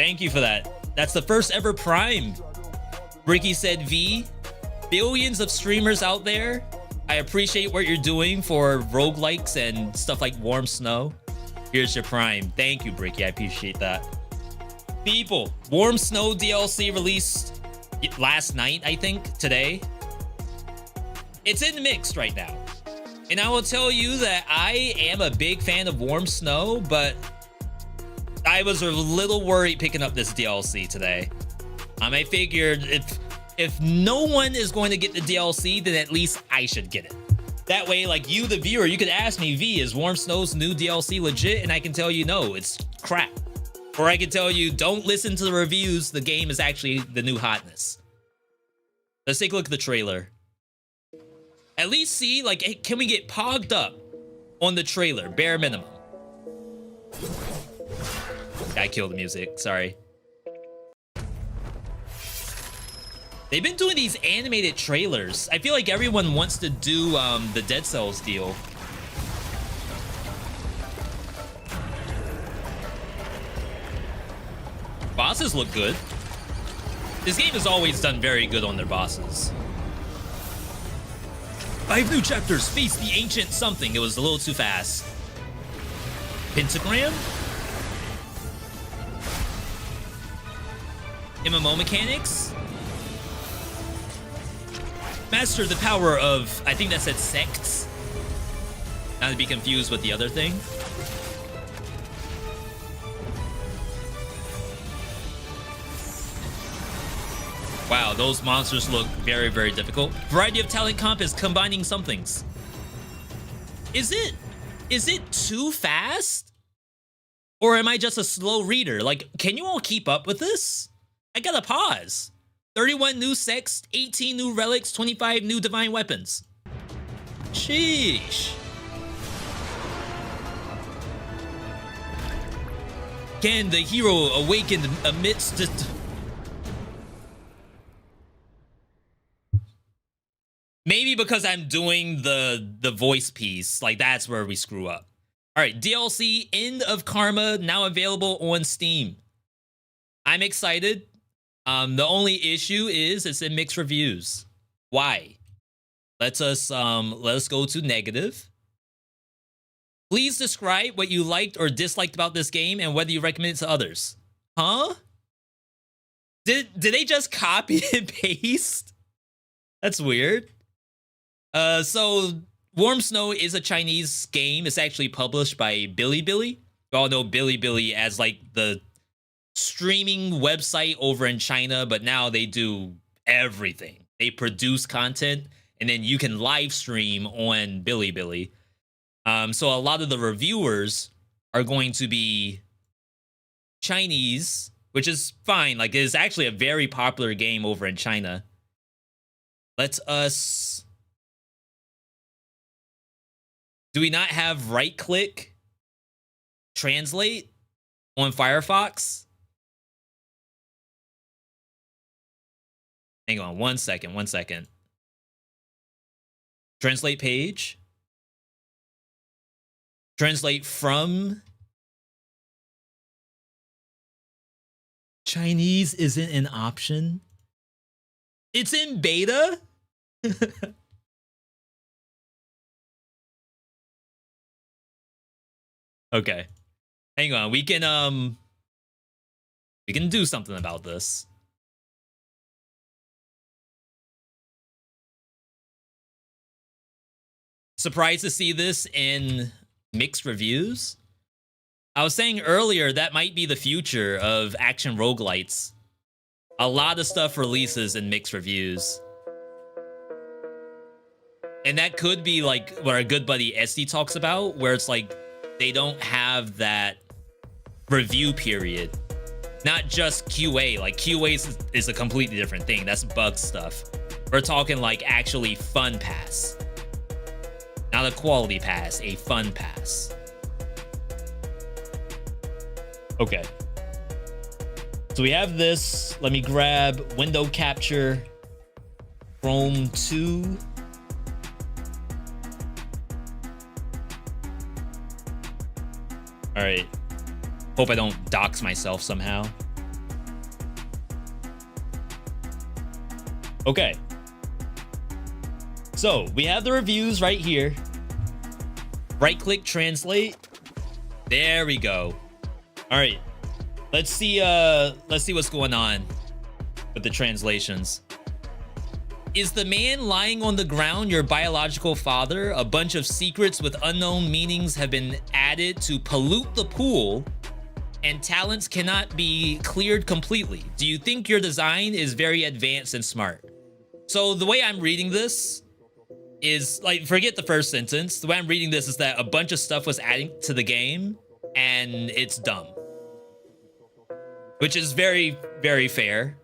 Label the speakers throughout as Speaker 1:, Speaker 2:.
Speaker 1: Thank you for that. That's the first ever Prime. Ricky said, V, billions of streamers out there. I appreciate what you're doing for roguelikes and stuff like Warm Snow. Here's your Prime. Thank you, Bricky. I appreciate that. People, Warm Snow DLC released last night, I think, today. It's in mixed right now. And I will tell you that I am a big fan of Warm Snow, but I was a little worried picking up this DLC today. I figured if no one is going to get the DLC, then at least I should get it. That way, like you, the viewer, you could ask me, V, is Warm Snow's new DLC legit? And I can tell you, no, it's crap. Or I can tell you, don't listen to the reviews. The game is actually the new hotness. Let's take a look at the trailer. At least see, like, hey, can we get pogged up on the trailer? Bare minimum. I killed the music, sorry. They've been doing these animated trailers. I feel like everyone wants to do the Dead Cells deal. Bosses look good. This game has always done very good on their bosses. 5 new chapters. Face the ancient something. It was a little too fast. Pentagram? MMO mechanics? Master the power of, I think that said sects. Not to be confused with the other thing. Wow, those monsters look very, very difficult. Variety of talent comp is combining somethings. Is it too fast? Or am I just a slow reader? Like, can you all keep up with this? I gotta pause. 31 new sects, 18 new relics, 25 new divine weapons. Sheesh. Can the hero awaken amidst the... Maybe because I'm doing the voice piece, like that's where we screw up. All right, DLC End of Karma now available on Steam. I'm excited. The only issue is it's in mixed reviews. Why? Let us go to negative. Please describe what you liked or disliked about this game and whether you recommend it to others. Huh? Did they just copy and paste? That's weird. So Warm Snow is a Chinese game. It's actually published by Bilibili. You all know Bilibili as like the streaming website over in China, but now they do everything. They produce content and then you can live stream on Bilibili. So a lot of the reviewers are going to be Chinese, which is fine. Like, it's actually a very popular game over in China. Let us... Do we not have right-click translate on Firefox? Hang on, one second. Translate page. Translate from Chinese isn't an option. It's in beta. Okay. Hang on, we can do something about this. Surprised to see this in mixed reviews. I was saying earlier that might be the future of action roguelites. A lot of stuff releases in mixed reviews. And that could be like what our good buddy SD talks about, where it's like they don't have that review period. Not just QA. Like QA is a completely different thing. That's bug stuff. We're talking like actually fun pass. Not a quality pass, a fun pass. Okay. So we have this. Let me grab window capture, Chrome 2. All right. Hope I don't dox myself somehow. Okay. So we have the reviews right here. Right click translate. There we go. All right. Let's see what's going on with the translations. Is the man lying on the ground your biological father? A bunch of secrets with unknown meanings have been added to pollute the pool, and talents cannot be cleared completely. Do you think your design is very advanced and smart? So the way I'm reading this is, like, forget the first sentence. The way I'm reading this is that a bunch of stuff was adding to the game, and it's dumb. Which is very, very fair.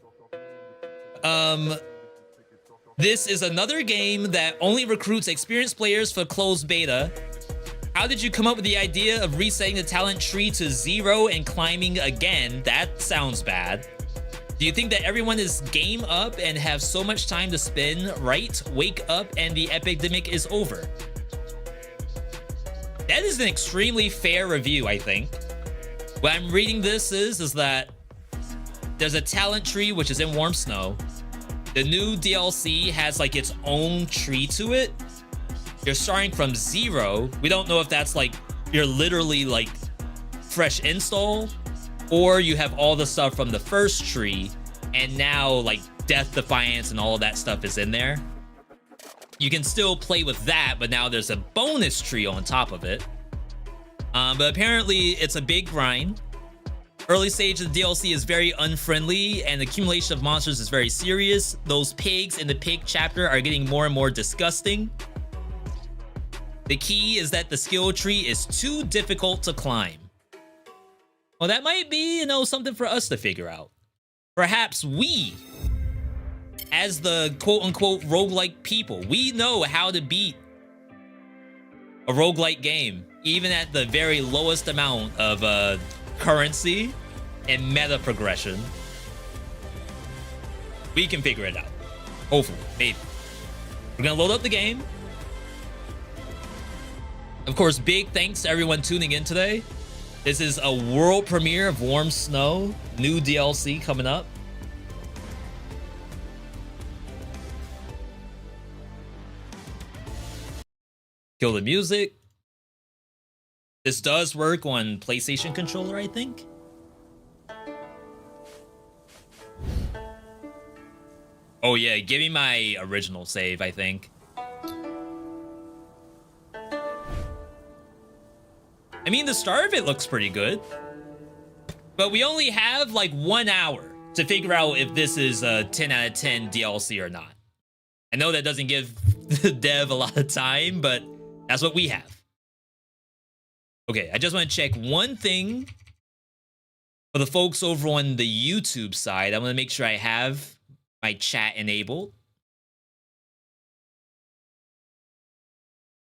Speaker 1: This is another game that only recruits experienced players for closed beta. How did you come up with the idea of resetting the talent tree to 0 and climbing again? That sounds bad. Do you think that everyone is game up and have so much time to spend? Right, wake up and the epidemic is over. That is an extremely fair review, I think. What I'm reading this is that there's a talent tree which is in Warm Snow. The new DLC has like its own tree to it. You're starting from 0. We don't know if that's like you're literally like fresh install, or you have all the stuff from the first tree and now like Death Defiance and all of that stuff is in there. You can still play with that, but now there's a bonus tree on top of it. But apparently it's a big grind. Early stage of the DLC is very unfriendly, and the accumulation of monsters is very serious. Those pigs in the pig chapter are getting more and more disgusting. The key is that the skill tree is too difficult to climb. Well, that might be, you know, something for us to figure out. Perhaps we, as the quote-unquote roguelike people, we know how to beat a roguelike game, even at the very lowest amount of currency and meta progression. We can figure it out. Hopefully, maybe. We're gonna load up the game. Of course, big thanks to everyone tuning in today. This is a world premiere of Warm Snow, new DLC coming up. Kill the music. This does work on PlayStation controller, I think. Oh yeah, give me my original save, I think. I mean, the start of it looks pretty good. But we only have like 1 hour to figure out if this is a 10 out of 10 DLC or not. I know that doesn't give the dev a lot of time, but that's what we have. Okay, I just want to check one thing for the folks over on the YouTube side. I want to make sure I have my chat enabled.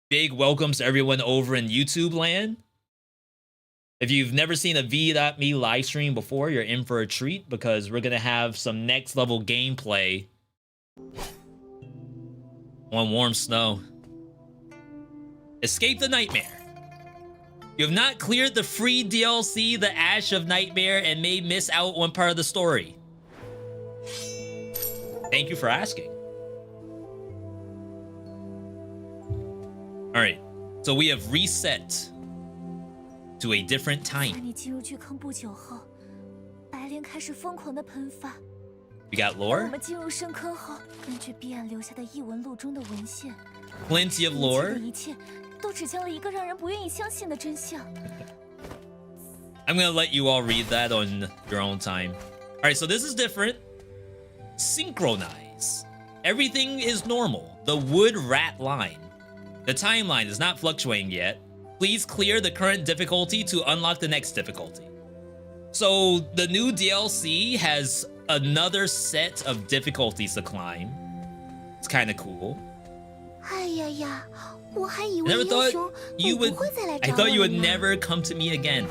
Speaker 1: Big welcomes to everyone over in YouTube land. If you've never seen a Veedotme live stream before, you're in for a treat, because we're going to have some next level gameplay on Warm Snow. Escape the nightmare. You have not cleared the free DLC, The Ash of Nightmare, and may miss out on part of the story. Thank you for asking. All right, so we have reset to a different time. We got lore. Plenty of lore. I'm gonna let you all read that on your own time. All right, so this is different. Synchronize. Everything is normal. The wood rat line. The timeline is not fluctuating yet. Please clear the current difficulty to unlock the next difficulty. So the new DLC has another set of difficulties to climb. It's kind of cool. I never thought you would. I thought you would never come to me again.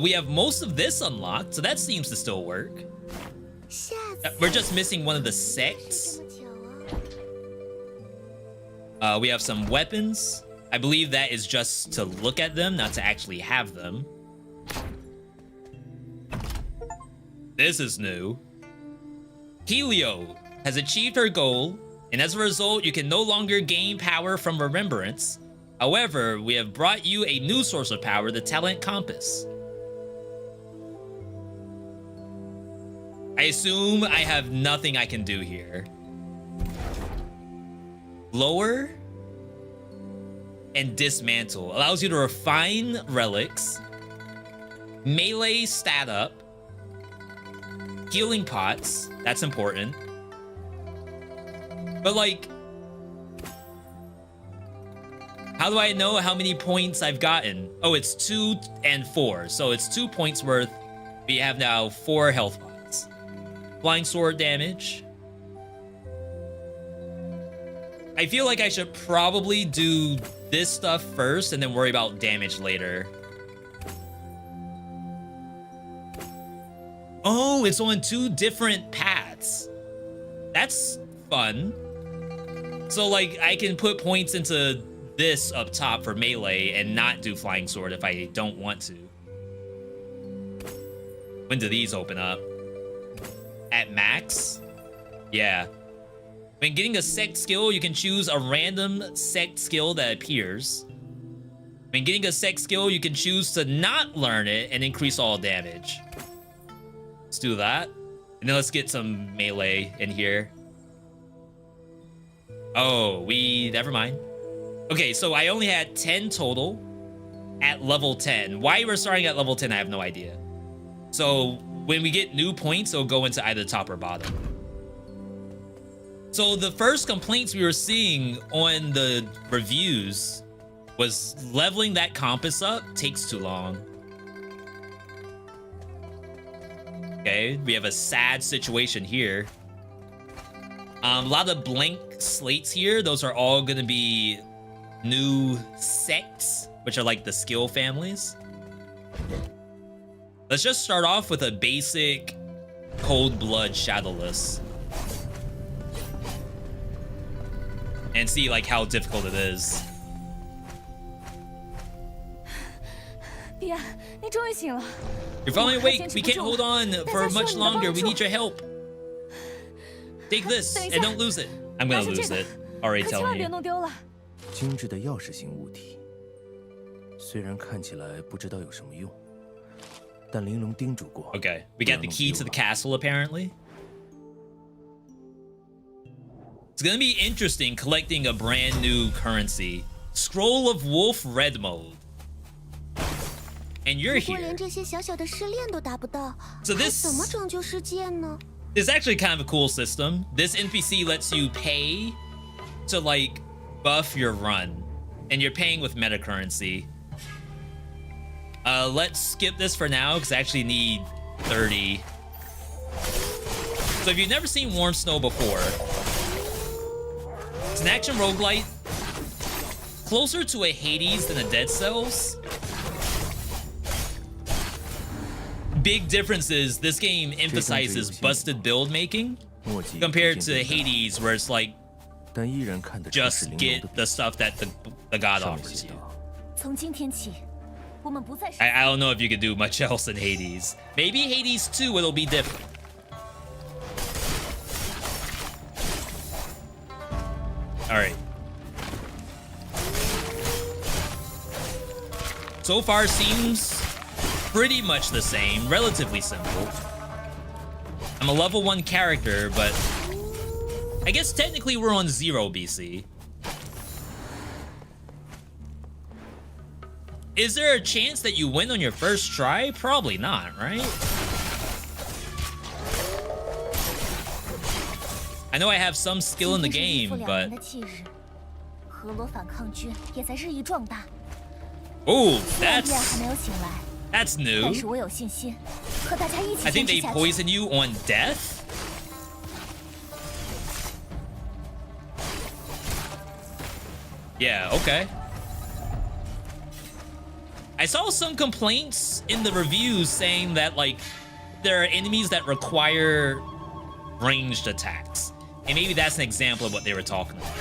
Speaker 1: We have most of this unlocked, so that seems to still work. We're just missing one of the sects. We have some weapons. I believe that is just to look at them, not to actually have them. This is new. Helio has achieved her goal, and as a result, you can no longer gain power from remembrance. However, we have brought you a new source of power, the talent compass. I assume I have nothing I can do here. Lower and dismantle allows you to refine relics, melee stat up, healing pots, that's important. But like, how do I know how many points I've gotten? Oh, it's 2 and 4. So it's 2 points worth. We have now 4 health pots. Flying sword damage. I feel like I should probably do this stuff first and then worry about damage later. Oh, it's on 2 different paths. That's fun. So like I can put points into this up top for melee and not do flying sword if I don't want to. When do these open up? At max? Yeah. When getting a sect skill, you can choose a random sect skill that appears. When getting a sect skill, you can choose to not learn it and increase all damage. Let's do that. And then let's get some melee in here. Oh, never mind. Okay, so I only had 10 total at level 10. Why we're starting at level 10, I have no idea. So when we get new points, it'll go into either top or bottom. So the first complaints we were seeing on the reviews was leveling that compass up takes too long. Okay, we have a sad situation here. A lot of blank slates here. Those are all gonna be new sects, which are like the skill families. Let's just start off with a basic cold blood shadowless and see like how difficult it is. You're finally awake. We can't hold on for much longer. We need your help. Take this and don't lose it. I'm gonna lose it. Already telling you.
Speaker 2: 精致的钥匙型物体，虽然看起来不知道有什么用，但玲珑叮嘱过。
Speaker 1: Okay, we got the key to the castle apparently. It's gonna be interesting collecting a brand new currency. Scroll of Wolf Red Mode. And you're here. So this is actually kind of a cool system. This NPC lets you pay to like buff your run, and you're paying with meta currency. Let's skip this for now because I actually need 30. So if you've never seen Warm Snow before, it's an action roguelite, closer to a Hades than a Dead Cells. Big difference is this game emphasizes busted build making compared to Hades, where it's like just get the stuff that the god offers you. I don't know if you could do much else in Hades. Maybe Hades 2 it'll be different. Alright. So far seems pretty much the same, relatively simple. I'm a level 1 character, but I guess technically we're on 0 BC. Is there a chance that you win on your first try? Probably not, right? I know I have some skill in the game, but... Oh, that's new. I think they poison you on death? Yeah, okay. I saw some complaints in the reviews saying that, like, there are enemies that require ranged attacks. And maybe that's an example of what they were talking about.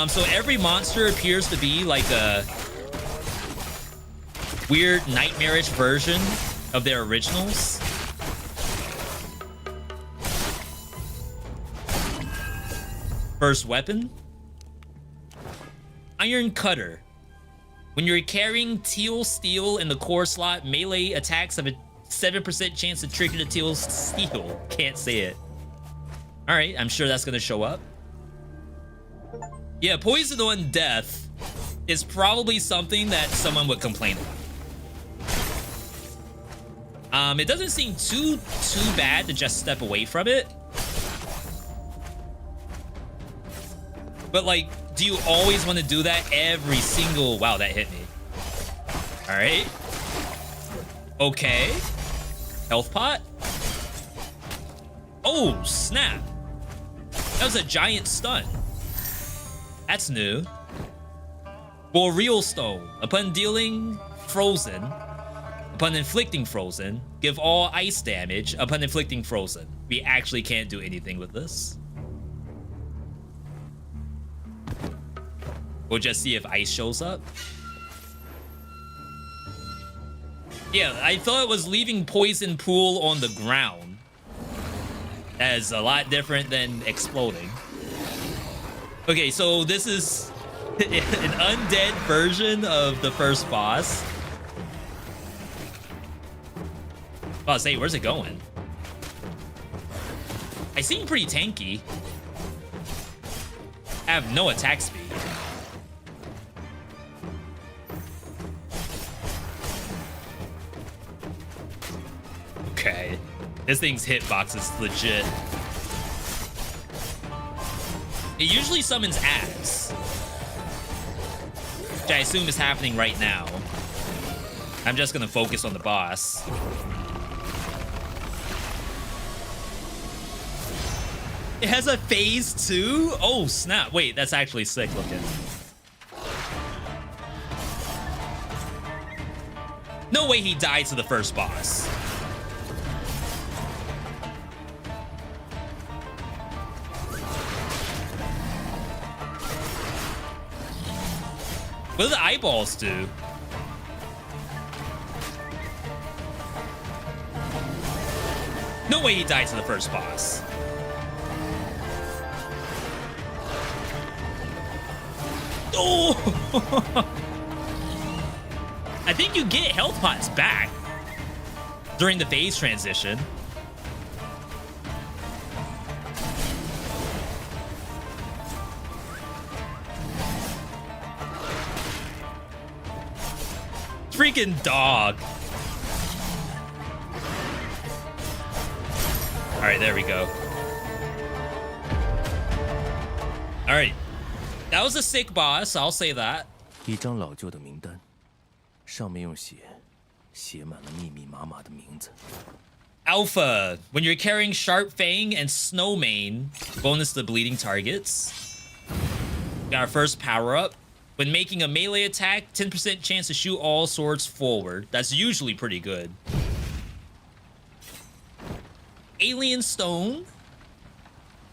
Speaker 1: So every monster appears to be like a weird nightmarish version of their originals. First weapon. Iron Cutter. When you're carrying teal steel in the core slot, melee attacks have a 7% chance to trigger the teal steel. Can't say it. Alright, I'm sure that's gonna show up. Yeah, poison on death is probably something that someone would complain about. It doesn't seem too bad to just step away from it. But like, do you always want to do that every single... Wow, that hit me. All right. Okay. Health pot. Oh, snap. That was a giant stun. That's new. Boreal Stone. Upon dealing frozen, upon inflicting frozen, give all ice damage upon inflicting frozen. We actually can't do anything with this. We'll just see if ice shows up. Yeah, I thought it was leaving poison pool on the ground. That is a lot different than exploding. Okay, so this is an undead version of the first boss. Oh, say, where's it going? I seem pretty tanky. I have no attack speed. Okay, this thing's hitbox is legit. It usually summons ads, which I assume is happening right now. I'm just gonna focus on the boss. It has a phase 2? Oh, snap. Wait, that's actually sick looking. No way he died to the first boss. What do the eyeballs do? No way he died to the first boss. Oh! I think you get health pots back during the phase transition. Freaking dog. All right, there we go. All right. That was a sick boss, I'll say that.
Speaker 2: 一张老旧的名单，上面用血写满了密密麻麻的名字。
Speaker 1: Alpha, when you're carrying Sharp Fang and Snowmane, bonus to bleeding targets. Got our first power up. When making a melee attack, 10% chance to shoot all swords forward. That's usually pretty good. Alien Stone.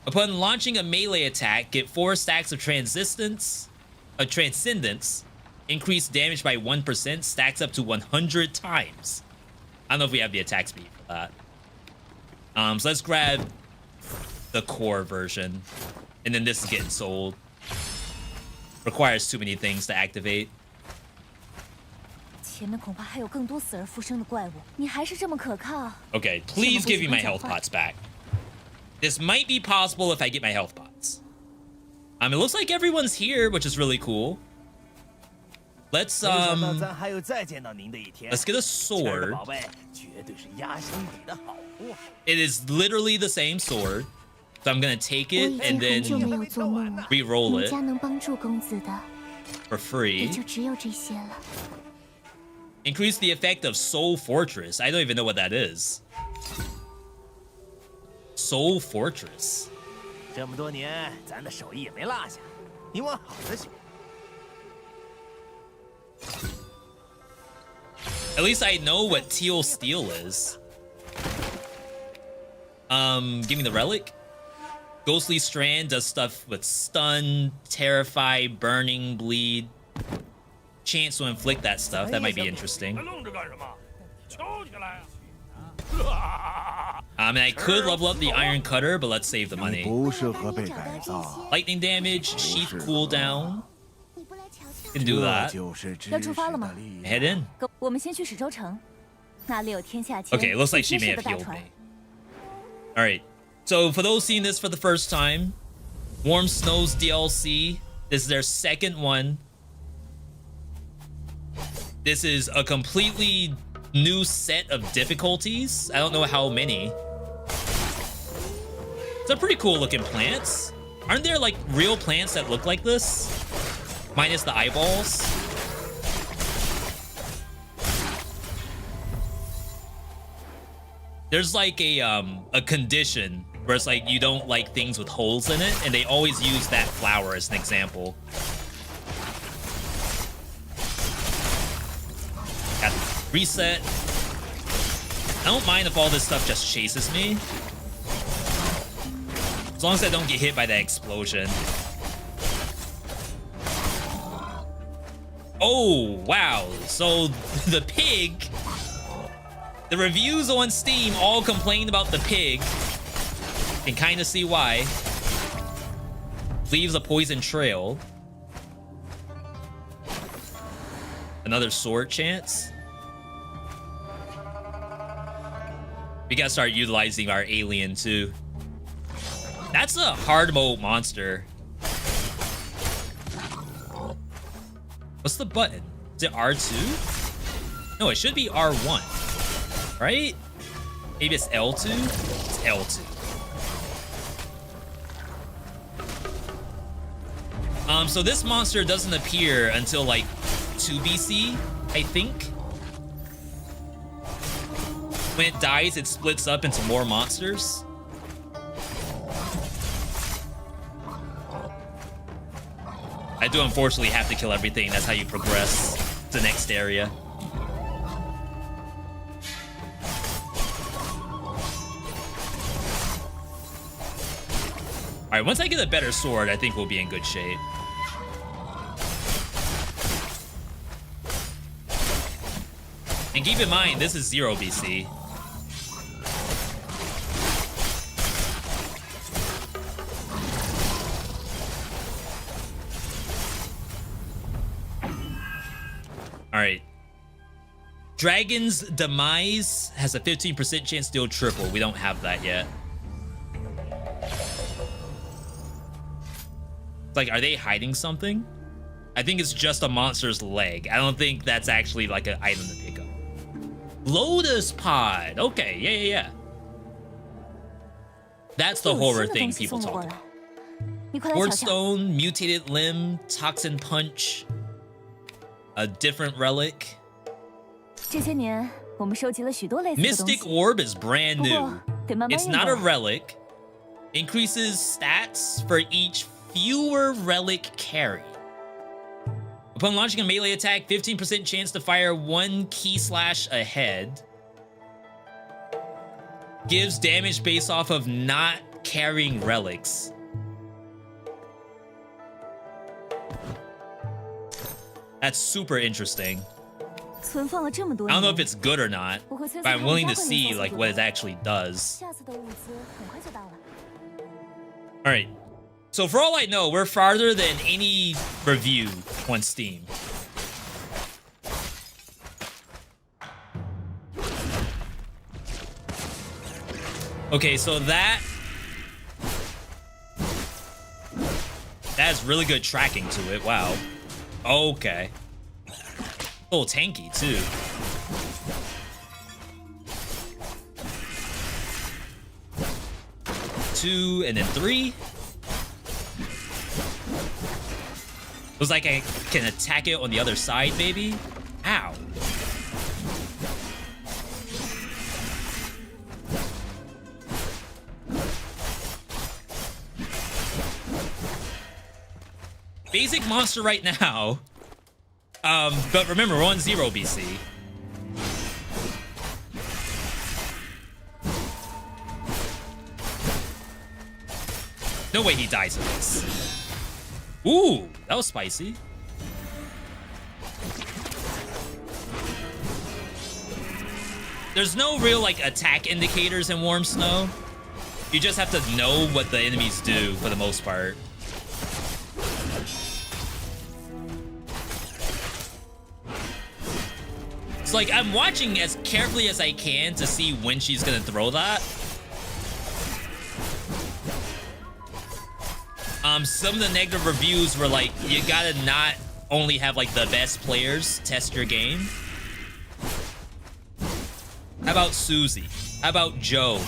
Speaker 1: Upon launching a melee attack, get 4 stacks of Transcendence. Increase damage by 1%, stacks up to 100 times. I don't know if we have the attack speed for that. So let's grab the core version. And then this is getting sold. Requires too many things to activate. Okay, please give me my health pots back. This might be possible if I get my health pots. It looks like everyone's here, which is really cool. Let's get a sword. It is literally the same sword. So I'm gonna take it and then re-roll it for free. Increase the effect of Soul Fortress. I don't even know what that is. Soul Fortress. At least I know what teal steel is. Give me the relic. Ghostly Strand does stuff with stun, terrify, burning, bleed. Chance to inflict that stuff. That might be interesting. I mean, I could level up the Iron Cutter, but let's save the money.
Speaker 3: 不适合被改造，
Speaker 1: Lightning damage, sheath cooldown.
Speaker 4: 你不来瞧瞧？
Speaker 1: Can do
Speaker 3: 这
Speaker 1: that.
Speaker 3: 就是知识
Speaker 5: 要出发了吗
Speaker 3: 的力
Speaker 1: Head
Speaker 3: 量。
Speaker 1: in.
Speaker 5: 我们先去史州城，那里有天下间
Speaker 1: Okay, looks like she
Speaker 5: 最
Speaker 1: may
Speaker 5: 结
Speaker 1: have
Speaker 5: 实的大
Speaker 1: healed
Speaker 5: 船
Speaker 1: me. Alright, so for those seeing this for the first time, Warm Snows DLC, this is their second one. This is a completely new set of difficulties. I don't know how many. They're pretty cool looking plants. Aren't there like real plants that look like this? Minus the eyeballs. There's like a condition where it's like you don't like things with holes in it, and they always use that flower as an example. Got reset. I don't mind if all this stuff just chases me. As long as I don't get hit by that explosion. Oh, wow. So the pig... The reviews on Steam all complain about the pig. Can kind of see why. Leaves a poison trail. Another sword chance. We gotta start utilizing our alien too. That's a hard mode monster. What's the button? Is it R2? No, it should be R1. Right? Maybe it's L2? It's L2. So this monster doesn't appear until like 2 BC, I think. When it dies, it splits up into more monsters. I do unfortunately have to kill everything. That's how you progress to the next area. Alright, once I get a better sword, I think we'll be in good shape. And keep in mind, this is 0 BC. Alright. Dragon's Demise has a 15% chance to deal triple. We don't have that yet. Like, are they hiding something? I think it's just a monster's leg. I don't think that's actually like an item to pick up. Lotus Pod. Okay, yeah. That's the horror thing people talk about. Wardstone, mutated limb, toxin punch, a different relic.
Speaker 5: 这些年我们收集了许多类似的东西。
Speaker 1: Mystic Orb is brand
Speaker 5: 不
Speaker 1: new.
Speaker 5: 过得慢慢
Speaker 1: It's
Speaker 5: 运
Speaker 1: not
Speaker 5: 动
Speaker 1: a relic. Increases stats for each fewer relic carry. Upon launching a melee attack, 15% chance to fire 1 key slash ahead. Gives damage based off of not carrying relics. That's super interesting.
Speaker 5: 存放了这么多
Speaker 1: I don't
Speaker 5: 年
Speaker 1: know if it's good or not, but I'm willing to see like what it actually does.
Speaker 5: 下次的物资很快就到了。
Speaker 1: All right. So for all I know, we're farther than any review on Steam. Okay, so that has really good tracking to it. Wow. Okay. A little tanky too. Two and then 3. Looks like I can attack it on the other side, maybe? Ow. Basic monster right now. But remember, we're on 0 BC. No way he dies in this. Ooh, that was spicy. there's no real like attack indicators in Warm Snow. You just have to know what the enemies do for the most part. It's like I'm watching as carefully as I can to see when she's gonna throw that. Some of the negative reviews were like, you gotta not only have like the best players test your game. How about Susie? How about Joe?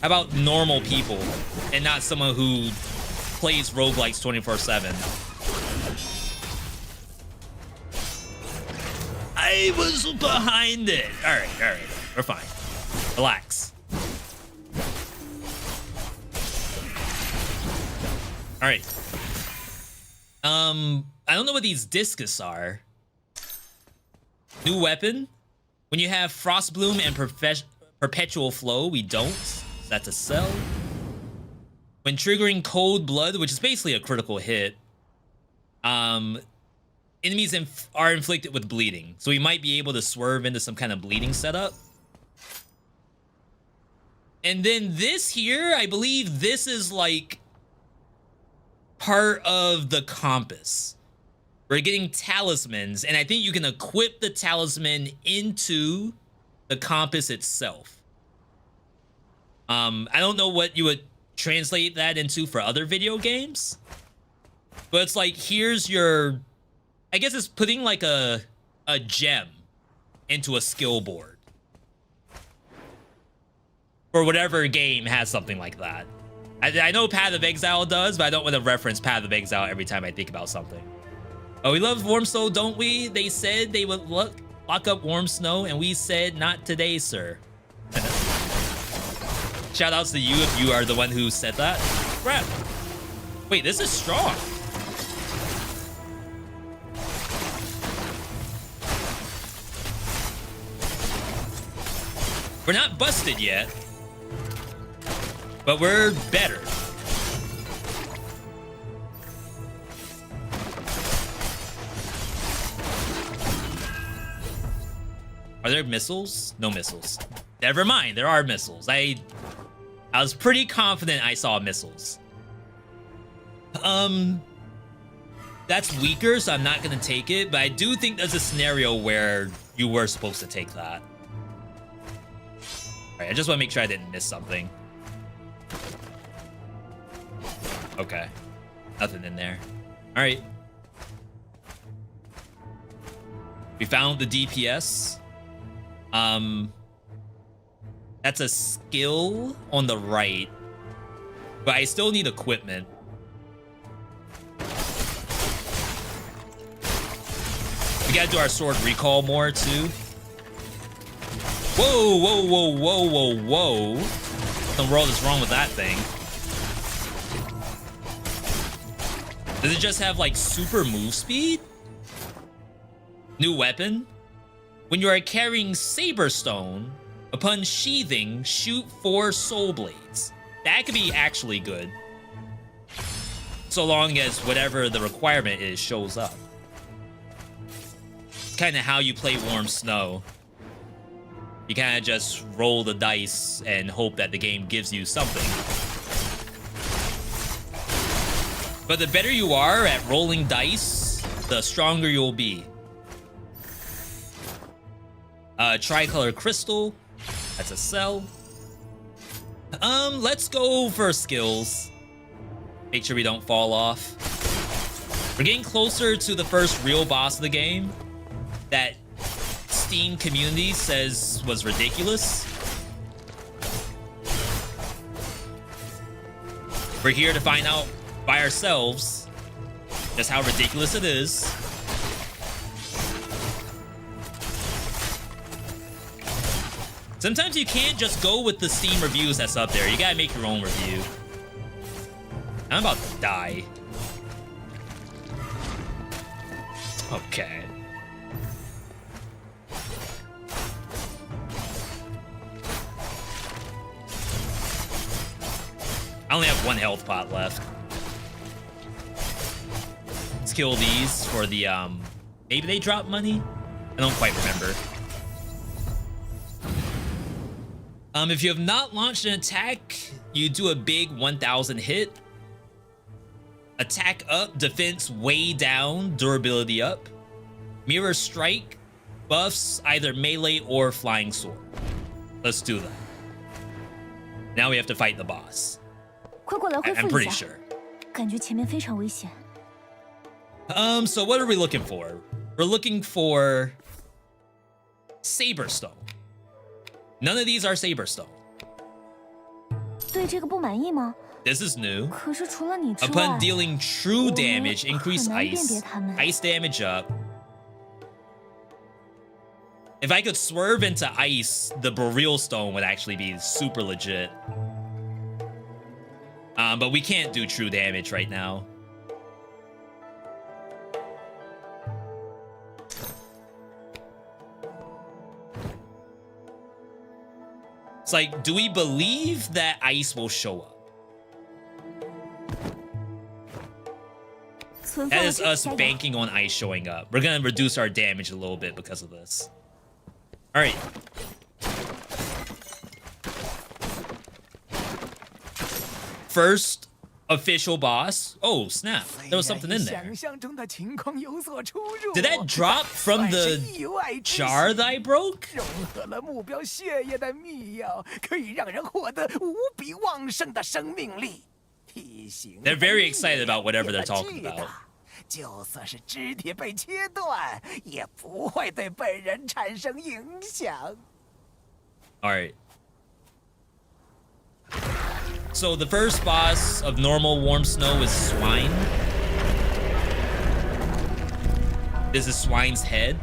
Speaker 1: How about normal people and not someone who plays roguelikes 24/7? I was behind it. All right, we're fine. Relax. All right. I don't know what these discus are. New weapon. When you have Frost Bloom and Perpetual Flow, we don't. So that's a sell. When triggering Cold Blood, which is basically a critical hit, enemies are inflicted with bleeding. So we might be able to swerve into some kind of bleeding setup. And then this here, I believe this is like part of the compass. We're getting talismans, and I think you can equip the talisman into the compass itself. I don't know what you would translate that into for other video games, but it's like, here's your, I guess it's putting like a gem into a skill board. For whatever game has something like that. I know Path of Exile does, but I don't want to reference Path of Exile every time I think about something. Oh, we love Warm Snow, don't we? They said they would lock up Warm Snow, and we said, not today, sir. Shout outs to you if you are the one who said that. Crap. Wait, this is strong. We're not busted yet, but we're better. Are there missiles? No missiles. Never mind, there are missiles. I was pretty confident I saw missiles. That's weaker, so I'm not gonna take it, but I do think there's a scenario where you were supposed to take that. All right, I just want to make sure I didn't miss something. Okay, nothing in there. All right. We found the DPS. That's a skill on the right, but I still need equipment. We gotta do our sword recall more too. Whoa, whoa, whoa, whoa, whoa, whoa. What in the world is wrong with that thing? Does it just have like super move speed? New weapon. When you are carrying Saberstone, upon sheathing, shoot 4 soul blades. That could be actually good. So long as whatever the requirement is shows up. It's kind of how you play Warm Snow. You kind of just roll the dice and hope that the game gives you something. But the better you are at rolling dice, the stronger you'll be. Tricolor Crystal. That's a sell. Let's go for skills. Make sure we don't fall off. We're getting closer to the first real boss of the game that Steam community says was ridiculous. We're here to find out by ourselves just how ridiculous it is. Sometimes you can't just go with the Steam reviews that's up there. You gotta make your own review. I'm about to die. Okay. I only have 1 health pot left. Let's kill these for the, maybe they drop money? I don't quite remember. If you have not launched an attack, you do a big 1000 hit. Attack up, defense way down, durability up. Mirror strike buffs either melee or flying sword. Let's do that. Now we have to fight the boss.
Speaker 5: 快过来恢
Speaker 1: I'm
Speaker 5: 复一
Speaker 1: pretty
Speaker 5: 下，
Speaker 1: sure.
Speaker 5: 感觉前面非常危险。
Speaker 1: So what are we looking for? We're looking for Saberstone. None of these are Saberstone.
Speaker 5: 对这个不满意吗？
Speaker 1: This is new.
Speaker 5: 可是除了你之外
Speaker 1: Upon dealing true damage,
Speaker 5: 我们
Speaker 1: increase
Speaker 5: 很难辨
Speaker 1: ice.
Speaker 5: 别它们。
Speaker 1: Ice damage up. If I could swerve into ice, the Boreal Stone would actually be super legit. But we can't do true damage right now. It's like, do we believe that ice will show up?
Speaker 5: 存放
Speaker 1: That
Speaker 5: 了
Speaker 1: is
Speaker 5: 这
Speaker 1: us
Speaker 5: 加油
Speaker 1: banking on ice showing up. We're gonna reduce our damage a little bit because of this. All right. First official boss. Oh, snap. There was something in there.
Speaker 3: 想象中的情况有所出入。
Speaker 1: Did that drop from the
Speaker 3: 算是意外之喜
Speaker 1: jar that I broke?
Speaker 3: 融合了目标血液的秘药，可以让人获得无比旺盛的生命力。体型
Speaker 1: They're very excited about whatever they're talking
Speaker 3: 也巨大
Speaker 1: about.
Speaker 3: 就算是肢体被切断，也不会对本人产生影响。
Speaker 1: All right. So the first boss of normal warm snow is Swine. This is Swine's head.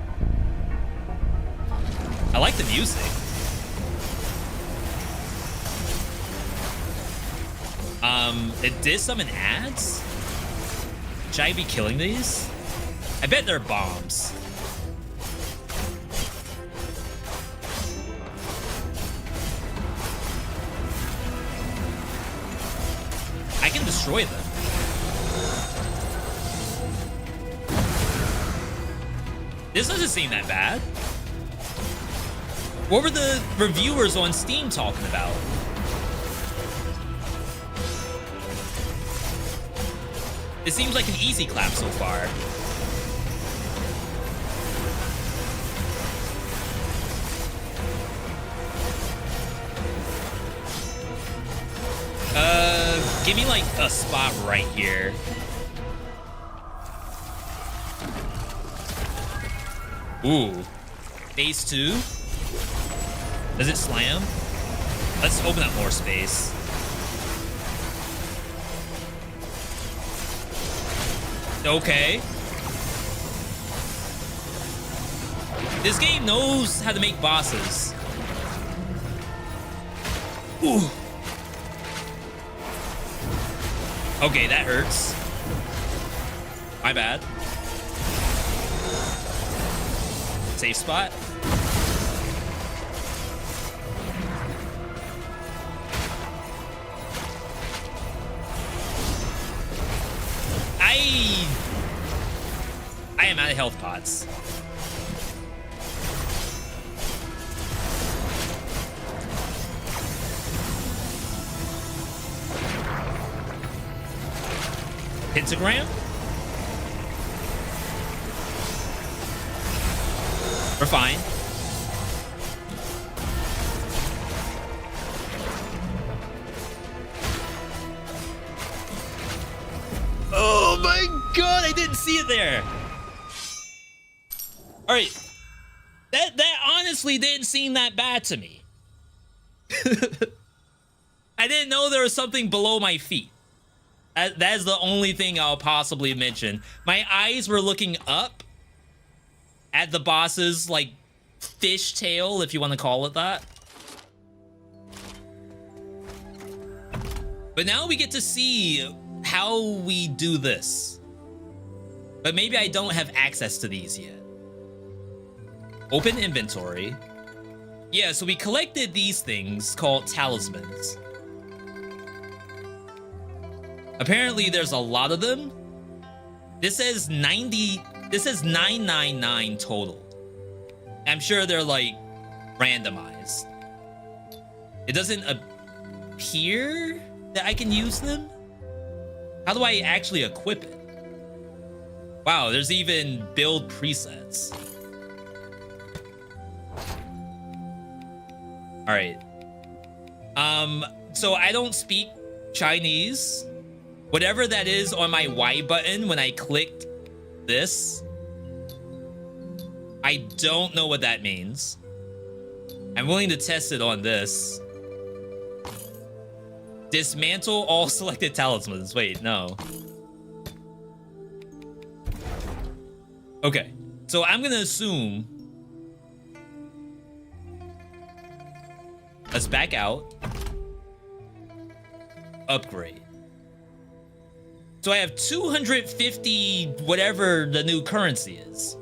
Speaker 1: I like the music. It did summon ads? Should I be killing these? I bet they're bombs. I can destroy them. This doesn't seem that bad. What were the reviewers on Steam talking about? It seems like an easy clap so far. Give me like a spot right here. Ooh. Phase 2? Does it slam? Let's open up more space. Okay. This game knows how to make bosses. Ooh. Okay, that hurts. My bad. Safe spot. I am out of health pots. Pentagram? We're fine. Oh my god, I didn't see it there. All right. That honestly didn't seem that bad to me. I didn't know there was something below my feet. That is the only thing I'll possibly mention. My eyes were looking up at the boss's, like, fishtail, if you want to call it that. But now we get to see how we do this. But maybe I don't have access to these yet. Open inventory. Yeah, so we collected these things called talismans. Apparently there's a lot of them. This says 999 total. I'm sure they're like randomized. It doesn't appear that I can use them. How do I actually equip it? Wow, there's even build presets. All right. So I don't speak Chinese. Whatever that is on my Y button when I clicked this, I don't know what that means. I'm willing to test it on this. Dismantle all selected talismans. Wait, no. Okay, so I'm gonna assume. Let's back out. Upgrade. So I have 250 whatever the new currency is.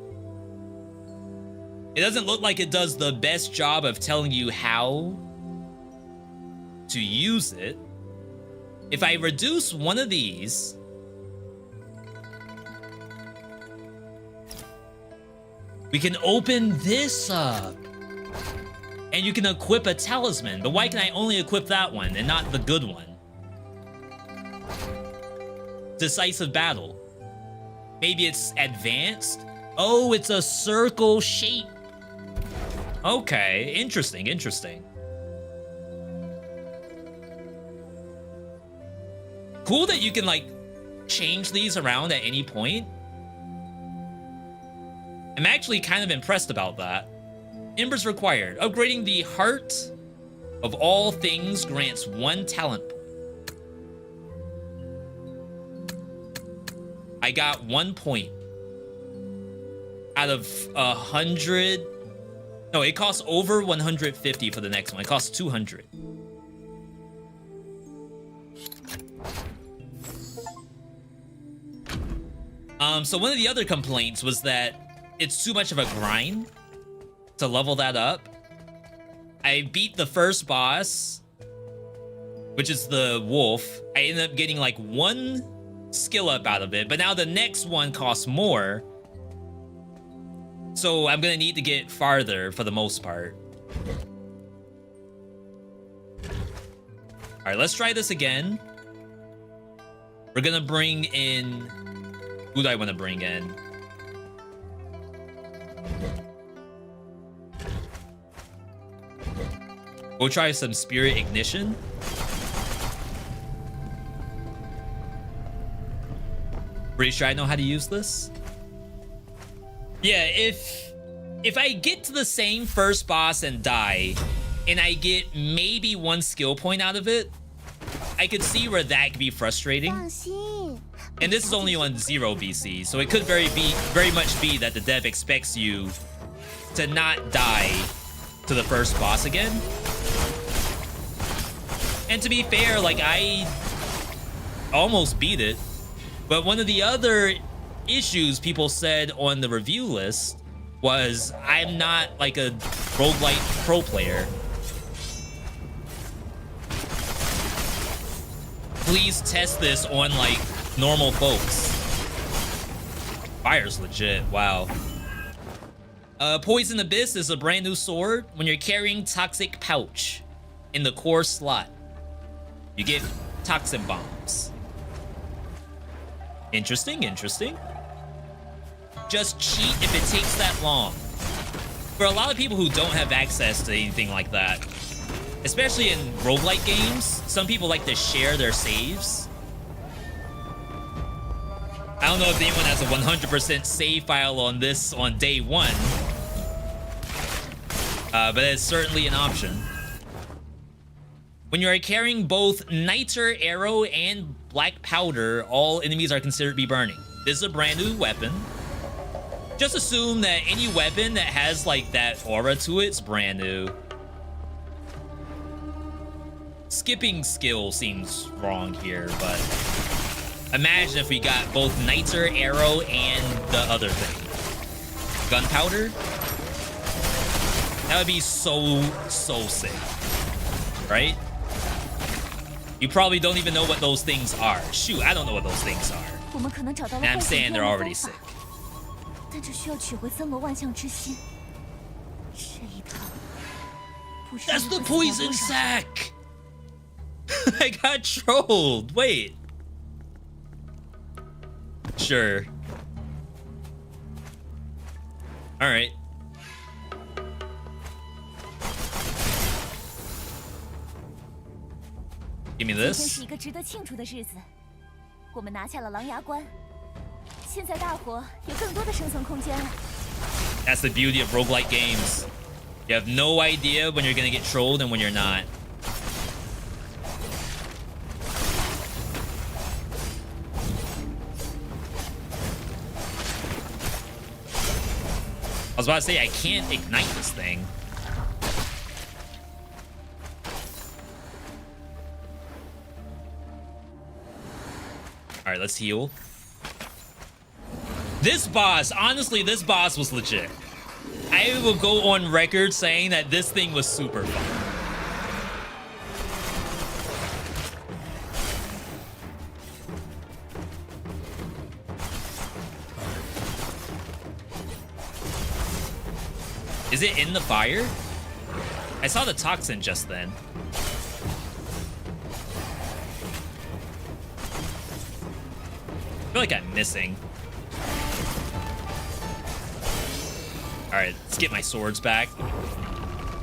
Speaker 1: It doesn't look like it does the best job of telling you how to use it. If I reduce one of these, we can open this up. And you can equip a talisman, but why can I only equip that one and not the good one? Decisive battle. Maybe it's advanced? Oh, it's a circle shape. Okay, interesting, interesting. Cool that you can like change these around at any point. I'm actually kind of impressed about that. Embers required. Upgrading the heart of all things grants 1 talent point. I got 1 point out of 100. No, it costs over 150 for the next one. It costs 200. So one of the other complaints was that it's too much of a grind to level that up. I beat the first boss, which is the wolf. I ended up getting like 1 skill up out of it, but now the next one costs more. So I'm gonna need to get farther for the most part. All right, let's try this again. We're gonna bring in, who do I want to bring in? We'll try some spirit ignition. Pretty sure I know how to use this. Yeah, if I get to the same first boss and die, and I get maybe 1 skill point out of it, I could see where that could be frustrating. And this is only on 0 BC, so it could very much be that the dev expects you to not die to the first boss again. And to be fair, like, I almost beat it. But one of the other issues people said on the review list was I'm not like a roguelike pro player. Please test this on like normal folks. Fire's legit, wow. Poison Abyss is a brand new sword. When you're carrying Toxic Pouch in the core slot, you get toxin bombs. Interesting, interesting. Just cheat if it takes that long. For a lot of people who don't have access to anything like that, especially in roguelike games, some people like to share their saves. I don't know if anyone has a 100% save file on this on day 1, but it's certainly an option. When you are carrying both Niter Arrow and Black Powder, all enemies are considered to be burning. This is a brand new weapon. Just assume that any weapon that has like that aura to it's brand new. Skipping skill seems wrong here, but imagine if we got both Niter Arrow and the other thing. Gunpowder? That would be so sick, right? You probably don't even know what those things are. Shoot, I don't know what those things are. And I'm saying they're already sick. That's the poison sack! I got trolled. Wait. Sure. Alright. Give me
Speaker 5: 今天
Speaker 1: this.
Speaker 5: 是一个值得庆祝的日子，我们拿下了狼牙关，现在大伙有更多的生存空间了。
Speaker 1: That's the beauty of roguelike games. You have no idea when you're gonna get trolled and when you're not. I was about to say, I can't ignite this thing. Alright, let's heal. This boss, honestly, this boss was legit. I will go on record saying that this thing was super fun. Is it in the fire? I saw the toxin just then. I feel like I'm missing. Alright, let's get my swords back.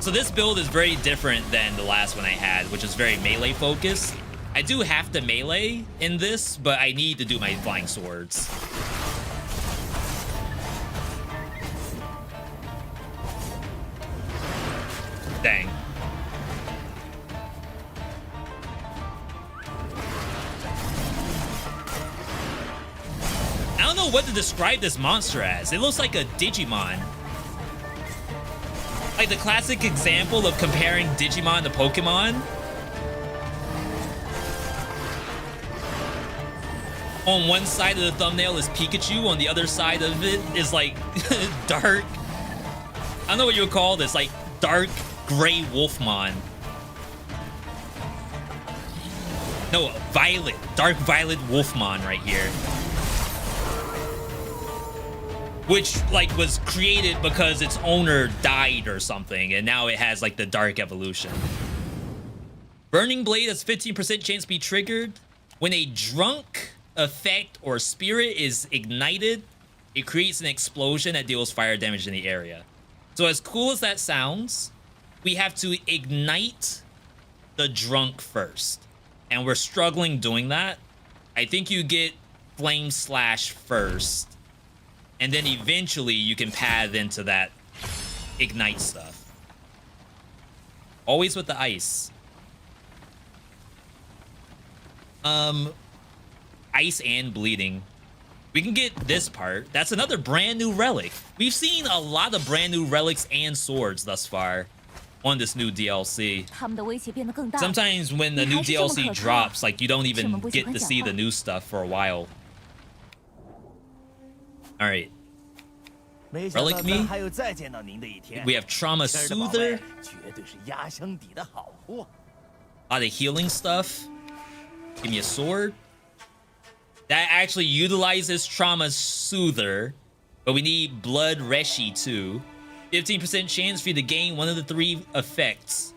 Speaker 1: So this build is very different than the last one I had, which is very melee focused. I do have to melee in this, but I need to do my flying swords. Dang. I don't know what to describe this monster as. It looks like a Digimon. Like the classic example of comparing Digimon to Pokemon. On one side of the thumbnail is Pikachu, on the other side of it is like dark. I don't know what you would call this, like dark gray Wolfmon. No, violet, dark violet Wolfmon right here. Which like was created because its owner died or something, and now it has like the dark evolution. Burning Blade has 15% chance to be triggered. When a drunk effect or spirit is ignited, it creates an explosion that deals fire damage in the area. So as cool as that sounds, we have to ignite the drunk first. And we're struggling doing that. I think you get Flame Slash first. And then eventually you can path into that ignite stuff. Always with the ice. Ice and bleeding. We can get this part. That's another brand new relic. We've seen a lot of brand new relics and swords thus far on this new DLC. Sometimes when the new DLC drops, like you don't even get to see the new stuff for a while. Alright. Relic me. We have Trauma Soother. A lot of healing stuff. Give me a sword. That actually utilizes Trauma Soother. But we need Blood Reshi too. 15% chance for you to gain one of the 3 effects.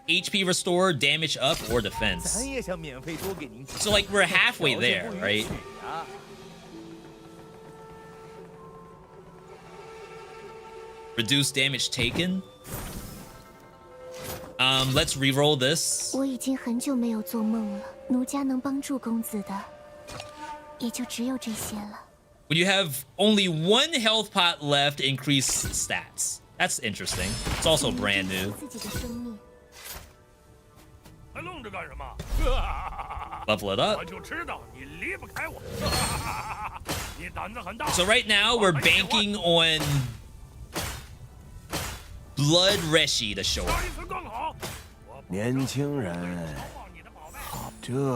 Speaker 1: HP restore, damage up, or defense. So like we're halfway there, right? Reduce damage taken. Let's reroll this.
Speaker 4: 我已经很久没有做梦了，奴家能帮助公子的，也就只有这些了。
Speaker 1: When you have only 1 health pot left, increase stats. That's interesting. It's also brand new. Level it up. So right now we're banking on Blood Reshi to show up.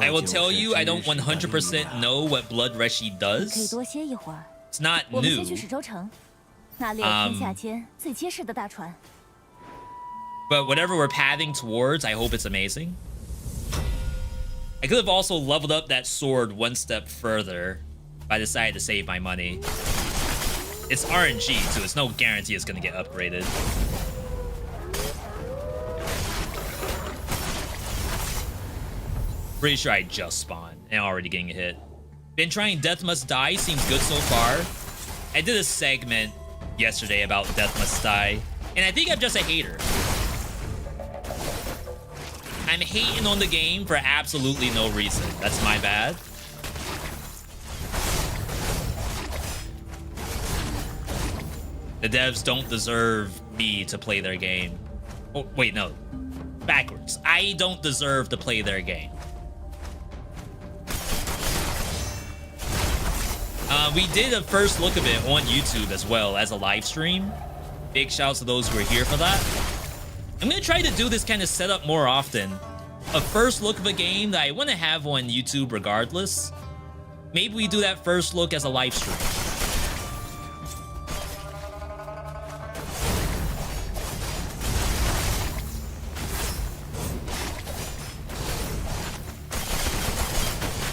Speaker 1: I will tell you, I don't 100% know what Blood Reshi does. It's not new. But whatever we're pathing towards, I hope it's amazing. I could have also leveled up that sword 1 step further, but I decided to save my money. It's RNG, so it's no guarantee it's gonna get upgraded. Pretty sure I just spawned and already getting a hit. Been trying Death Must Die, seems good so far. I did a segment yesterday about Death Must Die, and I think I'm just a hater. I'm hating on the game for absolutely no reason. That's my bad. The devs don't deserve me to play their game. Oh, wait, no. Backwards. I don't deserve to play their game. We did a first look of it on YouTube as well as a live stream. Big shouts to those who are here for that. I'm gonna try to do this kind of setup more often. A first look of a game that I want to have on YouTube regardless. Maybe we do that first look as a live stream.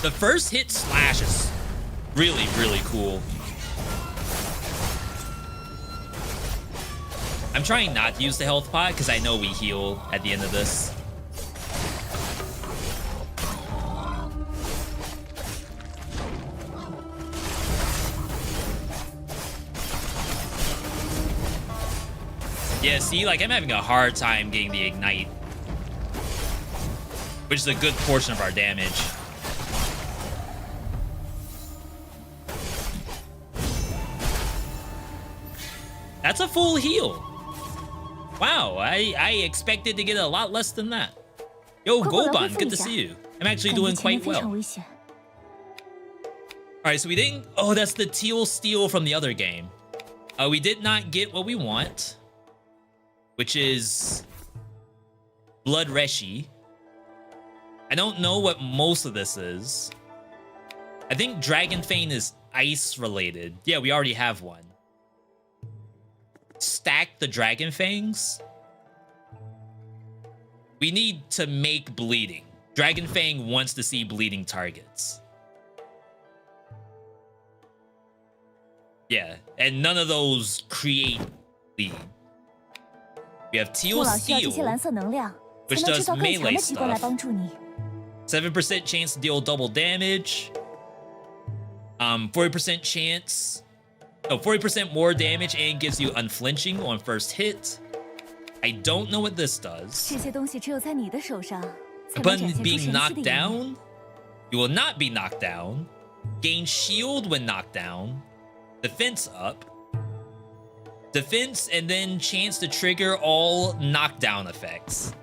Speaker 1: The first hit slash is really, really cool. I'm trying not to use the health pot because I know we heal at the end of this. Yeah, see, like I'm having a hard time getting the ignite, which is a good portion of our damage. That's a full heal. Wow, I expected to get a lot less than that. Yo, Goban, good to see you. I'm actually doing quite well. Alright, so we didn't... Oh, that's the teal steel from the other game. We did not get what we want, which is Blood Reshi. I don't know what most of this is. I think Dragon Fang is ice related. Yeah, we already have one. Stack the Dragon Fangs. We need to make bleeding. Dragon Fang wants to see bleeding targets. Yeah, and none of those create bleed. We have Teal Steel, which does melee stuff. 7% chance to deal double damage. 40% chance. Oh, 40% more damage and gives you unflinching on first hit. I don't know what this does. Upon being knocked down, you will not be knocked down. Gain shield when knocked down. Defense up. Defense and then chance to trigger all knockdown effects.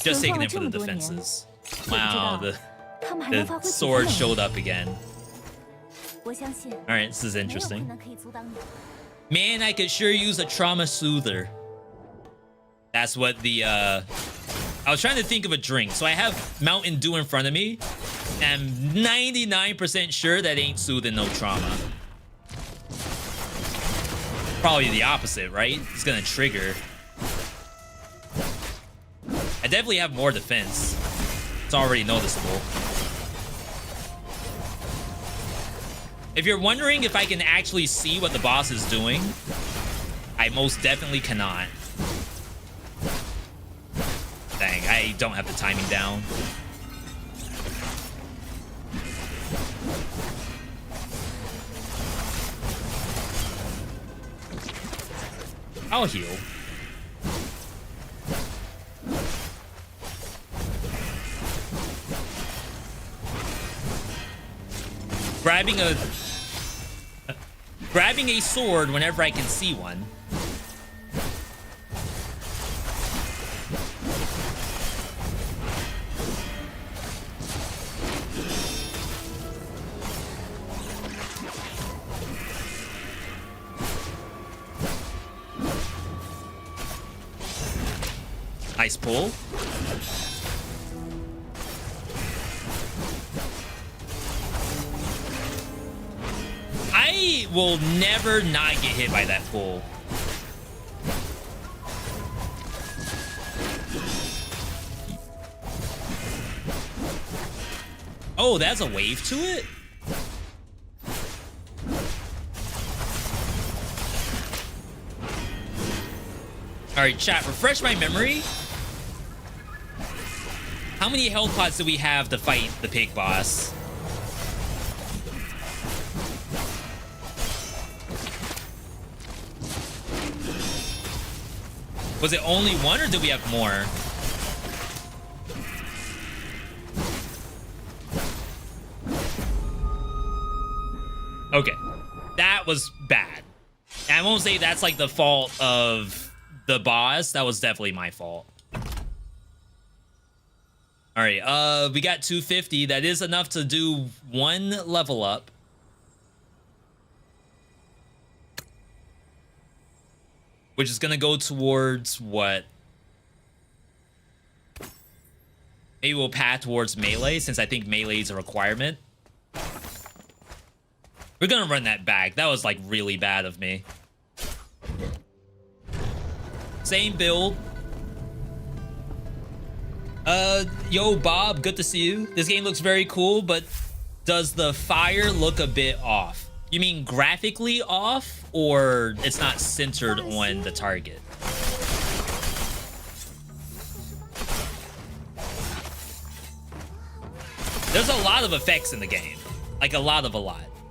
Speaker 1: Just taking it for the defenses. Wow, the sword showed up again. Alright, this is interesting. Man, I could sure use a trauma soother. That's what the, I was trying to think of a drink. So I have Mountain Dew in front of me. And I'm 99% sure that ain't soothing no trauma. Probably the opposite, right? It's gonna trigger. I definitely have more defense. It's already noticeable. If you're wondering if I can actually see what the boss is doing, I most definitely cannot. Dang, I don't have the timing down. I'll heal. Grabbing a sword whenever I can see one. Nice pull. I will never not get hit by that pull. Oh, that's a wave to it? Alright, chat, refresh my memory. How many health pots do we have to fight the pig boss? Was it only one, or did we have more? Okay. That was bad. And I won't say that's like the fault of the boss. That was definitely my fault. All right, we got 250. That is enough to do one level up. Which is gonna go towards what? Maybe we'll path towards melee, since I think melee is a requirement. We're gonna run that back. That was like really bad of me. Same build. Yo, Bob, good to see you. This game looks very cool, but does the fire look a bit off? You mean graphically off, or it's not centered on the target? There's a lot of effects in the game. Like a lot.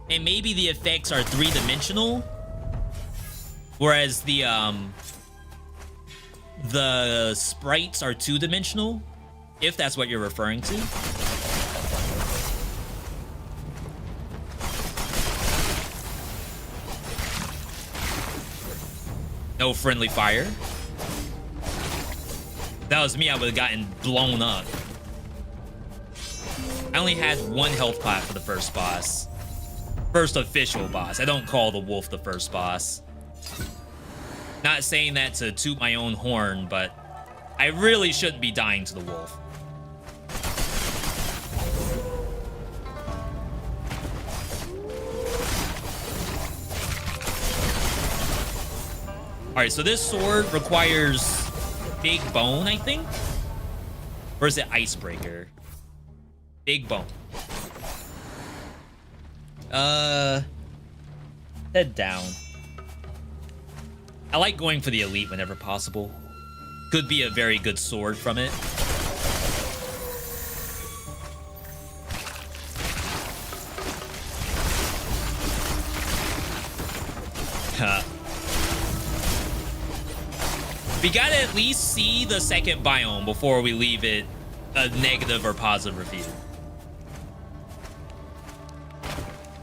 Speaker 1: And maybe the effects are three-dimensional, whereas the sprites are two-dimensional, if that's what you're referring to. No friendly fire. If that was me, I would have gotten blown up. I only had one health pot for the first boss. First official boss. I don't call the wolf the first boss. Not saying that to toot my own horn, but I really shouldn't be dying to the wolf. Alright, so this sword requires big bone, I think? Or is it icebreaker? Big bone. Head down. I like going for the elite whenever possible. Could be a very good sword from it. We gotta at least see the second biome before we leave it a negative or positive review.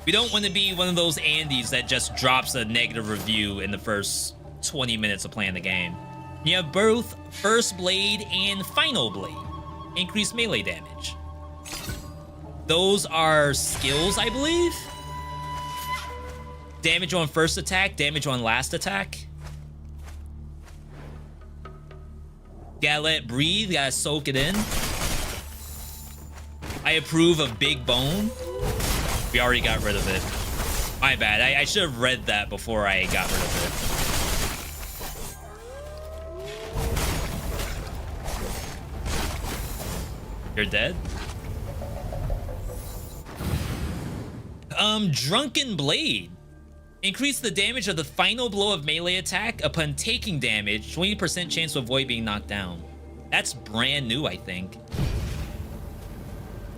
Speaker 1: We don't want to be one of those Andes that just drops a negative review in the first 20 minutes of playing the game. You have both First Blade and Final Blade. Increased melee damage. Those are skills, I believe? Damage on first attack, damage on last attack. Gotta let it breathe, gotta soak it in. I approve of Big Bone. We already got rid of it. My bad. I should have read that before I got rid of it. You're dead? Drunken Blade. Increase the damage of the final blow of melee attack upon taking damage. 20% chance to avoid being knocked down. That's brand new, I think.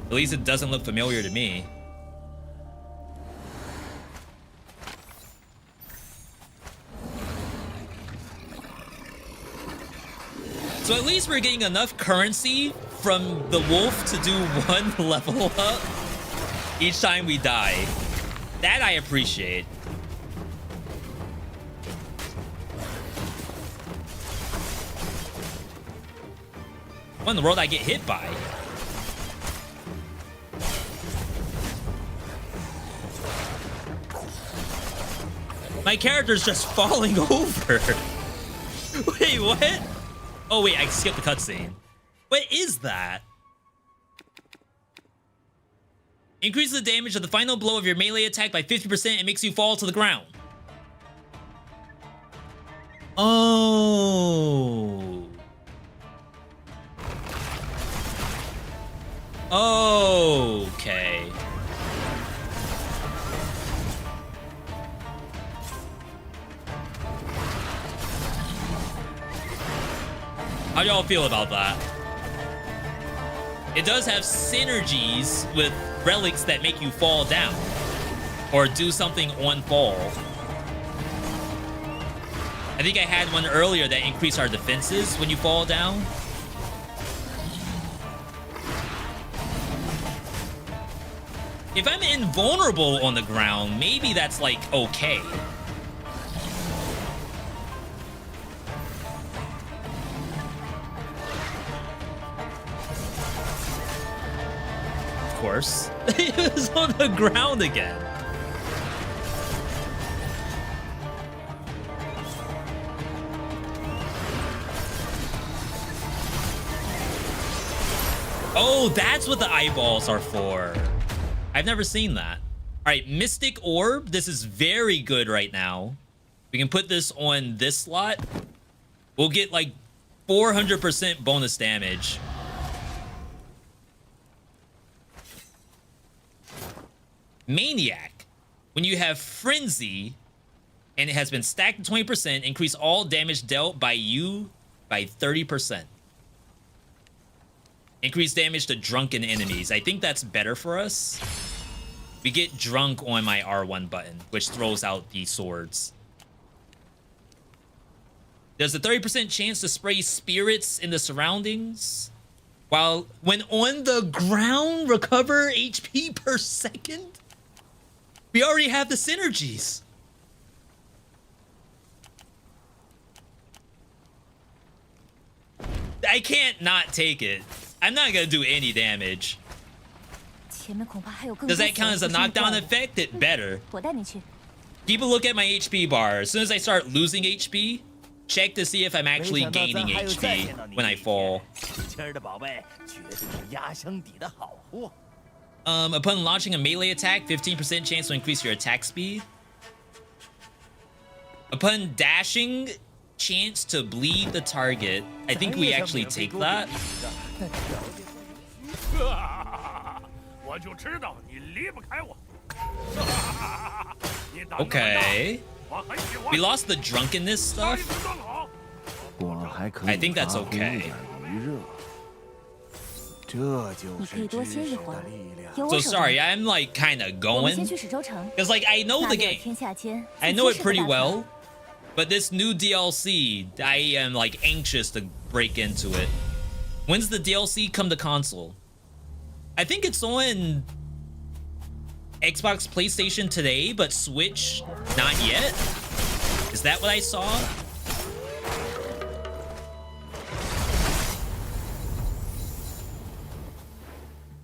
Speaker 1: At least it doesn't look familiar to me. So at least we're getting enough currency from the wolf to do one level up each time we die. That I appreciate. What in the world did I get hit by? My character's just falling over. Wait, what? Oh wait, I skipped the cutscene. What is that? Increases the damage of the final blow of your melee attack by 50% and makes you fall to the ground. Oh. Okay. How y'all feel about that? It does have synergies with relics that make you fall down or do something on fall. I think I had one earlier that increased our defenses when you fall down. If I'm invulnerable on the ground, maybe that's like okay. Of course. It was on the ground again. Oh, that's what the eyeballs are for. I've never seen that. All right, Mystic Orb. This is very good right now. We can put this on this slot. We'll get like 400% bonus damage. Maniac. When you have Frenzy and it has been stacked to 20%, increase all damage dealt by you by 30%. Increase damage to drunken enemies. I think that's better for us. We get drunk on my R1 button, which throws out the swords. There's a 30% chance to spray spirits in the surroundings. While when on the ground, recover HP per second. We already have the synergies. I can't not take it. I'm not gonna do any damage. Does that count as a knockdown effect? It better. Keep a look at my HP bar. As soon as I start losing HP, check to see if I'm actually gaining HP when I fall. Upon launching a melee attack, 15% chance to increase your attack speed. Upon dashing, chance to bleed the target. I think we actually take that. Okay. We lost the drunkenness stuff. I think that's okay. So sorry, I'm like kind of going. Because like I know the game. I know it pretty well. But this new DLC, I am like anxious to break into it. When's the DLC come to console? I think it's on Xbox, PlayStation today, but Switch not yet. Is that what I saw?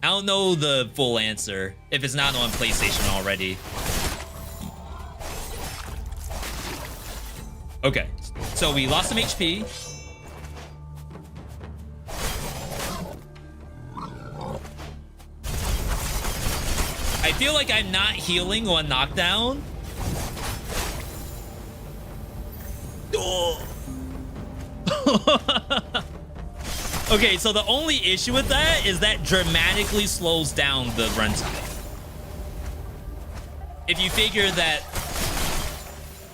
Speaker 1: I don't know the full answer if it's not on PlayStation already. Okay, so we lost some HP. I feel like I'm not healing on knockdown. Oh. Okay, so the only issue with that is that dramatically slows down the runtime. If you figure that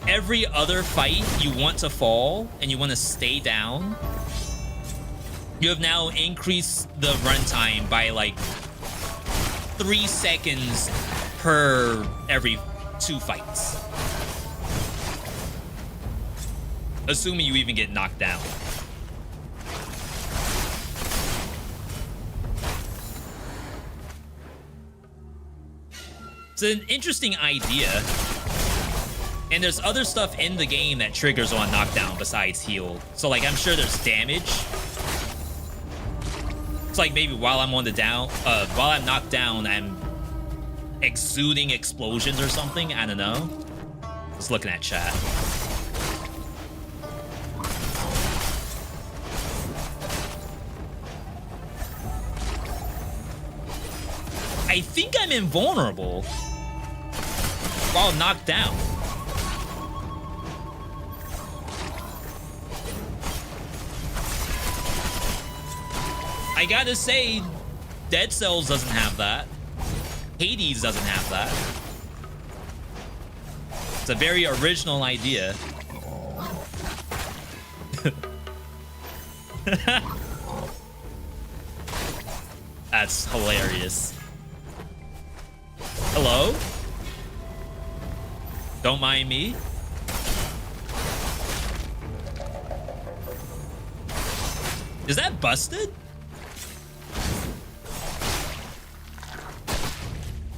Speaker 1: every other fight you want to fall and you want to stay down, you have now increased the runtime by like 3 seconds per every 2 fights. Assuming you even get knocked down. It's an interesting idea. And there's other stuff in the game that triggers on knockdown besides heal. So like I'm sure there's damage. It's like maybe while I'm on the while I'm knocked down, I'm exuding explosions or something. I don't know. Just looking at chat. I think I'm invulnerable while knocked down. I gotta say, Dead Cells doesn't have that. Hades doesn't have that. It's a very original idea. That's hilarious. Hello? Don't mind me. Is that busted?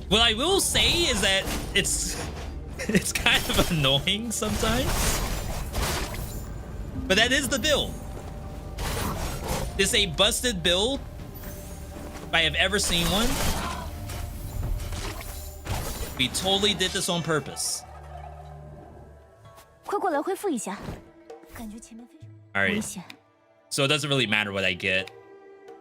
Speaker 1: What I will say is that it's kind of annoying sometimes. But that is the build. It's a busted build if I have ever seen one. We totally did this on purpose.
Speaker 5: 快过来恢复一下，感觉前面非常
Speaker 1: Alright.
Speaker 5: 危险。
Speaker 1: So it doesn't really matter what I get.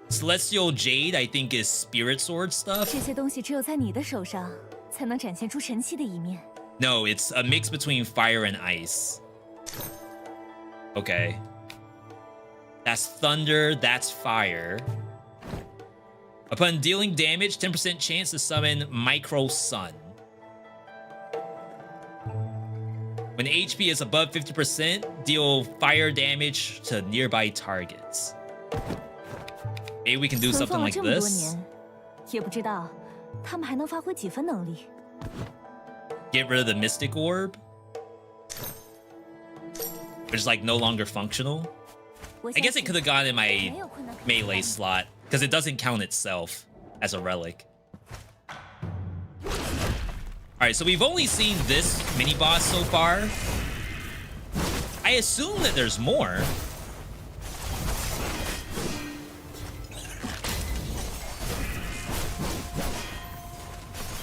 Speaker 1: Celestial Jade, I think, is Spirit Sword stuff.
Speaker 5: 这些东西只有在你的手上，才能展现出神奇的一面。
Speaker 1: No, it's a mix between fire and ice. Okay. That's thunder, that's fire. Upon dealing damage, 10% chance to summon Micro Sun. When HP is above 50%, deal fire damage to nearby targets. Maybe we can do
Speaker 5: 存
Speaker 1: something
Speaker 5: 放了
Speaker 1: like
Speaker 5: 这么多
Speaker 1: this.
Speaker 5: 年，也不知道他们还能发挥几分能力。
Speaker 1: Get rid of the Mystic Orb, which is like no longer functional.
Speaker 5: 我
Speaker 1: I guess it could have gone in my
Speaker 5: 没有困难可言
Speaker 1: melee slot because it doesn't count itself as a relic. Alright, so we've only seen this mini boss so far. I assume that there's more.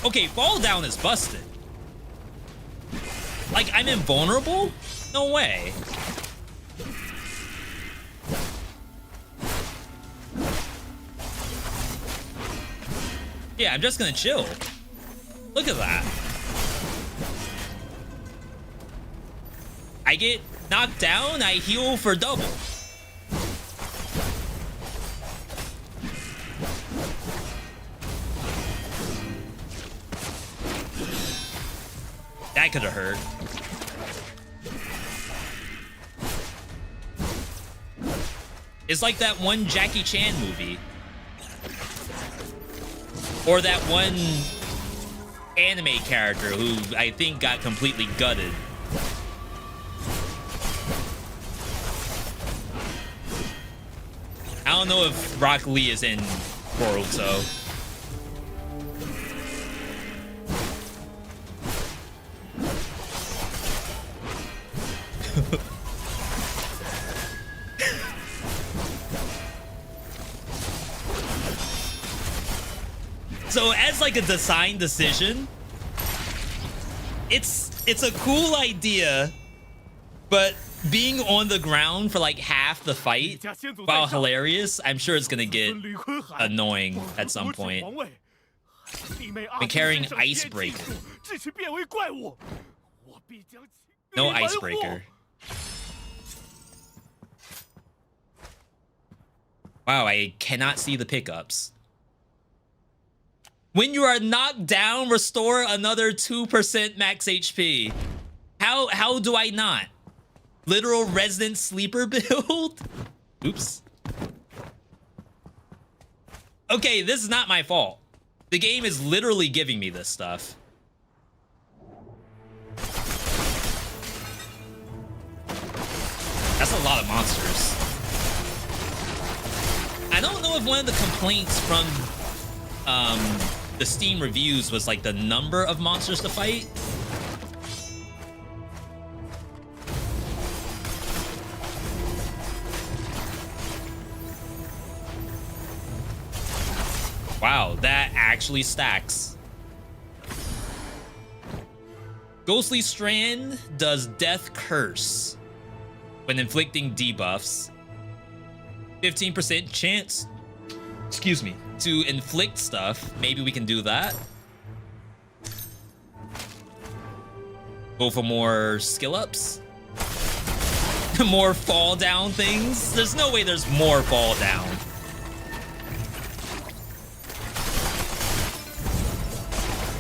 Speaker 1: Okay, fall down is busted. Like, I'm invulnerable? No way. Yeah, I'm just gonna chill. Look at that. I get knocked down, I heal for double. That could have hurt. It's like that one Jackie Chan movie. Or that one anime character who I think got completely gutted. I don't know if Rock Lee is in Boruto. So as like a design decision, it's a cool idea, but being on the ground for like half the fight, while hilarious, I'm sure it's gonna get annoying at some point. I'm carrying Icebreaker. No Icebreaker. Wow, I cannot see the pickups. When you are knocked down, restore another 2% max HP. How do I not? Literal resident sleeper build? Oops. Okay, this is not my fault. The game is literally giving me this stuff. That's a lot of monsters. I don't know if one of the complaints from the Steam reviews was like the number of monsters to fight. Wow, that actually stacks. Ghostly Strand does Death Curse when inflicting debuffs. 15% chance, excuse me, to inflict stuff. Maybe we can do that. Go for more skill ups. More fall down things. There's no way there's more fall down.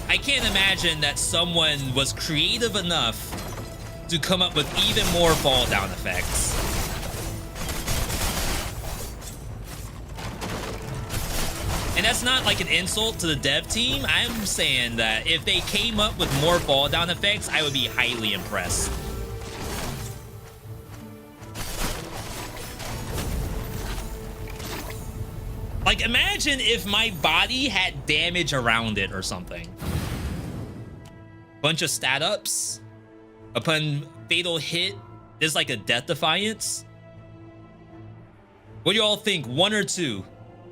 Speaker 1: I can't imagine that someone was creative enough to come up with even more fall down effects. And that's not like an insult to the dev team. I'm saying that if they came up with more fall down effects, I would be highly impressed. Like, imagine if my body had damage around it or something. Bunch of stat ups. Upon fatal hit, there's like a death defiance. What do y'all think? 1 or 2?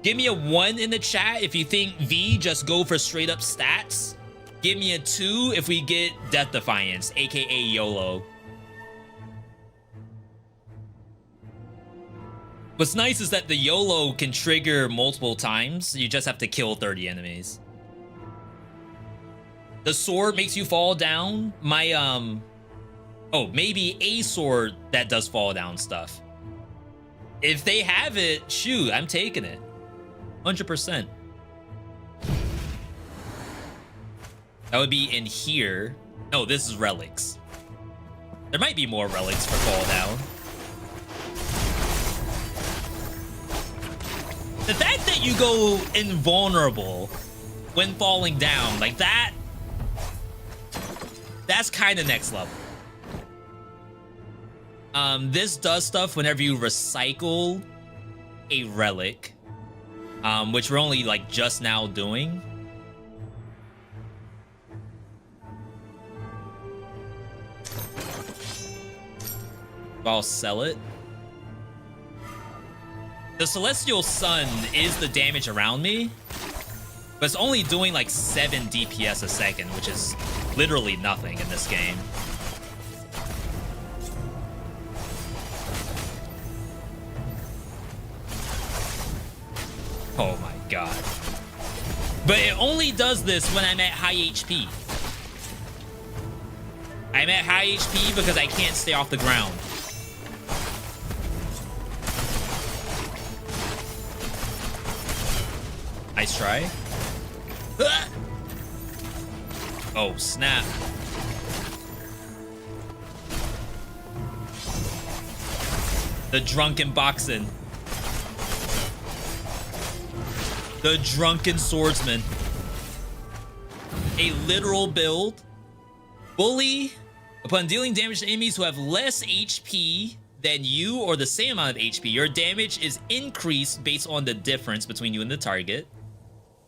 Speaker 1: Give me a 1 in the chat if you think V just go for straight up stats. Give me a 2 if we get death defiance, aka YOLO. What's nice is that the YOLO can trigger multiple times. You just have to kill 30 enemies. The sword makes you fall down. My, oh, maybe a sword that does fall down stuff. If they have it, shoot, I'm taking it. 100%. That would be in here. No, this is relics. There might be more relics for fall down. The fact that you go invulnerable when falling down, like that, that's kind of next level. This does stuff whenever you recycle a relic, which we're only like just now doing. I'll sell it. The Celestial Sun is the damage around me, but it's only doing like 7 DPS a second, which is literally nothing in this game. Oh my god. But it only does this when I'm at high HP. I'm at high HP because I can't stay off the ground. Nice try. Ah! Oh, snap. The drunken boxing. The drunken swordsman. A literal build. Bully. Upon dealing damage to enemies who have less HP than you or the same amount of HP, your damage is increased based on the difference between you and the target.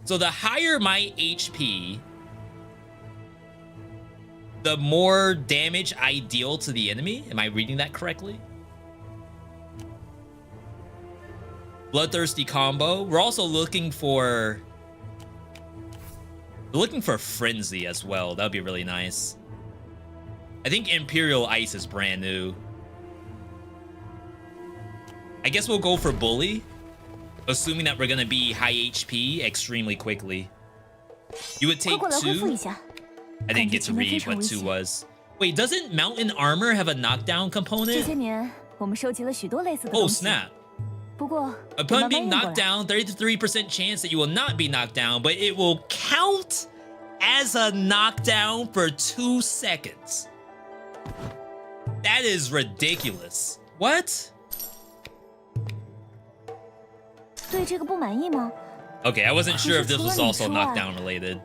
Speaker 1: So the higher my HP, the more damage I deal to the enemy. Am I reading that correctly? Bloodthirsty combo. We're also looking for Frenzy as well. That would be really nice. I think Imperial Ice is brand new. I guess we'll go for Bully, assuming that we're gonna be high HP extremely quickly. You would take 2. I didn't get to read what 2 was. Wait, doesn't Mountain Armor have a knockdown component? Oh snap. Upon being knocked down, 33% chance that you will not be knocked down, but it will count as a knockdown for 2 seconds. That is ridiculous. What? Okay, I wasn't sure if this was also knockdown related.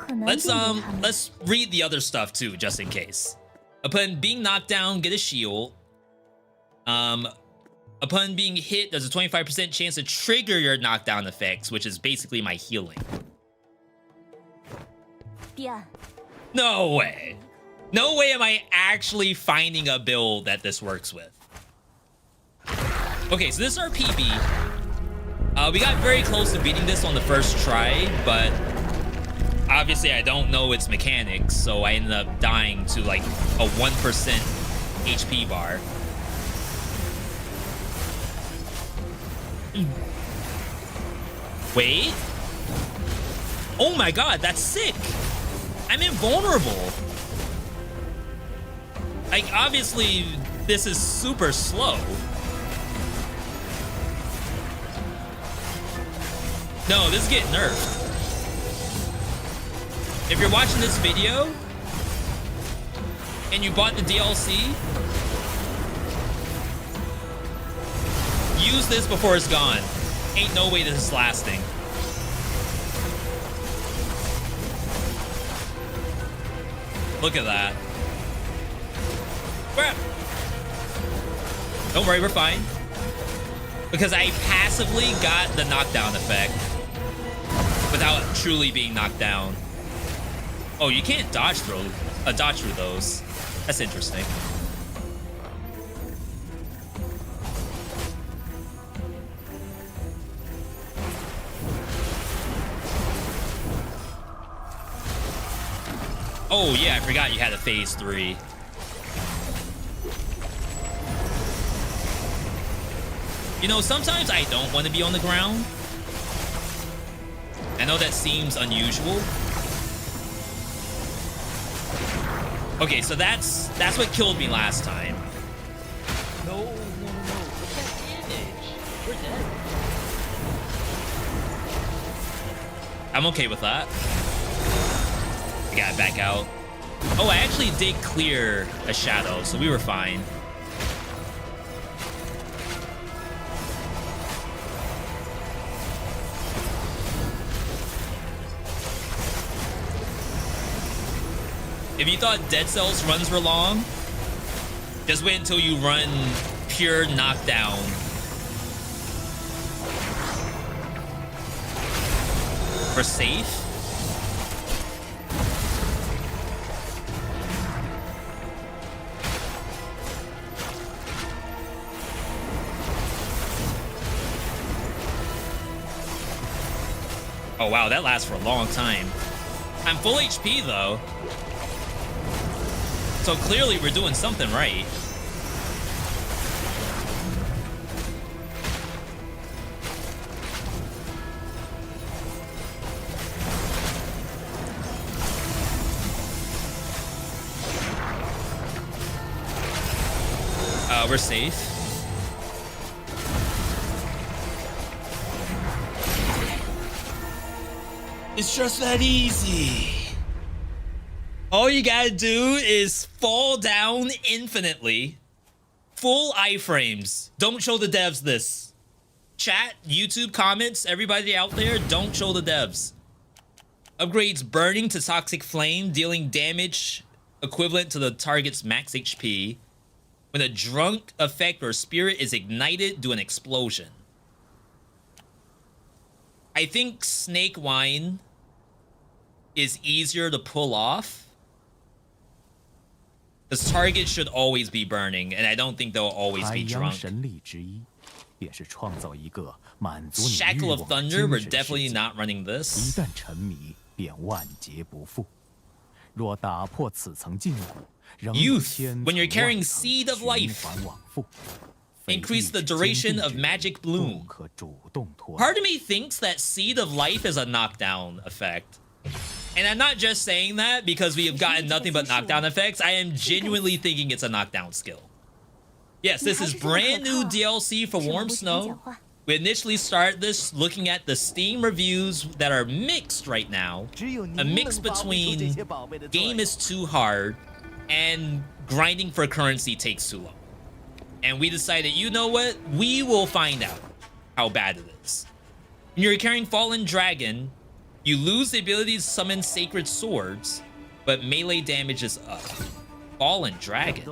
Speaker 1: Let's read the other stuff too, just in case. Upon being knocked down, get a shield. Upon being hit, there's a 25% chance to trigger your knockdown effects, which is basically my healing. No way. No way am I actually finding a build that this works with. Okay, so this is our PB. We got very close to beating this on the first try, but obviously I don't know its mechanics, so I ended up dying to like a 1% HP bar. Wait. Oh my god, that's sick. I'm invulnerable. Like, obviously, this is super slow. No, this is getting nerfed. If you're watching this video and you bought the DLC, use this before it's gone. Ain't no way this is lasting. Look at that. Don't worry, we're fine. Because I passively got the knockdown effect without truly being knocked down. Oh, you can't dodge through those. That's interesting. Oh yeah, I forgot you had a phase 3. You know, sometimes I don't want to be on the ground. I know that seems unusual. Okay, so that's what killed me last time.
Speaker 2: No. Look at that damage. We're dead.
Speaker 1: I'm okay with that. I got it back out. Oh, I actually did clear a shadow, so we were fine. If you thought Dead Cells runs were long, just wait until you run pure knockdown. For safe. Oh wow, that lasts for a long time. I'm full HP though. So clearly we're doing something right. We're safe. It's just that easy. All you gotta do is fall down infinitely. Full iframes. Don't show the devs this. Chat, YouTube comments, everybody out there, don't show the devs. Upgrades burning to toxic flame, dealing damage equivalent to the target's max HP. When a drunk effect or spirit is ignited, do an explosion. I think SlimyYy is easier to pull off. This target should always be burning, and I don't think they'll always be drunk. Shackle of Thunder, we're definitely not running this. Youth, when you're carrying Seed of Life, increase the duration of Magic Bloom. Part of me thinks that Seed of Life is a knockdown effect. And I'm not just saying that because we have gotten nothing but knockdown effects. I am genuinely thinking it's a knockdown skill. Yes, this is brand new DLC for Warm Snow. We initially started this looking at the Steam reviews that are mixed right now. A mix between game is too hard and grinding for currency takes too long. And we decided, you know what? We will find out how bad it is. When you're carrying Fallen Dragon, you lose the ability to summon Sacred Swords, but melee damage is up. Fallen Dragon?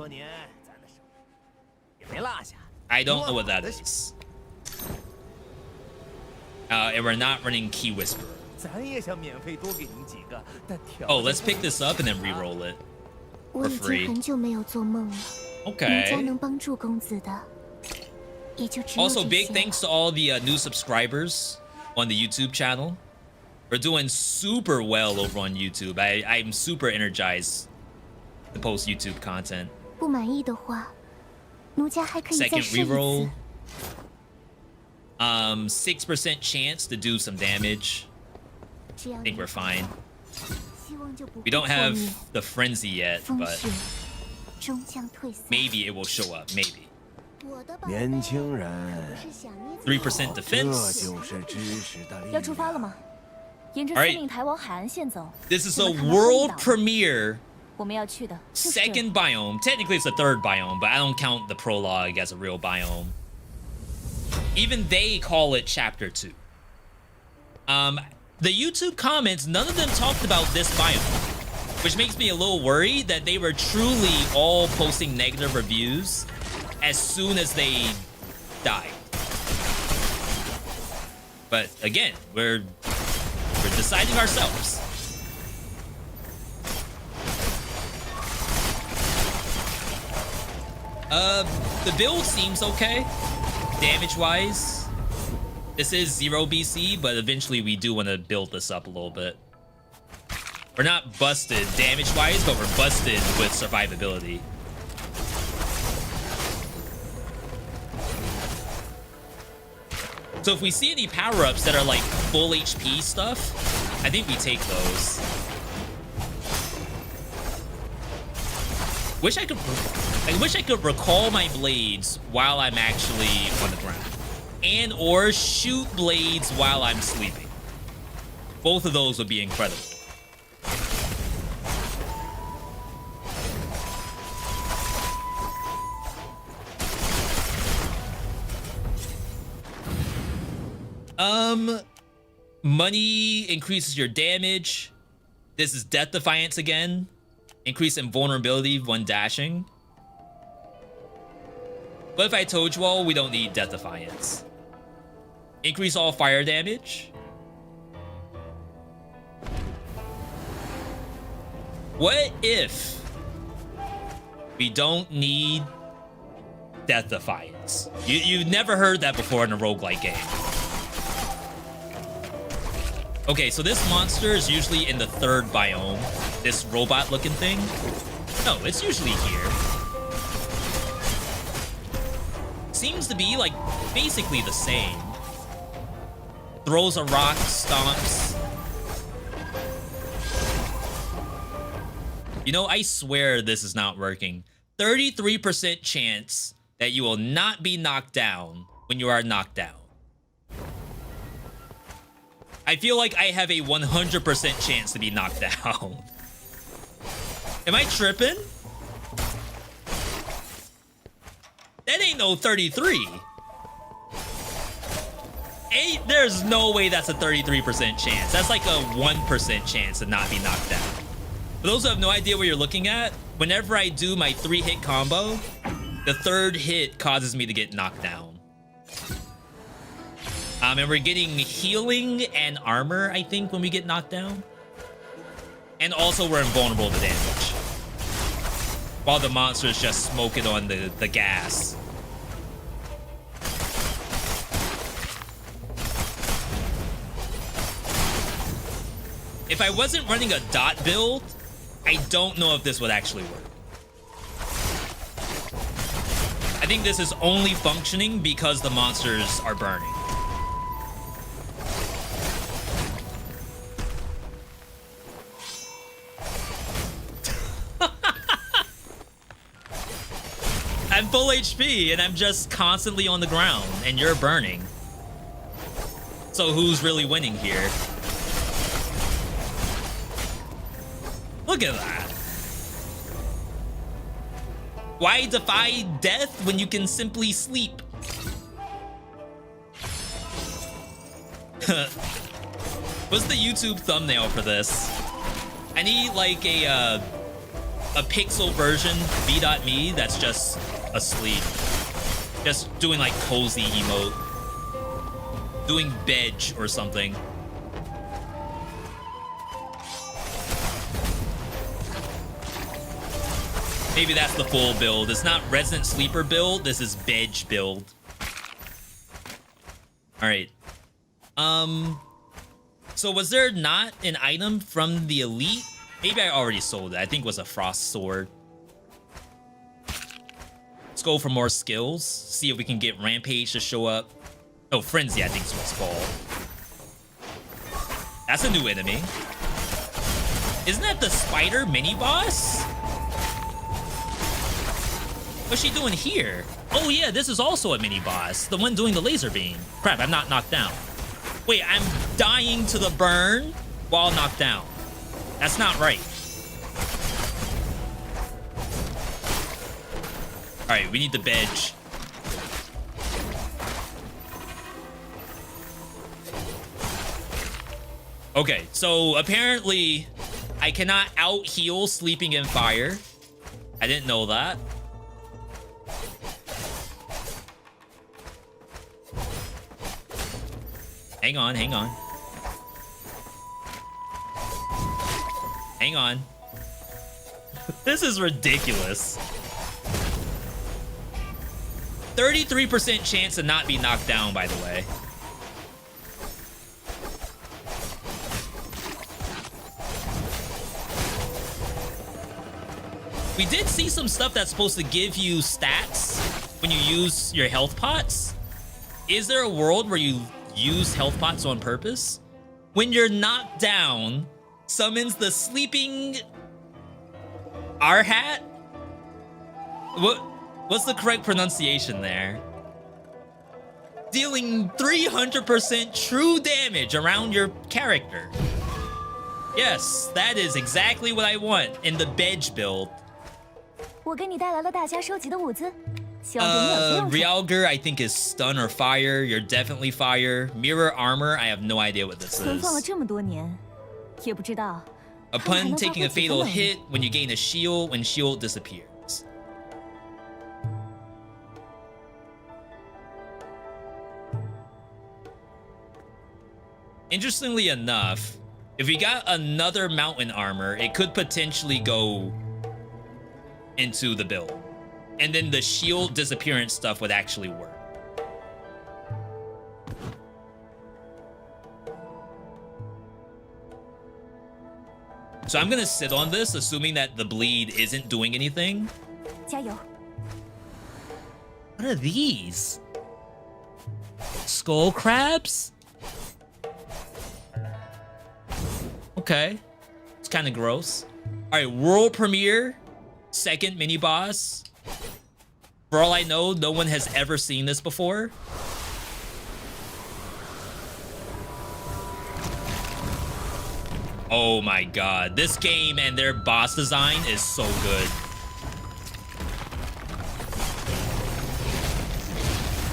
Speaker 1: I don't know what that is. And we're not running Key Whisper. Oh, let's pick this up and then re-roll it for free. Okay. Also, big thanks to all the new subscribers on the YouTube channel. We're doing super well over on YouTube. I'm super energized to post YouTube content. Second reroll. 6% chance to do some damage. I think we're fine. We don't have the frenzy yet, but maybe it will show up. Maybe. 3% defense. Alright. This is a world premiere second biome. Technically it's the third biome, but I don't count the prologue as a real biome. Even they call it Chapter 2. The YouTube comments, none of them talked about this biome. which makes me a little worried that they were truly all posting negative reviews as soon as they died. But again, we're deciding ourselves. The build seems okay, damage-wise. This is 0 BC, but eventually we do want to build this up a little bit. We're not busted damage-wise, but we're busted with survivability. So if we see any power-ups that are like full HP stuff, I think we take those. I wish I could recall my blades while I'm actually on the ground. And or shoot blades while I'm sleeping. Both of those would be incredible. Money increases your damage. This is Death Defiance again. Increase in vulnerability when dashing. But if I told you all, we don't need Death Defiance. Increase all fire damage. What if we don't need Death Defiance? You've never heard that before in a roguelike game. Okay, so this monster is usually in the 3rd biome. This robot-looking thing. No, it's usually here. Seems to be, like, basically the same. Throws a rock, stomps. You know, I swear this is not working. 33% chance that you will not be knocked down when you are knocked down. I feel like I have a 100% chance to be knocked down. Am I tripping? That ain't no 33. There's no way that's a 33% chance. That's like a 1% chance to not be knocked down. For those who have no idea what you're looking at, whenever I do my 3-hit combo, the 3rd hit causes me to get knocked down. And we're getting healing and armor, I think, when we get knocked down. And also we're invulnerable to damage. While the monster's just smoking on the gas. If I wasn't running a dot build, I don't know if this would actually work. I think this is only functioning because the monsters are burning. I'm full HP and I'm just constantly on the ground and you're burning. So who's really winning here? Look at that. Why defy death when you can simply sleep? What's the YouTube thumbnail for this? I need like a pixel version, Veedotme, that's just asleep. Just doing like cozy emote. Doing veg or something. Maybe that's the full build. It's not Resident Sleeper build, this is veg build. Alright. So was there not an item from the elite? Maybe I already sold it. I think it was a frost sword. Let's go for more skills. See if we can get Rampage to show up. Oh, Frenzy, I think is what it's called. That's a new enemy. Isn't that the spider mini-boss? What's she doing here? Oh yeah, this is also a mini-boss. The one doing the laser beam. Crap, I'm not knocked down. Wait, I'm dying to the burn while knocked down. That's not right. Alright, we need the veg. Okay, so apparently I cannot out heal sleeping in fire. I didn't know that. Hang on, hang on. Hang on. This is ridiculous. 33% chance to not be knocked down, by the way. We did see some stuff that's supposed to give you stats when you use your health pots. Is there a world where you use health pots on purpose? When you're knocked down, summons the sleeping Arhat? What's the correct pronunciation there? Dealing 300% true damage around your character. Yes, that is exactly what I want in the Bedge build.
Speaker 5: 我给你带来了大家收集的物资，希望对你有些用处。
Speaker 1: Realger, I think, is stun or fire. You're definitely fire. Mirror armor, I have no idea what this
Speaker 5: 存放了
Speaker 1: is.
Speaker 5: 这么多年，也不知道。
Speaker 1: Upon taking a fatal hit, when you gain a shield, when shield disappears. Interestingly enough, if we got another mountain armor, it could potentially go into the build. And then the shield disappearance stuff would actually work. So I'm gonna sit on this, assuming that the bleed isn't doing anything.
Speaker 5: 加油！
Speaker 1: What are these? Skull crabs? Okay. It's kind of gross. All right, world premiere, second mini boss. For all I know, no one has ever seen this before. Oh my god, this game and their boss design is so good.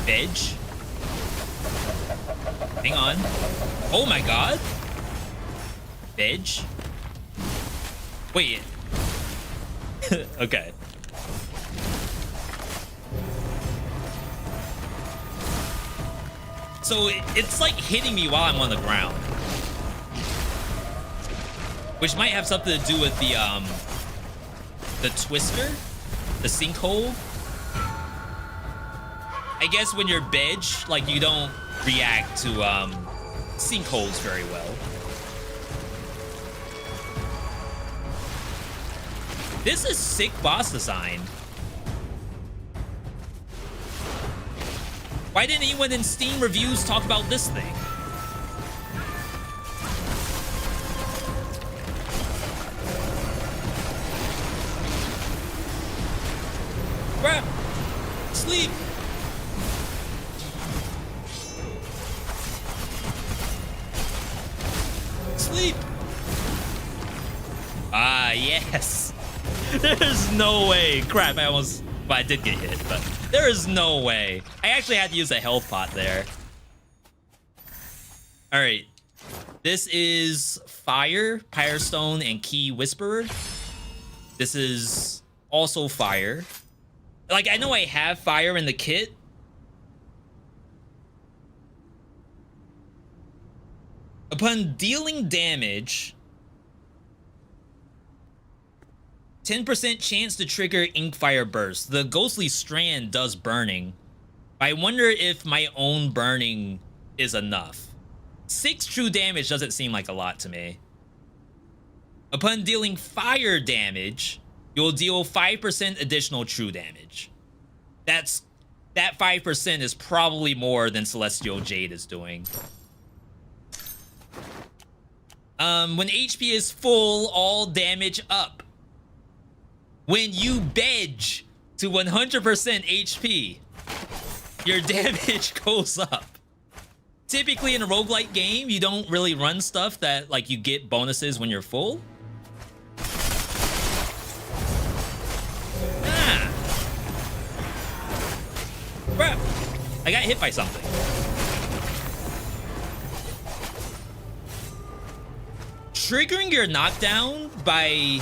Speaker 1: Edge. Hang on. Oh my god. Edge. Wait. Okay. So it's like hitting me while I'm on the ground. Which might have something to do with the twister, the sinkhole. I guess when you're Bedge, like you don't react to sinkholes very well. This is sick boss design. Why didn't anyone in Steam reviews talk about this thing? Crap! Sleep! Sleep! Ah, yes! There's no way. Crap, I almost... Well, I did get hit, but there is no way. I actually had to use a health pot there. All right. This is Fire, Pyrestone, and Key Whisperer. This is also Fire. Like, I know I have Fire in the kit. Upon dealing damage... 10% chance to trigger Inkfire Burst. The Ghostly Strand does burning. I wonder if my own burning is enough. 6 true damage doesn't seem like a lot to me. Upon dealing fire damage, you'll deal 5% additional true damage. That 5% is probably more than Celestial Jade is doing. When HP is full, all damage up. When you Bedge to 100% HP, your damage goes up. Typically in a roguelike game, you don't really run stuff that like you get bonuses when you're full. Ah. Crap. I got hit by something. triggering your knockdown by...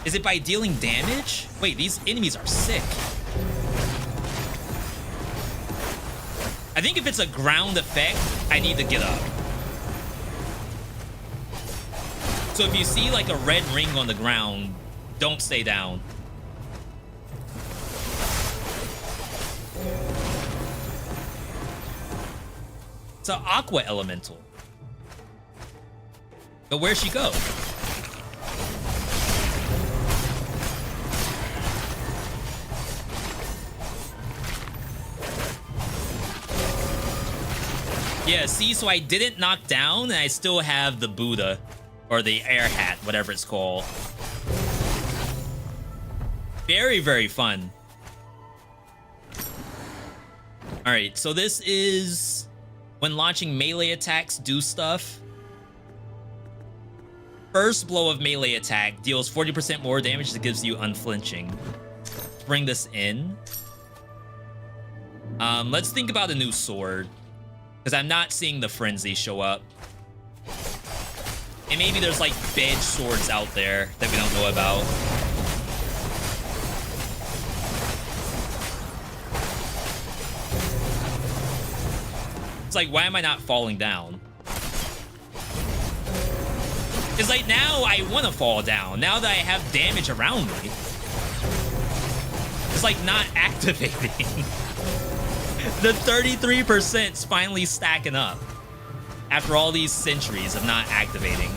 Speaker 1: Is it by dealing damage? Wait, these enemies are sick. I think if it's a ground effect, I need to get up. So if you see like a red ring on the ground, don't stay down. It's an aqua elemental. But where'd she go? Yeah, see, so I didn't knock down, and I still have the Buddha, or the air hat, whatever it's called. Very, very fun. All right, so this is when launching melee attacks do stuff. First blow of melee attack deals 40% more damage that gives you unflinching. Let's bring this in. Let's think about a new sword, because I'm not seeing the frenzy show up. And maybe there's like bed swords out there that we don't know about. It's like, why am I not falling down? It's like, now I want to fall down. Now that I have damage around me. It's like not activating. The 33%'s finally stacking up after all these centuries of not activating.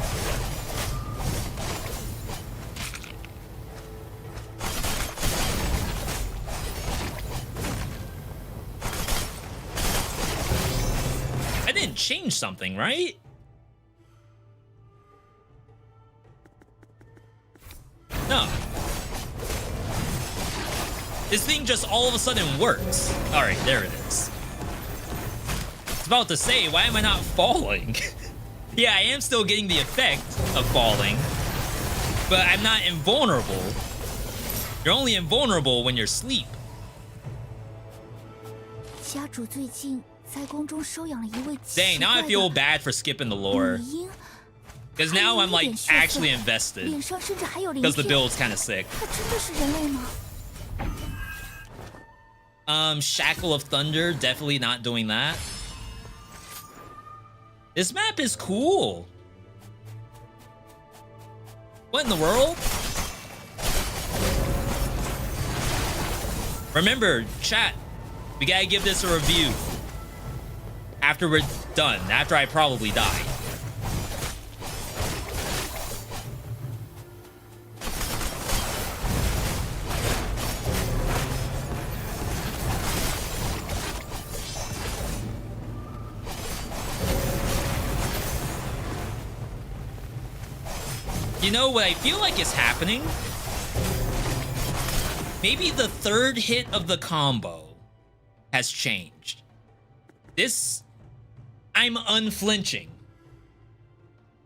Speaker 1: I didn't change something, right? No. This thing just all of a sudden works. All right, there it is. I was about to say, why am I not falling? Yeah, I am still getting the effect of falling, but I'm not invulnerable. You're only invulnerable when you're asleep. Dang, now I feel bad for skipping the lore. Because now I'm like actually invested. Because the build's kind of sick. Shackle of Thunder, definitely not doing that. This map is cool. What in the world? Remember, chat, we gotta give this a review after we're done, after I probably die. You know what I feel like is happening? Maybe the third hit of the combo has changed. This, I'm unflinching.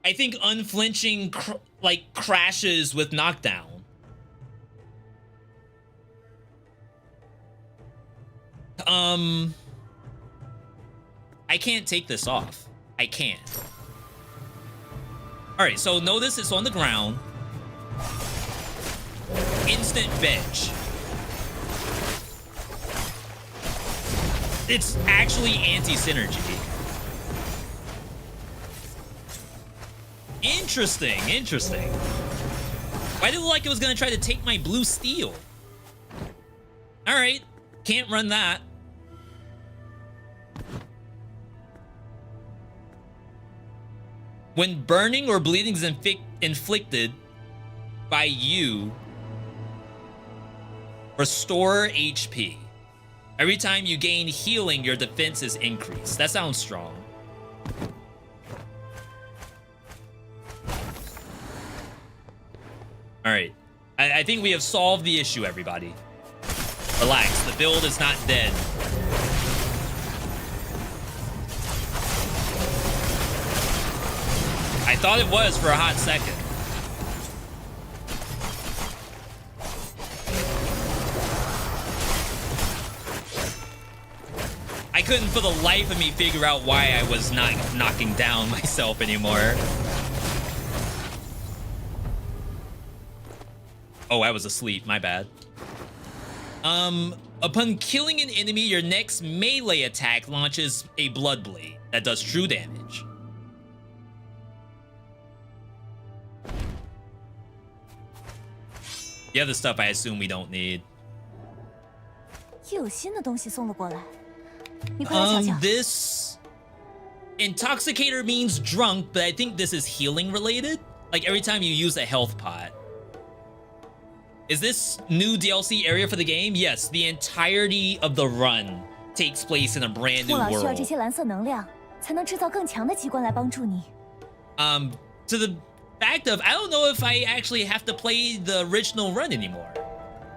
Speaker 1: I think unflinching crashes with knockdown. I can't take this off. I can't. All right, so notice it's on the ground. Instant veg. It's actually anti-synergy. Interesting, interesting. Why did it look like it was gonna try to take my blue steel? All right, can't run that. When burning or bleeding is inflicted by you, restore HP. Every time you gain healing, your defense is increased. That sounds strong. All right. I think we have solved the issue, everybody. Relax. The build is not dead. I thought it was for a hot second. I couldn't for the life of me figure out why I was not knocking down myself anymore. Oh, I was asleep. My bad. Upon killing an enemy, your next melee attack launches a blood blade that does true damage. The other stuff I assume we don't need.
Speaker 5: 又有新的东西送了过来，你快来瞧瞧。
Speaker 1: This intoxicator means drunk, but I think this is healing related. Like every time you use a health pot. Is this new DLC area for the game? Yes, the entirety of the run takes place in a brand new
Speaker 5: 我老需要
Speaker 1: world.
Speaker 5: 这些蓝色能量，才能制造更强的机关来帮助你。
Speaker 1: To the fact of, I don't know if I actually have to play the original run anymore.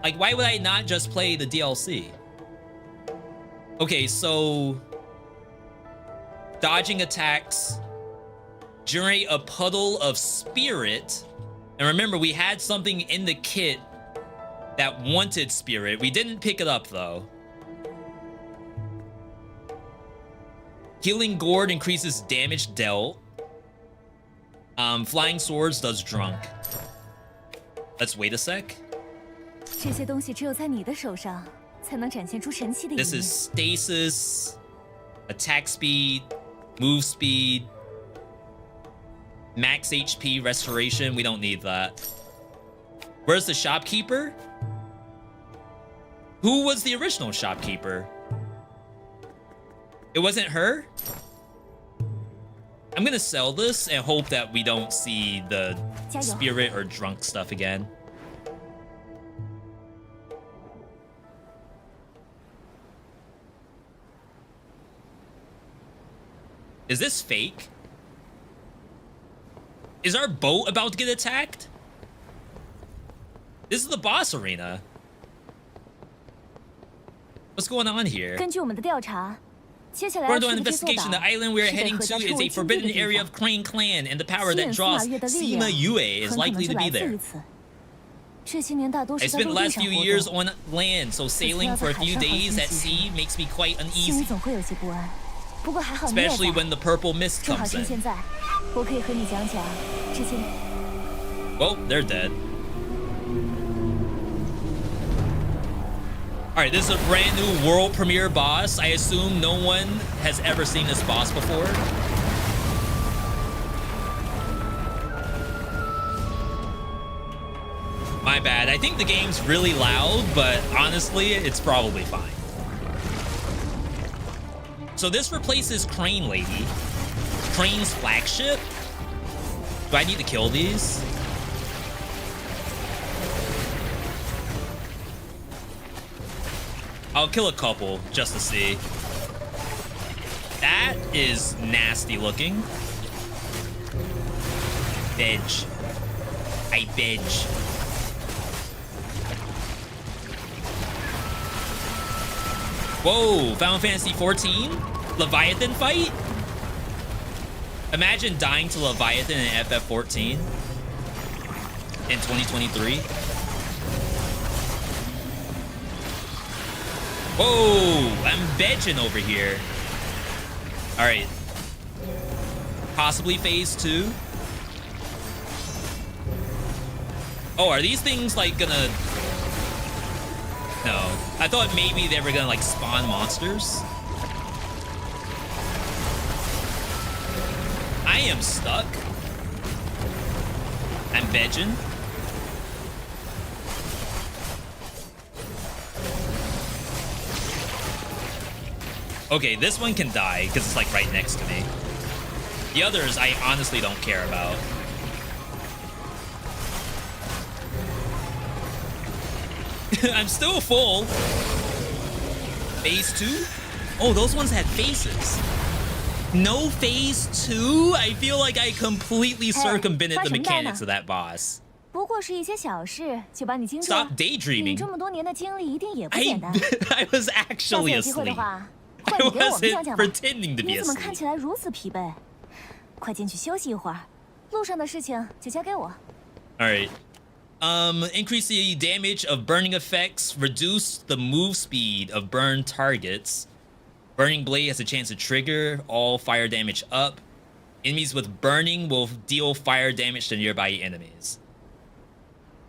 Speaker 1: Like, why would I not just play the DLC? Okay, so dodging attacks, generate a puddle of spirit. And remember, we had something in the kit that wanted spirit. We didn't pick it up though. Healing Gourd increases damage dealt. Flying Swords does drunk. Let's wait a sec.
Speaker 5: 这些东西只有在你的手上，才能展现出神奇的一面。
Speaker 1: This is stasis, attack speed, move speed, max HP restoration. We don't need that. Where's the shopkeeper? Who was the original shopkeeper? It wasn't her? I'm gonna sell this and hope that we don't see the spirit or drunk stuff again. Is this fake? Is our boat about to get attacked? This is the boss arena. What's going on here?
Speaker 5: 根据我们的调查，接下来
Speaker 1: According
Speaker 5: 要
Speaker 1: to
Speaker 5: 去
Speaker 1: an
Speaker 5: 的这座
Speaker 1: investigation, the
Speaker 5: 岛
Speaker 1: island we're
Speaker 5: 是被
Speaker 1: heading
Speaker 5: 合
Speaker 1: to
Speaker 5: 家
Speaker 1: is
Speaker 5: 称
Speaker 1: a
Speaker 5: 为禁忌
Speaker 1: forbidden
Speaker 5: 的地
Speaker 1: area
Speaker 5: 方
Speaker 1: of Crane Clan, and the power
Speaker 5: 吸
Speaker 1: that
Speaker 5: 引
Speaker 1: draws
Speaker 5: 司马月的力量
Speaker 1: SlimyYy is
Speaker 5: 很可能
Speaker 1: likely
Speaker 5: 就
Speaker 1: to
Speaker 5: 来
Speaker 1: be
Speaker 5: 自于
Speaker 1: there.
Speaker 5: 此。这些年大多
Speaker 1: I
Speaker 5: 是在
Speaker 1: spent
Speaker 5: 陆
Speaker 1: the
Speaker 5: 地
Speaker 1: last
Speaker 5: 上
Speaker 1: few
Speaker 5: 活
Speaker 1: years
Speaker 5: 动，
Speaker 1: on land, so
Speaker 5: 此次
Speaker 1: sailing
Speaker 5: 要
Speaker 1: for
Speaker 5: 在
Speaker 1: a
Speaker 5: 海
Speaker 1: few
Speaker 5: 上航
Speaker 1: days
Speaker 5: 行
Speaker 1: at
Speaker 5: 学
Speaker 1: sea
Speaker 5: 习，
Speaker 1: makes me quite
Speaker 5: 心里
Speaker 1: uneasy,
Speaker 5: 总会有些不安。不过还好你也
Speaker 1: especially
Speaker 5: 在，
Speaker 1: when the purple mist
Speaker 5: 正好
Speaker 1: comes
Speaker 5: 趁
Speaker 1: in.
Speaker 5: 现在，我可以和你讲讲这些。
Speaker 1: Well, they're dead. Alright, this is a brand new world premiere boss. I assume no one has ever seen this boss before. My bad. I think the game's really loud, but honestly, it's probably fine. So this replaces Crane Lady. Crane's flagship? Do I need to kill these? I'll kill a couple just to see. That is nasty looking. Veg. I veg. Whoa, Final Fantasy 14? Leviathan fight? Imagine dying to Leviathan in FF14 in 2023. Whoa, I'm vegging over here. All right. Possibly phase 2. Oh, are these things like gonna... No. I thought maybe they were gonna like spawn monsters. I am stuck. I'm vegging. Okay, this one can die because it's like right next to me. The others I honestly don't care about. I'm still full. Phase 2? Oh, those ones had faces. No phase 2? I feel like I completely circumvented the mechanics of that boss.
Speaker 5: 不过是一些小事，就把你惊住
Speaker 1: Stop
Speaker 5: 了。
Speaker 1: daydreaming.
Speaker 5: 你这么多年的经历一定也不简单。
Speaker 1: I was
Speaker 5: 下次
Speaker 1: actually
Speaker 5: 有机会的
Speaker 1: asleep.
Speaker 5: 话，
Speaker 1: I
Speaker 5: 快点给我们
Speaker 1: wasn't
Speaker 5: 讲讲吧。
Speaker 1: pretending to be
Speaker 5: 你怎么看
Speaker 1: asleep.
Speaker 5: 起来如此疲惫？快进去休息一会儿，路上的事情就交给我。
Speaker 1: All right. Increase the damage of burning effects. Reduce the move speed of burn targets. Burning Blade has a chance to trigger all fire damage up. Enemies with burning will deal fire damage to nearby enemies.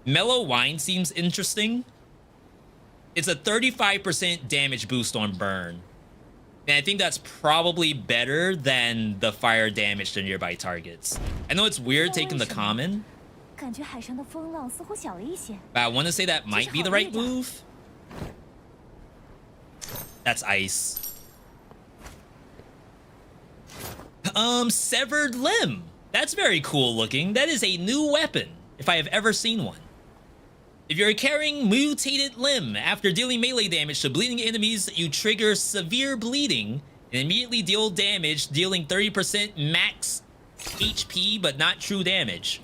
Speaker 1: Mellow Wine seems interesting. It's a 35% damage boost on burn. And I think that's probably better than the fire damage to nearby targets. I know it's weird taking the common,
Speaker 5: 感觉海上的风浪似乎小了一些。
Speaker 1: but I want to say that might be the right move. That's ice. Severed Limb. That's very cool looking. That is a new weapon, if I have ever seen one. If you're carrying Mutated Limb, after dealing melee damage to bleeding enemies, you trigger Severe Bleeding and immediately deal damage, dealing 30% max HP, but not true damage.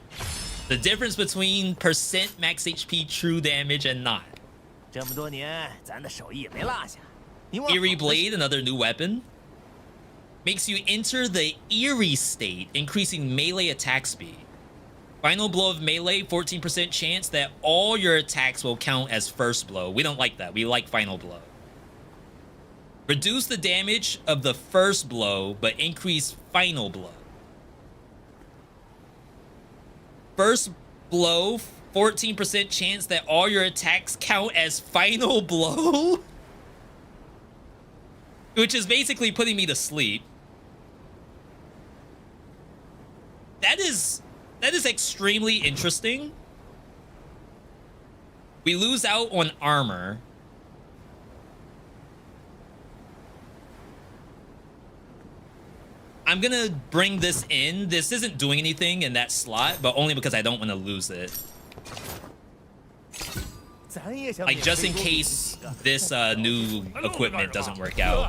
Speaker 1: The difference between percent max HP true damage and not.
Speaker 3: 这么多年，咱的手艺也没落下。你往
Speaker 1: Eerie Blade, another new weapon. Makes you enter the Eerie state, increasing melee attack speed. Final blow of melee, 14% chance that all your attacks will count as first blow. We don't like that. We like final blow. Reduce the damage of the first blow, but increase final blow. First blow, 14% chance that all your attacks count as final blow. Which is basically putting me to sleep. That is extremely interesting. We lose out on armor. I'm gonna bring this in. This isn't doing anything in that slot, but only because I don't want to lose it. Like, just in case this new equipment doesn't work out.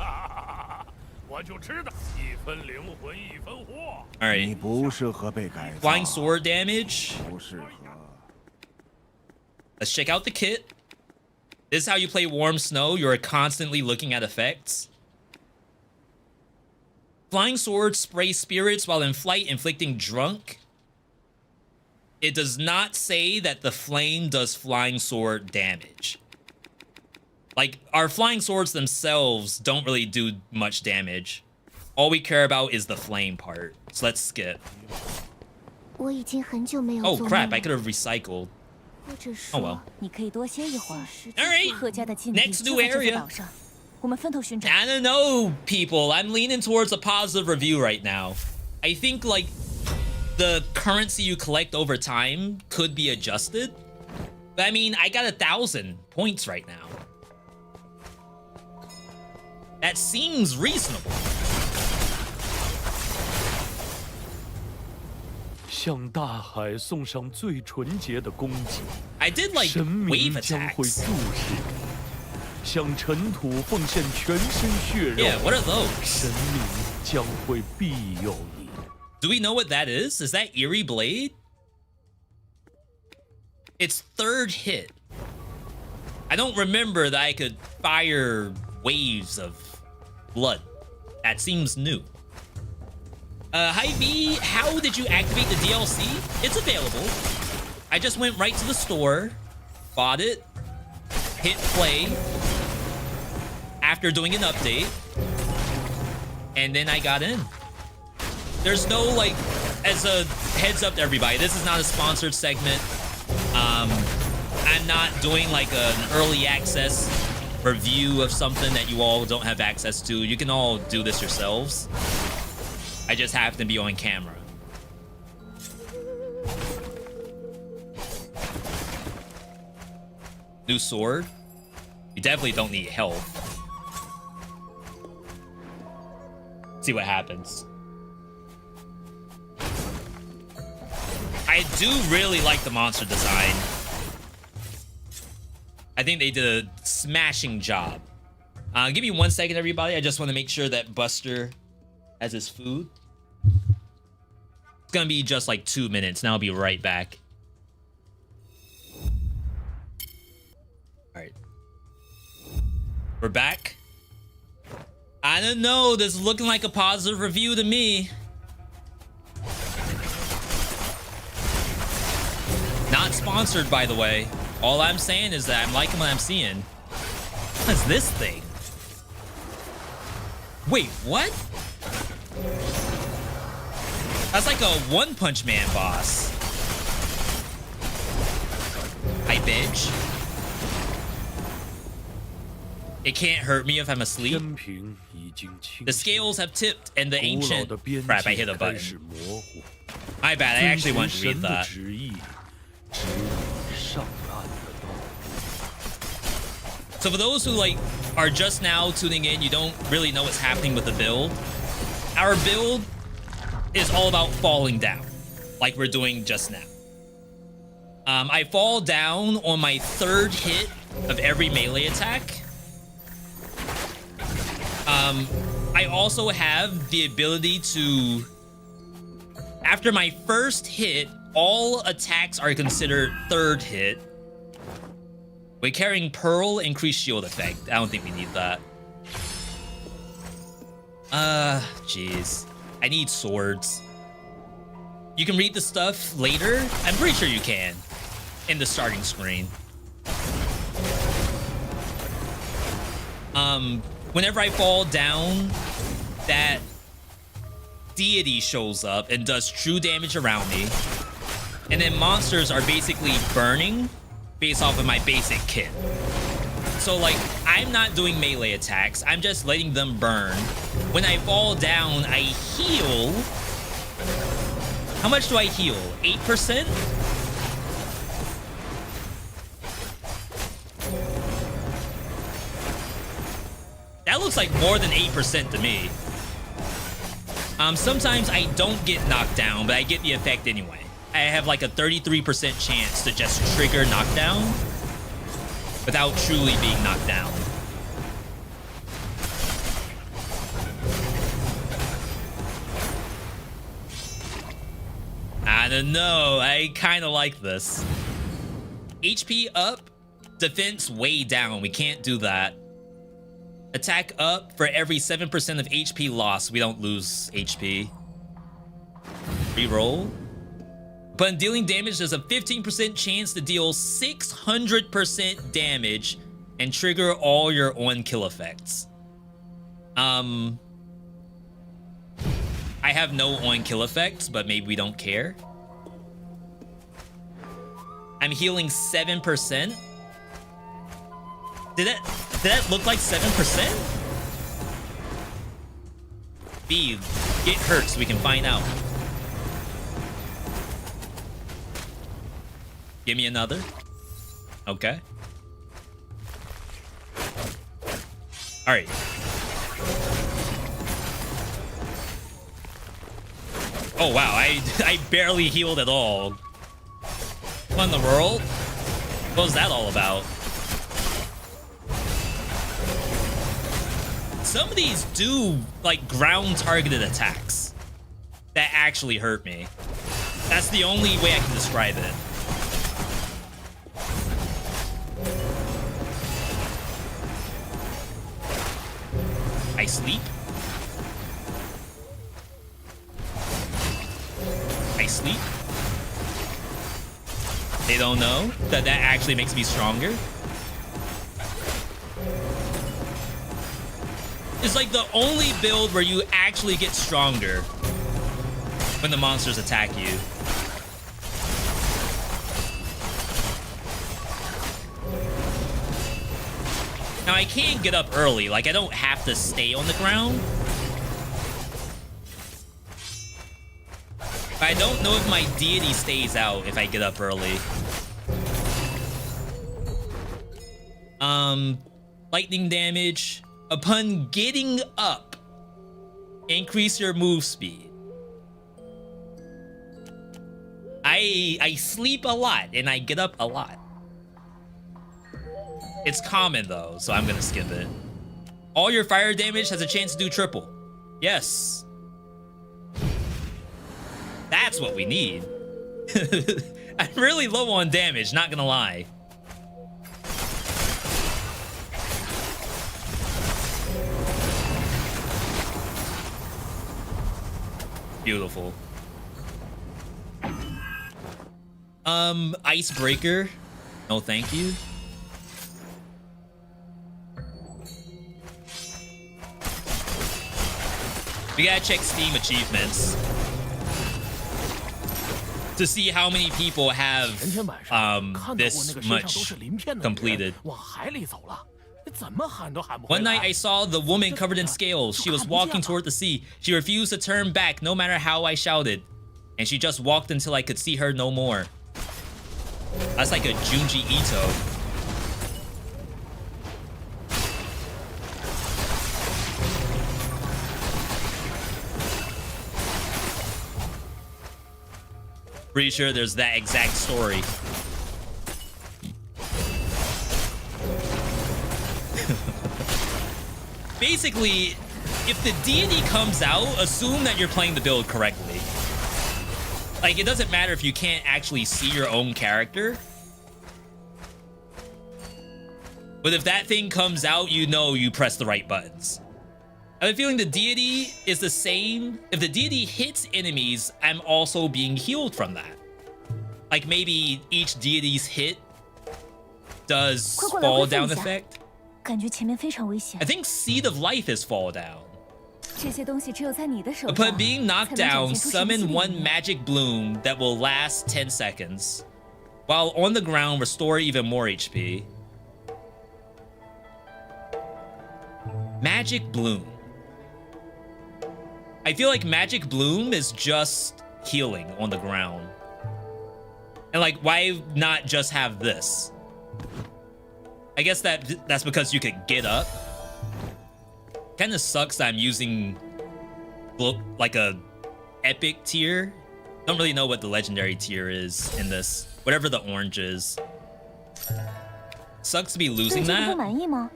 Speaker 1: Alright.
Speaker 3: 你不适合被改造。
Speaker 1: Flying sword damage.
Speaker 3: 不适合。
Speaker 1: Let's check out the kit. This is how you play Warm Snow. You're constantly looking at effects. Flying sword spray spirits while in flight, inflicting drunk. It does not say that the flame does flying sword damage. Like, our flying swords themselves don't really do much damage. All we care about is the flame part. So let's skip.
Speaker 4: 我已经很久没有
Speaker 1: Oh
Speaker 4: 做梦
Speaker 1: crap, I
Speaker 4: 了
Speaker 1: could have recycled.
Speaker 4: 或者
Speaker 1: Oh
Speaker 4: 说
Speaker 1: well.
Speaker 5: 你可以多歇一会儿。
Speaker 1: Alright,
Speaker 5: 贺家的禁地
Speaker 1: next
Speaker 5: 就
Speaker 1: new
Speaker 5: 在这座
Speaker 1: area.
Speaker 5: 岛上，我们分头寻找。
Speaker 1: I don't know, people. I'm leaning towards a positive review right now. I think, like, the currency you collect over time could be adjusted. But I mean, I got 1,000 points right now. That seems reasonable.
Speaker 6: 向大海送上最纯洁的恭敬，
Speaker 1: I did like
Speaker 6: 神
Speaker 1: wave
Speaker 6: 明将会
Speaker 1: attacks.
Speaker 6: 注视你，向尘土奉献全身血肉，
Speaker 1: Yeah, what are those?
Speaker 6: 神明将会庇佑你。
Speaker 1: Do we know what that is? Is that Eerie Blade? It's third hit. I don't remember that I could fire waves of blood. That seems new. Hi V, how did you activate the DLC? It's available. I just went right to the store, bought it, hit play after doing an update, and then I got in. There's no, like, as a heads up to everybody, this is not a sponsored segment. I'm not doing like an early access review of something that you all don't have access to. You can all do this yourselves. I just happen to be on camera. New sword? You definitely don't need health. See what happens. I do really like the monster design. I think they did a smashing job. Give me 1 second, everybody. I just want to make sure that Buster has his food. It's gonna be just like 2 minutes, and I'll be right back. All right. We're back. I don't know. This is looking like a positive review to me. Not sponsored, by the way. All I'm saying is that I'm liking what I'm seeing. What is this thing? Wait, what? That's like a One Punch Man boss. bench. It can't hurt me if I'm asleep.
Speaker 6: 天平已经倾
Speaker 1: The
Speaker 6: 斜，
Speaker 1: scales have tipped and the
Speaker 6: 古老
Speaker 1: ancient
Speaker 6: 的边
Speaker 1: crap, I
Speaker 6: 界
Speaker 1: hit a
Speaker 6: 开始
Speaker 1: button.
Speaker 6: 模糊。
Speaker 1: My bad, I actually
Speaker 6: 遵
Speaker 1: want
Speaker 6: 循
Speaker 1: to read
Speaker 6: 神的
Speaker 1: that.
Speaker 6: 旨意，指引上岸的道路。
Speaker 1: So for those who like are just now tuning in, you don't really know what's happening with the build. Our build is all about falling down, like we're doing just now. I fall down on my 3rd hit of every melee attack. I also have the ability to, after my 1st hit, all attacks are considered 3rd hit. We're carrying Pearl, increased shield effect. I don't think we need that. Jeez. I need swords. You can read the stuff later. I'm pretty sure you can. In the starting screen. Whenever I fall down, that deity shows up and does true damage around me. And then monsters are basically burning based off of my basic kit. So like, I'm not doing melee attacks, I'm just letting them burn. When I fall down, I heal. How much do I heal? 8%? That looks like more than 8% to me. Sometimes I don't get knocked down, but I get the effect anyway. I have like a 33% chance to just trigger knockdown without truly being knocked down. I don't know, I kind of like this. HP up, defense way down, we can't do that. Attack up for every 7% of HP loss, we don't lose HP. Reroll. Upon dealing damage, there's a 15% chance to deal 600% damage and trigger all your on-kill effects. I have no on-kill effects, but maybe we don't care. I'm healing 7%. Did that look like 7%? B, get hurt so we can find out. Give me another. Okay. All right. Oh wow, I barely healed at all. What in the world? What was that all about? Some of these do like ground targeted attacks that actually hurt me. That's the only way I can describe it. I sleep. I sleep. They don't know that that actually makes me stronger. It's like the only build where you actually get stronger when the monsters attack you. Now I can get up early, like I don't have to stay on the ground. But I don't know if my deity stays out if I get up early. Lightning damage. Upon getting up, increase your move speed. I sleep a lot and I get up a lot. It's common though, so I'm gonna skip it. All your fire damage has a chance to do triple. Yes. That's what we need. I'm really low on damage, not gonna lie. Beautiful. Icebreaker. No, thank you. We gotta check Steam achievements. to see how many people have
Speaker 3: 前天晚上看到过那
Speaker 1: this
Speaker 3: 个身上都
Speaker 1: much
Speaker 3: 是鳞片的女
Speaker 1: completed.
Speaker 3: 人往海里走了，怎么喊都喊不回
Speaker 1: One
Speaker 3: 来。
Speaker 1: night I saw the woman covered in scales. She was walking toward the sea. She refused to turn back no matter how I shouted. And she just walked until I could see her no more. That's like a Junji Ito. Pretty sure there's that exact story. Basically, if the deity comes out, assume that you're playing the build correctly. Like, it doesn't matter if you can't actually see your own character. But if that thing comes out, you know you press the right buttons. I have a feeling the deity is the same. If the deity hits enemies, I'm also being healed from that. Like maybe each deity's hit does fall down effect.
Speaker 5: 感觉前面非常危险。
Speaker 1: I think Seed of Life is fall down.
Speaker 5: 这些东西只有在你的手上。
Speaker 1: Upon being knocked
Speaker 5: 才能
Speaker 1: down,
Speaker 5: 展现出神奇
Speaker 1: summon
Speaker 5: 的
Speaker 1: one
Speaker 5: 一面
Speaker 1: magic bloom that will last 10 seconds. While on the ground, restore even more HP. Magic Bloom. I feel like Magic Bloom is just healing on the ground. And like, why not just have this? I guess that's because you could get up. Kind of sucks that I'm using like a epic tier. Don't really know what the legendary tier is in this. Whatever the orange is. Sucks to be
Speaker 5: 对
Speaker 1: losing
Speaker 5: 这个不
Speaker 1: that.
Speaker 5: 满意吗？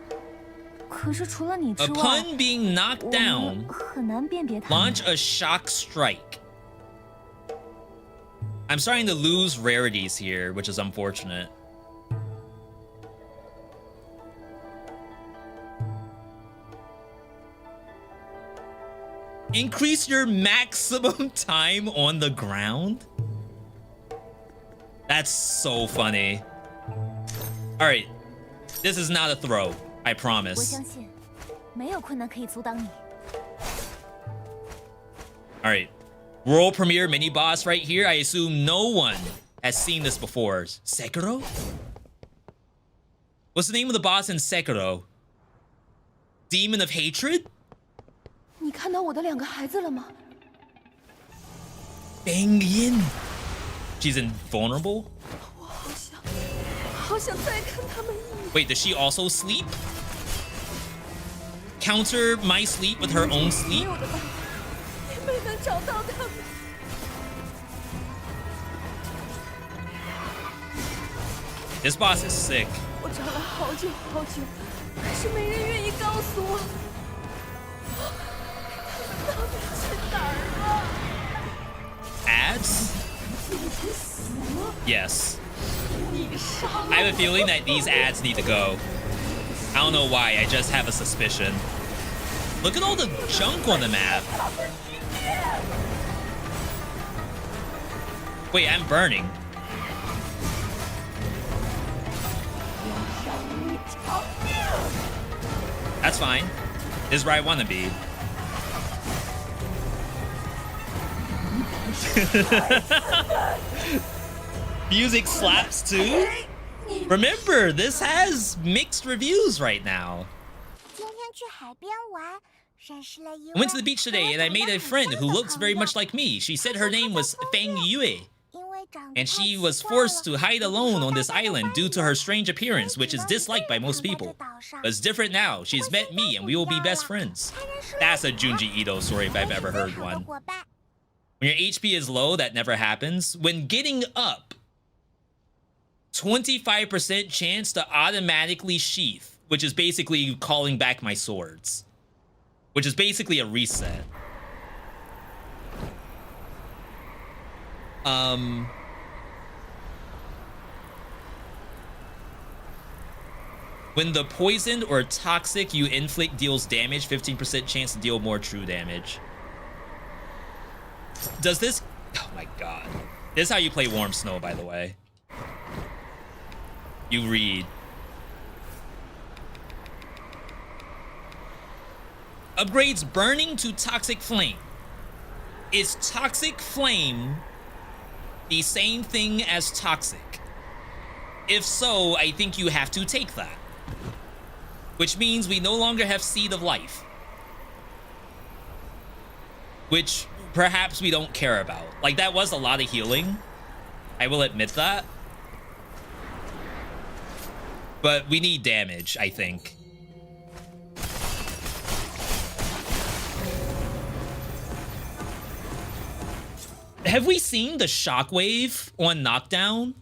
Speaker 5: 可是除了你之外，
Speaker 1: Upon being knocked
Speaker 5: 我
Speaker 1: down,
Speaker 5: 们很难辨别他们。
Speaker 1: launch a shock strike. I'm starting to lose rarities here, which is unfortunate. Increase your maximum time on the ground? That's so funny. All right, this is not a throw, I
Speaker 5: 我
Speaker 1: promise.
Speaker 5: 相信，没有困难可以阻挡你。
Speaker 1: All right, world premiere mini boss right here. I assume no one has seen this before. Sekiro? What's the name of the boss in Sekiro? Demon of Hatred?
Speaker 5: 你看到我的两个孩子了吗？
Speaker 1: Bang Yin. She's invulnerable?
Speaker 5: 我好想再看他们一眼。
Speaker 1: Wait, does she also sleep? Counter my sleep with her own
Speaker 5: 没
Speaker 1: sleep?
Speaker 5: 有的办法，也没能找到他们。
Speaker 1: This boss is sick.
Speaker 5: 我找了好久好久，可是没人愿意告诉我，他们到底去哪儿了？
Speaker 1: Ads?
Speaker 5: 你已经死了，
Speaker 1: Yes.
Speaker 5: 你杀了
Speaker 1: I have a
Speaker 5: 我
Speaker 1: feeling
Speaker 5: 的
Speaker 1: that these ads need to go. I don't know why, I just have a suspicion. Look at all the junk on the map. Wait, I'm burning. That's fine. This is where I want to be. Music slaps too? Remember, this has mixed reviews right now.
Speaker 4: 今天去海边玩，认识了一位
Speaker 1: I went to the beach today and I made a friend who looks very much like me. She said her name was SlimyYy,
Speaker 4: 因为长得
Speaker 1: and
Speaker 4: 太
Speaker 1: she
Speaker 4: 奇
Speaker 1: was
Speaker 4: 怪
Speaker 1: forced
Speaker 4: 了
Speaker 1: to hide alone on this island due to her strange appearance, which is disliked by most people. But it's different now. She's met me and we will be best friends. That's a Junji Ito story if I've ever heard one. When your HP is low, that never happens. When getting up, 25% chance to automatically sheath, which is basically calling back my swords, which is basically a reset. When the poisoned or toxic you inflict deals damage, 15% chance to deal more true damage. Does this... Oh my god. This is how you play Warm Snow, by the way. You read. Upgrades Burning to Toxic Flame. Is Toxic Flame the same thing as toxic? If so, I think you have to take that. Which means we no longer have Seed of Life. Which perhaps we don't care about. Like, that was a lot of healing. I will admit that. But we need damage, I think. Have we seen the shockwave on knockdown?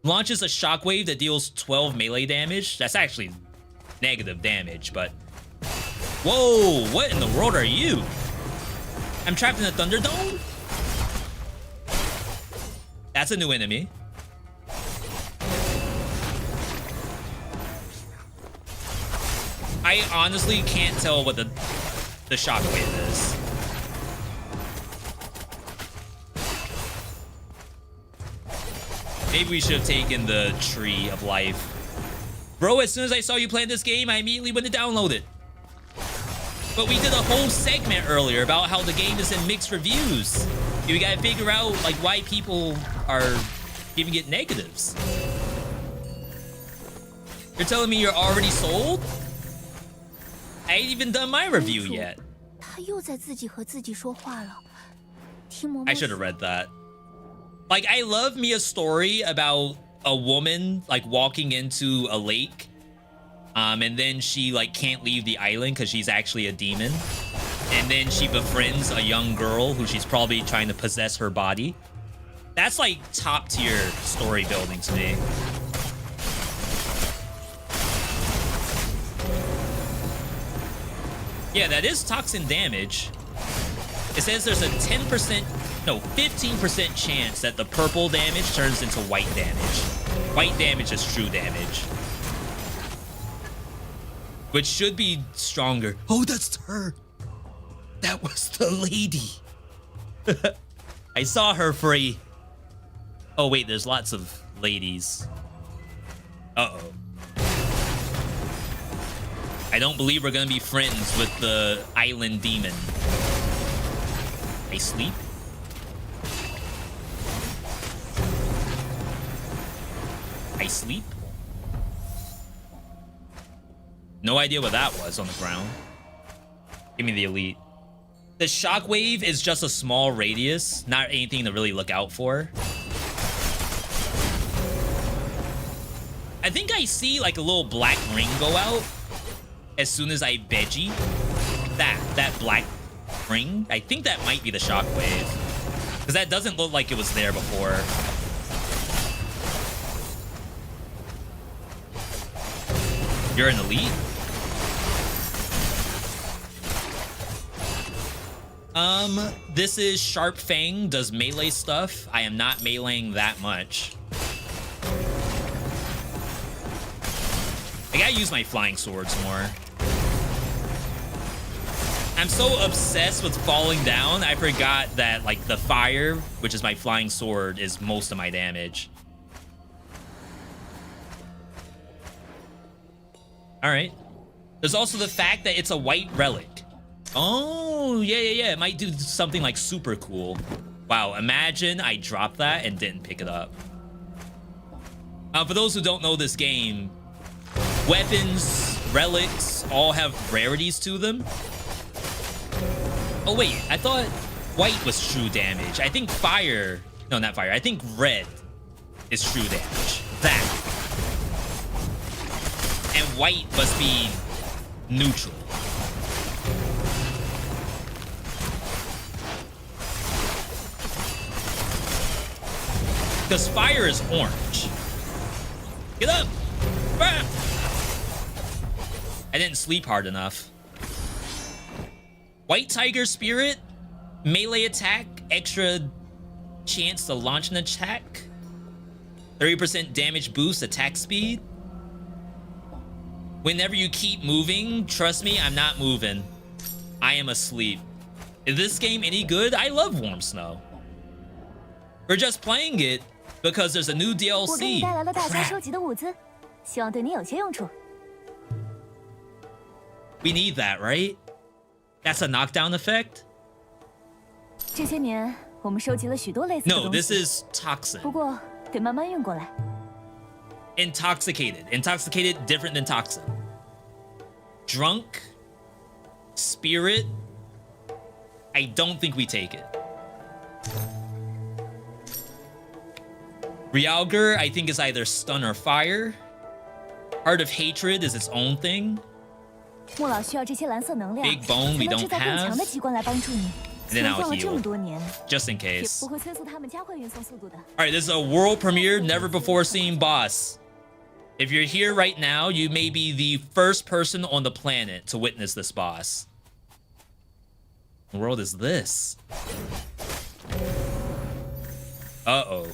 Speaker 1: Launches a shockwave that deals 12 melee damage. That's actually negative damage, but... Whoa, what in the world are you? I'm trapped in a Thunderdome? That's a new enemy. I honestly can't tell what the shockwave is. Maybe we should have taken the Tree of Life. Bro, as soon as I saw you playing this game, I immediately went to download it. But we did a whole segment earlier about how the game is in mixed reviews. You gotta figure out like why people are giving it negatives. You're telling me you're already sold? I ain't even done my review yet. I should have read that. Like, I love me a story about a woman, like, walking into a lake. And then she, like, can't leave the island because she's actually a demon. And then she befriends a young girl who she's probably trying to possess her body. That's, like, top-tier story building to me. Yeah, that is toxin damage. It says there's a 15% chance that the purple damage turns into white damage. White damage is true damage. Which should be stronger. Oh, that's her. That was the lady. I saw her for a... Oh, wait, there's lots of ladies. Uh-oh. I don't believe we're gonna be friends with the island demon. I sleep? I sleep? No idea what that was on the ground. Give me the elite. The shockwave is just a small radius, not anything to really look out for. I think I see like a little black ring go out as soon as I veggie. That black ring. I think that might be the shockwave. Because that doesn't look like it was there before. You're an elite? This is Sharp Fang, does melee stuff. I am not meleeing that much. I gotta use my flying swords more. I'm so obsessed with falling down, I forgot that, like, the fire, which is my flying sword, is most of my damage. Alright. There's also the fact that it's a white relic. Oh, yeah. It might do something, like, super cool. Wow, imagine I dropped that and didn't pick it up. For those who don't know this game, weapons, relics, all have rarities to them. Oh, wait, I thought white was true damage. I think fire... No, not fire. I think red is true damage. That. And white must be neutral. Because fire is orange. Get up! Ah! I didn't sleep hard enough. White Tiger Spirit, melee attack, extra chance to launch an attack, 30% damage boost, attack speed. Whenever you keep moving, trust me, I'm not moving. I am asleep. Is this game any good? I love Warm Snow. We're just playing it because there's a new DLC. We need that, right? That's a knockdown effect?
Speaker 5: 这些年我们收集了许多类似的
Speaker 1: No,
Speaker 5: 东
Speaker 1: this
Speaker 5: 西，
Speaker 1: is toxin.
Speaker 5: 不过得慢慢运过来。
Speaker 1: Intoxicated. Intoxicated, different than toxin. Drunk. Spirit. I don't think we take it. Realger, I think, is either stun or fire. Heart of Hatred is its own thing.
Speaker 5: 莫老需要这些蓝色能量，
Speaker 1: Big bone
Speaker 5: 才
Speaker 1: we
Speaker 5: 能制
Speaker 1: don't
Speaker 5: 造更强的
Speaker 1: have.
Speaker 5: 机关来帮助你。
Speaker 1: And then
Speaker 5: 存
Speaker 1: I'll
Speaker 5: 放了这么
Speaker 1: heal,
Speaker 5: 多年，
Speaker 1: just in
Speaker 5: 也
Speaker 1: case.
Speaker 5: 不会催促他们加快运送速度的。
Speaker 1: All right, this is a world premiere, never before seen boss. If you're here right now, you may be the first person on the planet to witness this boss. What world is this? Uh-oh.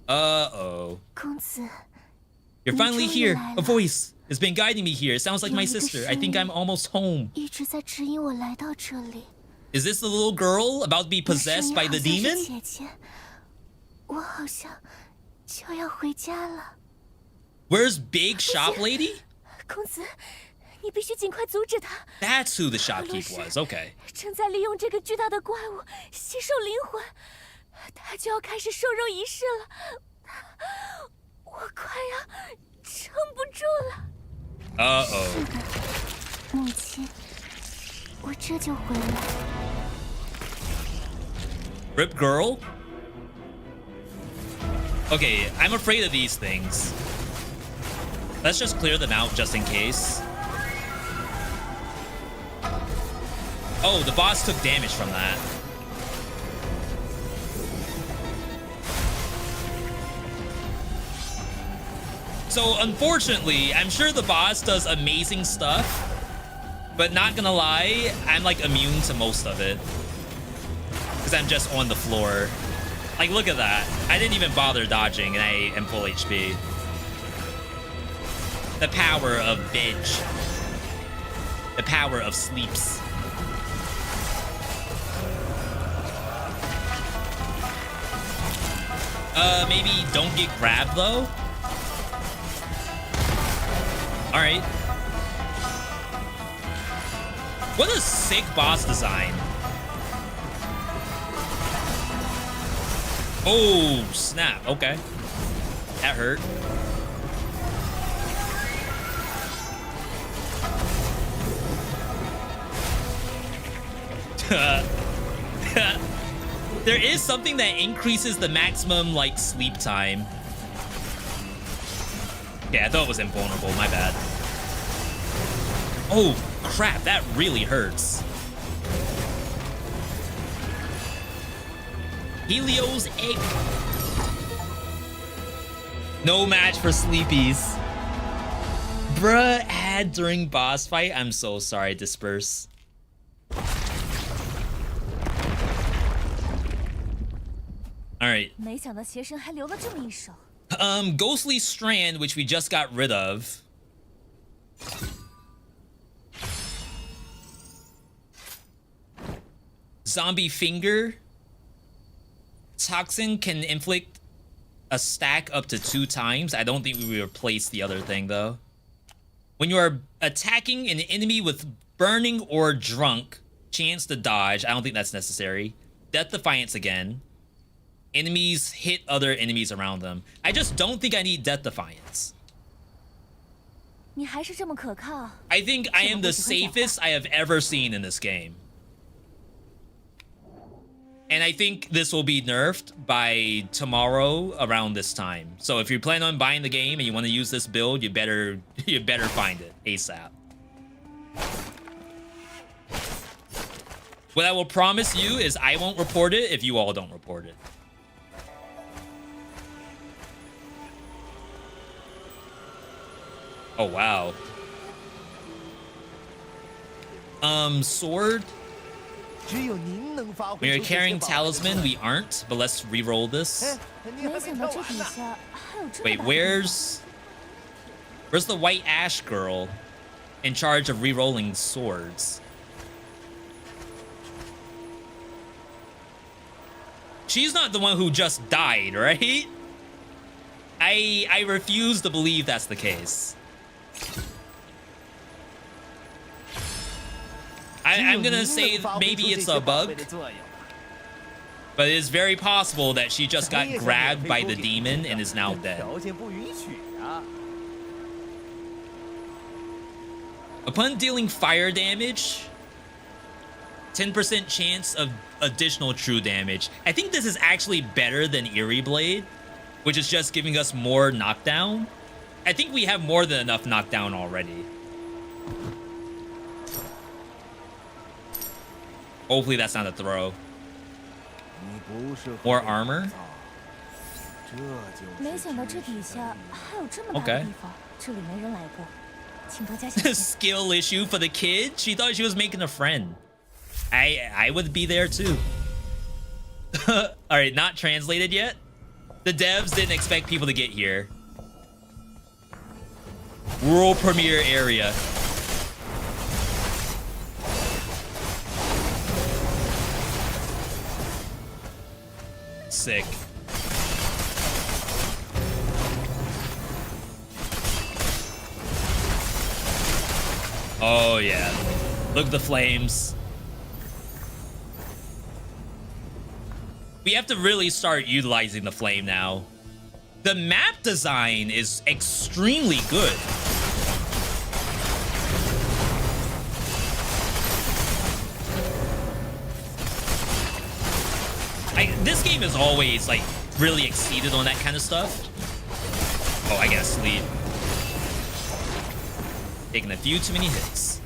Speaker 1: Uh-oh.
Speaker 4: 公子，
Speaker 1: You're finally here. A
Speaker 4: 你终于来了。
Speaker 1: voice has been guiding me here. It sounds like my
Speaker 4: 有一个
Speaker 1: sister. I think
Speaker 4: 声音
Speaker 1: I'm almost home.
Speaker 4: 一直在指引我来到这里。
Speaker 1: Is this the little girl about to be
Speaker 4: 那声
Speaker 1: possessed
Speaker 4: 音
Speaker 1: by
Speaker 4: 好
Speaker 1: the
Speaker 4: 像是
Speaker 1: demon?
Speaker 4: 姐姐，我好像就要回家了。
Speaker 1: Where's Big Shop Lady?
Speaker 5: 公子，你必须尽快阻止他。
Speaker 1: That's who the shopkeep was. Okay.
Speaker 5: 正在利用这个巨大的怪物吸收灵魂，他就要开始受肉仪式了。我快要撑不住了。
Speaker 1: Uh-oh.
Speaker 4: 母亲，我这就回来。
Speaker 1: Rip girl? Okay, I'm afraid of these things. Let's just clear them out just in case. Oh, the boss took damage from that. So, unfortunately, I'm sure the boss does amazing stuff, but not gonna lie, I'm like immune to most of it. Because I'm just on the floor. Like, look at that. I didn't even bother dodging, and I am full HP. The power of veg. The power of sleeps. Maybe don't get grabbed, though? Alright. What a sick boss design. Oh, snap. Okay. That hurt. There is something that increases the maximum, like, sleep time. Yeah, I thought it was invulnerable. My bad. Oh, crap. That really hurts. Helio's egg. No match for sleepies. Bruh, ad during boss fight. I'm so sorry, Disperse. Alright.
Speaker 5: 没想到邪神还留了这么一手。
Speaker 1: Ghostly Strand, which we just got rid of. Zombie Finger. Toxin can inflict a stack up to 2 times. I don't think we will replace the other thing, though. When you are attacking an enemy with Burning or Drunk, chance to dodge. I don't think that's necessary. Death Defiance again. Enemies hit other enemies around them. I just don't think I need Death Defiance.
Speaker 5: 你还是这么可靠。
Speaker 1: I think I am the safest I have ever seen in this game. And I think this will be nerfed by tomorrow around this time. So if you plan on buying the game and you want to use this build, you better find it ASAP. What I will promise you is I won't report it if you all don't report it. Oh, wow. Sword. We are carrying Talisman. We aren't, but let's re-roll this.
Speaker 5: 没想到这底下还有这么
Speaker 1: Wait,
Speaker 5: 大的
Speaker 1: where's the White Ash girl in charge of re-rolling swords? She's not the one who just died, right? I refuse to believe that's the case. I'm gonna say maybe it's a bug. But it is very possible that she just got grabbed by the demon and is now dead.
Speaker 3: 条件不允许啊。
Speaker 1: Upon dealing fire damage, 10% chance of additional true damage. I think this is actually better than Eerie Blade, which is just giving us more knockdown. I think we have more than enough knockdown already. Hopefully that's not a throw. More armor.
Speaker 5: 没想到这底下还有这么大的地方，这里没人来过，请多加小心。
Speaker 1: Skill issue for the kid. She thought she was making a friend. I would be there too. All right, not translated yet. The devs didn't expect people to get here. World premiere area. Sick. Oh yeah. Look at the flames. We have to really start utilizing the flame now. The map design is extremely good. This game is always like really exceeded on that kind of stuff. Oh, I gotta sleep. Taking a few too many hits.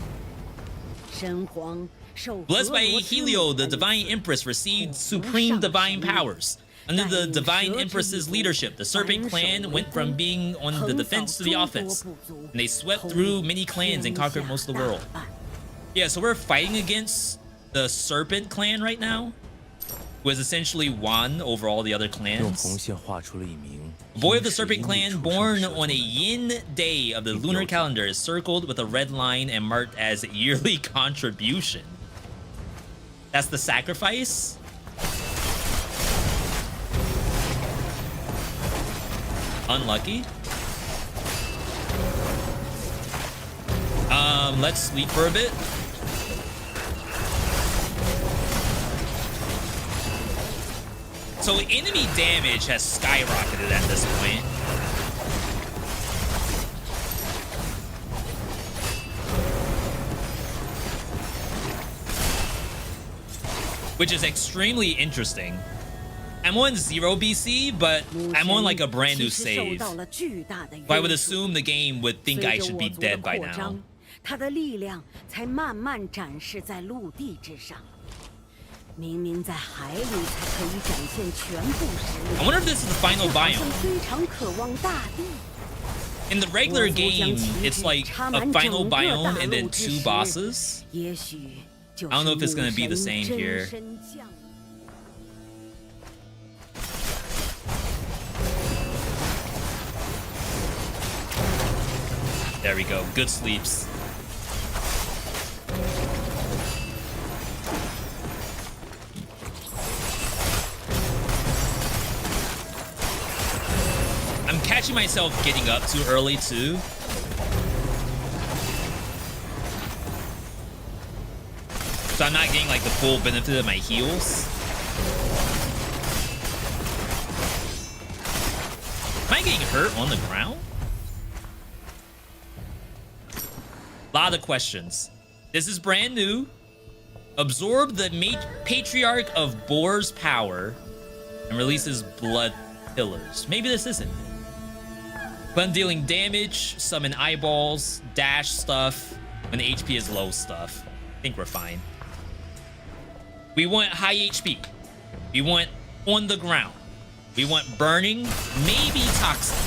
Speaker 1: Blessed by Helio, the Divine Empress received supreme divine powers. Under the Divine Empress's leadership, the Serpent Clan went from being on the defense to the offense. And they swept through many clans and conquered most of the world. Yeah, so we're fighting against the Serpent Clan right now. Who has essentially won over all the other clans. The boy of the Serpent Clan, born on a yin day of the lunar calendar, is circled with a red line and marked as yearly contribution. That's the sacrifice? Unlucky. Let's sleep for a bit. So enemy damage has skyrocketed at this point. Which is extremely interesting. I'm on 0 BC, but I'm on like a brand new save. So I would assume the game would think I should be dead by now. I wonder if this is the final biome. In the regular game, it's like a final biome and then 2 bosses. I don't know if it's gonna be the same here. There we go. Good sleeps. I'm catching myself getting up too early too. So I'm not getting like the full benefit of my heals. Am I getting hurt on the ground? A lot of questions. This is brand new. Absorb the Patriarch of Boar's power and releases blood pillars. Maybe this isn't. When dealing damage, summon eyeballs, dash stuff, when the HP is low stuff. I think we're fine. We want high HP. We want on the ground. We want burning, maybe toxic.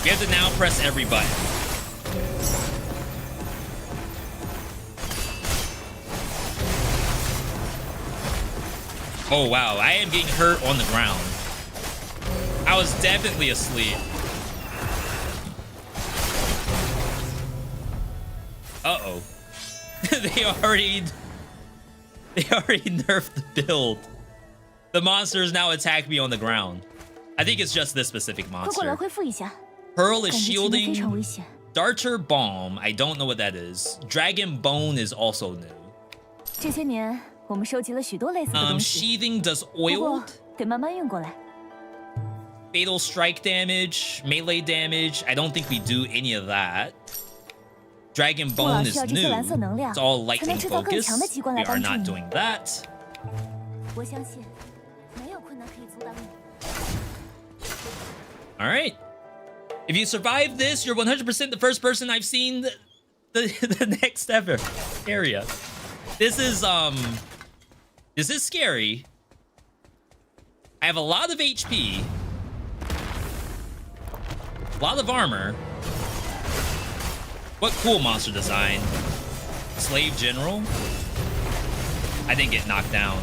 Speaker 1: We have to now press every button. Oh wow, I am getting hurt on the ground. I was definitely asleep. Uh-oh. They already nerfed the build. The monsters now attack me on the ground. I think it's just this specific
Speaker 5: 快过来
Speaker 1: monster.
Speaker 5: 恢复一下，
Speaker 1: Pearl
Speaker 5: 感
Speaker 1: is
Speaker 5: 觉前面非常危
Speaker 1: shielding.
Speaker 5: 险。
Speaker 1: Darter Bomb. I don't know what that is. Dragon Bone is also new.
Speaker 5: 这些年我们收集了许多类似的东西，
Speaker 1: Sheathing does
Speaker 5: 不过
Speaker 1: oiled.
Speaker 5: 得慢慢用过来。
Speaker 1: Fatal strike damage, melee damage. I don't think we do any of that. Dragon
Speaker 5: 布朗
Speaker 1: Bone
Speaker 5: 需
Speaker 1: is
Speaker 5: 要这些
Speaker 1: new.
Speaker 5: 蓝色能量
Speaker 1: It's all
Speaker 5: 才能
Speaker 1: lightning
Speaker 5: 制造更
Speaker 1: focus.
Speaker 5: 强的机关
Speaker 1: We
Speaker 5: 来
Speaker 1: are
Speaker 5: 帮助
Speaker 1: not
Speaker 5: 你。
Speaker 1: doing that.
Speaker 5: 我相信没有困难可以阻挡你。
Speaker 1: All right. If you survive this, you're 100% the first person I've seen the next ever area. This is scary. I have a lot of HP. A lot of armor. What cool monster design. Slave General. I didn't get knocked down.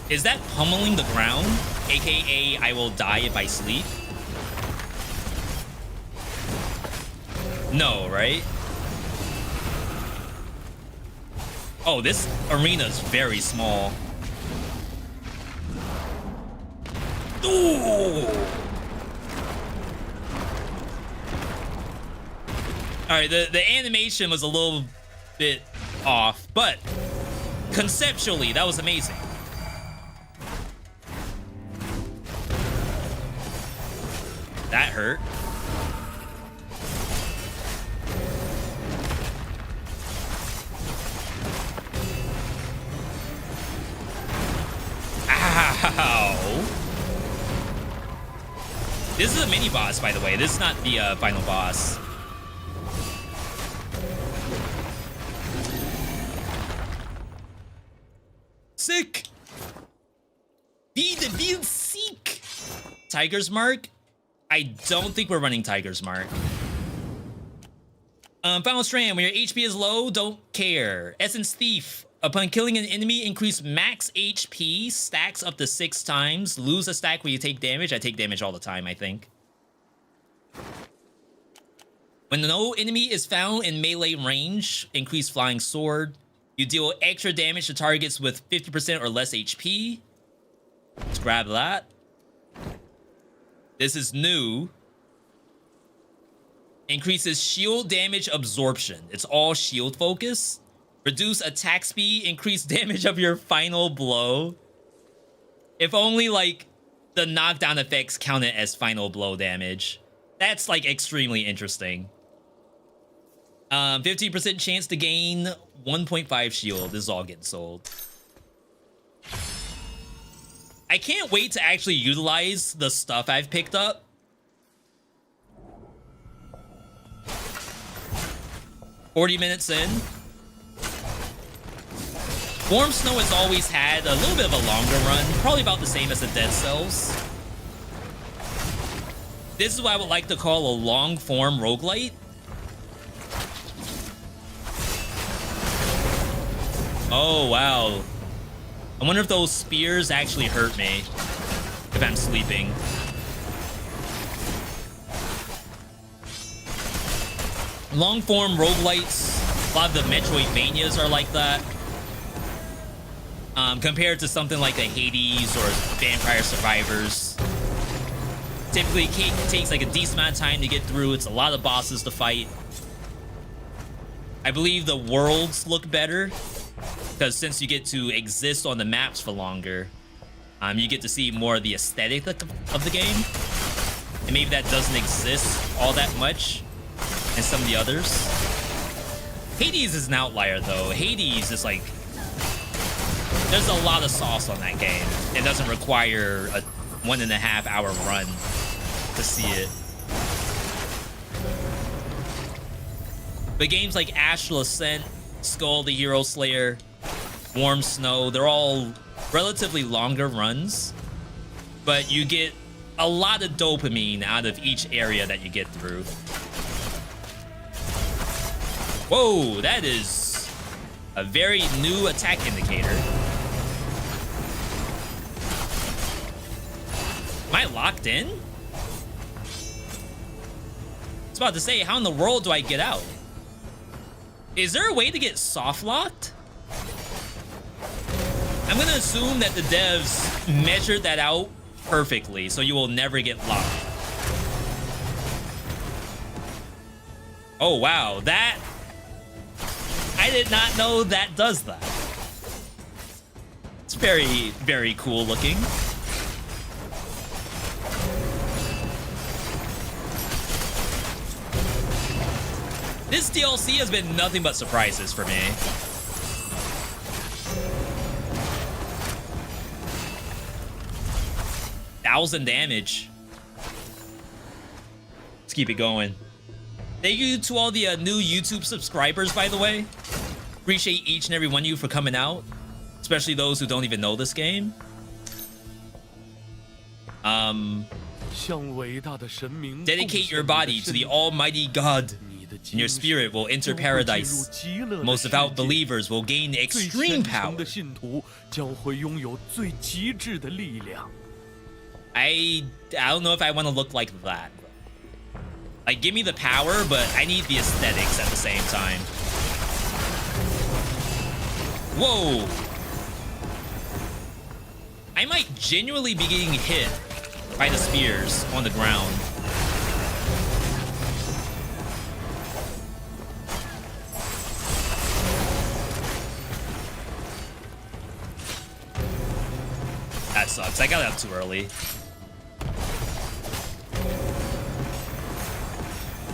Speaker 1: Is that pummeling the ground? AKA I will die if I sleep? No, right? Oh, this arena is very small. Ooh! Alright, the animation was a little bit off, but conceptually, that was amazing. That hurt. Ow. This is a mini boss, by the way. This is not the final boss. Sick. Veedotme sick. Tiger's Mark. I don't think we're running Tiger's Mark. Final Strand. When your HP is low, don't care. Essence Thief. Upon killing an enemy, increase max HP. Stacks up to 6 times. Lose a stack when you take damage. I take damage all the time, I think. When no enemy is found in melee range, increase Flying Sword. You deal extra damage to targets with 50% or less HP. Let's grab that. This is new. Increases shield damage absorption. It's all shield focus. Reduce attack speed. Increase damage of your final blow. If only, like, the knockdown effects counted as final blow damage. That's, like, extremely interesting. 15% chance to gain 1.5 shield. This is all getting sold. I can't wait to actually utilize the stuff I've picked up. $40 minutes in. Warm Snow has always had a little bit of a longer run. Probably about the same as the Dead Cells. This is what I would like to call a long-form roguelite. Oh, wow. I wonder if those spears actually hurt me if I'm sleeping. Long-form roguelites, a lot of the Metroidvanias are like that. Compared to something like the Hades or Vampire Survivors. Typically, it takes like a decent amount of time to get through. It's a lot of bosses to fight. I believe the worlds look better, because since you get to exist on the maps for longer, you get to see more of the aesthetic of the game. And maybe that doesn't exist all that much in some of the others. Hades is an outlier, though. Hades is like... There's a lot of sauce on that game. It doesn't require a 1.5 hour run to see it. But games like Astral Ascent, Skull the Hero Slayer, Warm Snow, they're all relatively longer runs, but you get a lot of dopamine out of each area that you get through. Whoa, that is a very new attack indicator. Am I locked in? I was about to say, how in the world do I get out? Is there a way to get soft locked? I'm gonna assume that the devs measured that out perfectly, so you will never get locked. Oh wow, that... I did not know that does that. It's very, very cool looking. This DLC has been nothing but surprises for me. $1,000 damage. Let's keep it going. Thank you to all the new YouTube subscribers, by the way. Appreciate each and every one of you for coming out, especially those who don't even know this game. Dedicate your body to the Almighty God, and your spirit will enter paradise. Most devout believers will gain extreme power. I don't know if I want to look like that. Like, give me the power, but I need the aesthetics at the same time. Whoa! I might genuinely be getting hit by the spears on the ground. That sucks. I got up too early.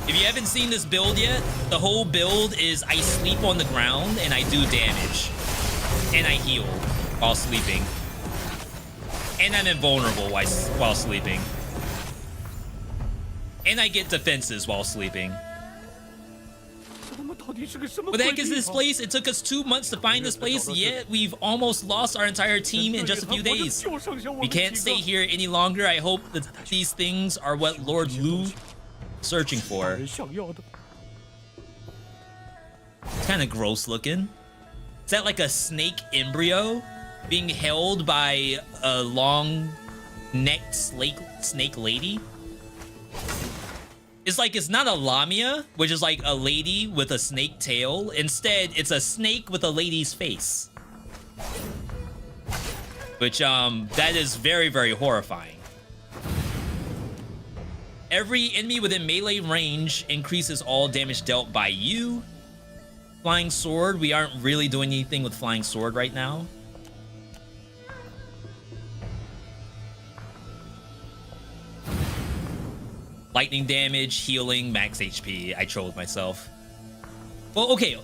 Speaker 1: If you haven't seen this build yet, the whole build is I sleep on the ground and I do damage. And I heal while sleeping. And I'm invulnerable while sleeping. And I get defenses while sleeping. What the heck is this place? It took us 2 months to find this place, yet we've almost lost our entire team in just a few days. We can't stay here any longer. I hope that these things are what Lord Lu searching for. It's kind of gross looking. Is that like a snake embryo being held by a long-necked snake lady? It's like, it's not a lamia, which is like a lady with a snake tail. Instead, it's a snake with a lady's face. Which, that is very, very horrifying. Every enemy within melee range increases all damage dealt by you. Flying sword, we aren't really doing anything with flying sword right now. Lightning damage, healing, max HP. I trolled myself. Well, okay.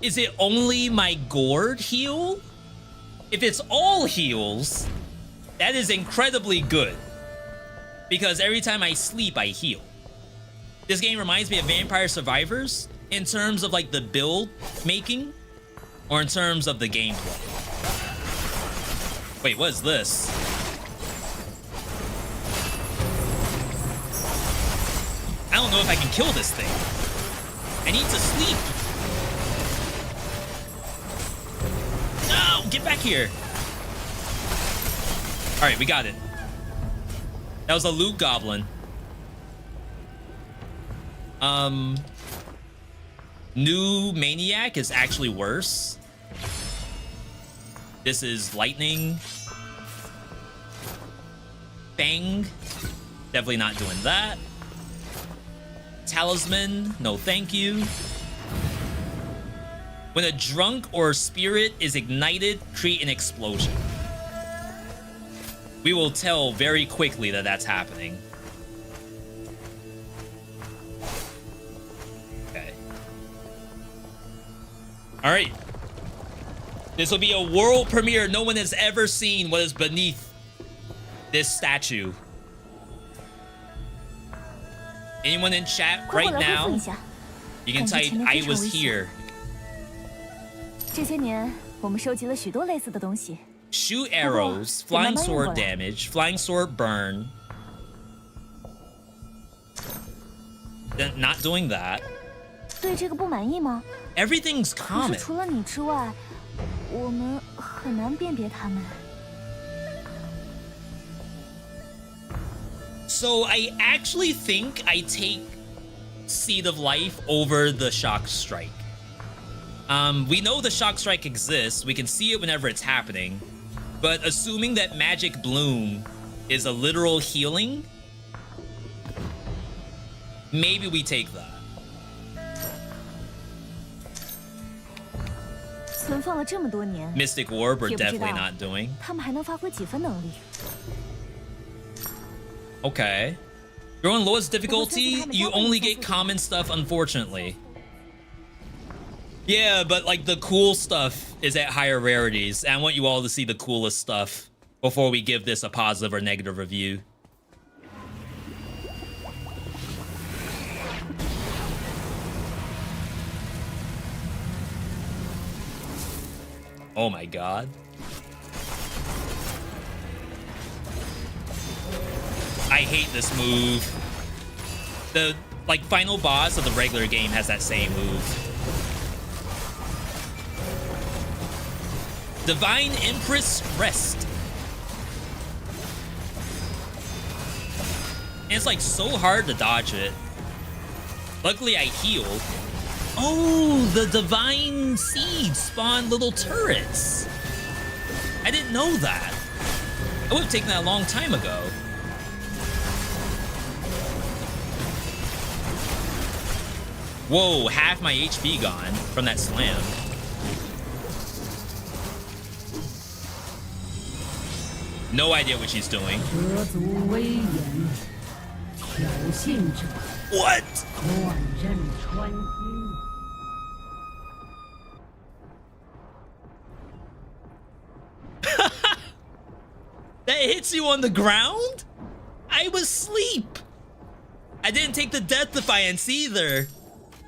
Speaker 1: Is it only my gourd heal? If it's all heals, that is incredibly good. Because every time I sleep, I heal. This game reminds me of Vampire Survivors in terms of like the build making or in terms of the gameplay. Wait, what is this? I don't know if I can kill this thing. I need to sleep. No, get back here. All right, we got it. That was a loot goblin. New maniac is actually worse. This is lightning. Bang. Definitely not doing that. Talisman, no thank you. When a drunk or spirit is ignited, create an explosion. We will tell very quickly that that's happening. Okay. All right. This will be a world premiere. No one has ever seen what is beneath this statue. Anyone in chat right now, you can type I was here.
Speaker 5: 这些年，我们收集了许多类似的东西。
Speaker 1: Shoot arrows, flying sword damage, flying sword burn. Not doing that.
Speaker 5: 对这个不满意吗？
Speaker 1: Everything's
Speaker 5: 可
Speaker 1: common.
Speaker 5: 是除了你之外，我们很难辨别它们。
Speaker 1: So I actually think I take Seed of Life over the Shock Strike. We know the Shock Strike exists. We can see it whenever it's happening. But assuming that Magic Bloom is a literal healing, maybe we take that.
Speaker 5: 存放了这么多年，
Speaker 1: Mystic Orb we're
Speaker 5: 也不知
Speaker 1: definitely
Speaker 5: 道
Speaker 1: not doing.
Speaker 5: 他们还能发挥几分能力。
Speaker 1: Okay. You're on lowest difficulty, you only get common stuff, unfortunately. Yeah, but like the cool stuff is at higher rarities. And I want you all to see the coolest stuff before we give this a positive or negative review. Oh my god. I hate this move. The like final boss of the regular game has that same move. Divine Empress Rest. And it's like so hard to dodge it. Luckily I healed. Oh, the Divine Seeds spawn little turrets. I didn't know that. I would have taken that a long time ago. Whoa, half my HP gone from that slam. No idea what she's doing. What? That hits you on the ground? I was asleep. I didn't take the Death Defiance either.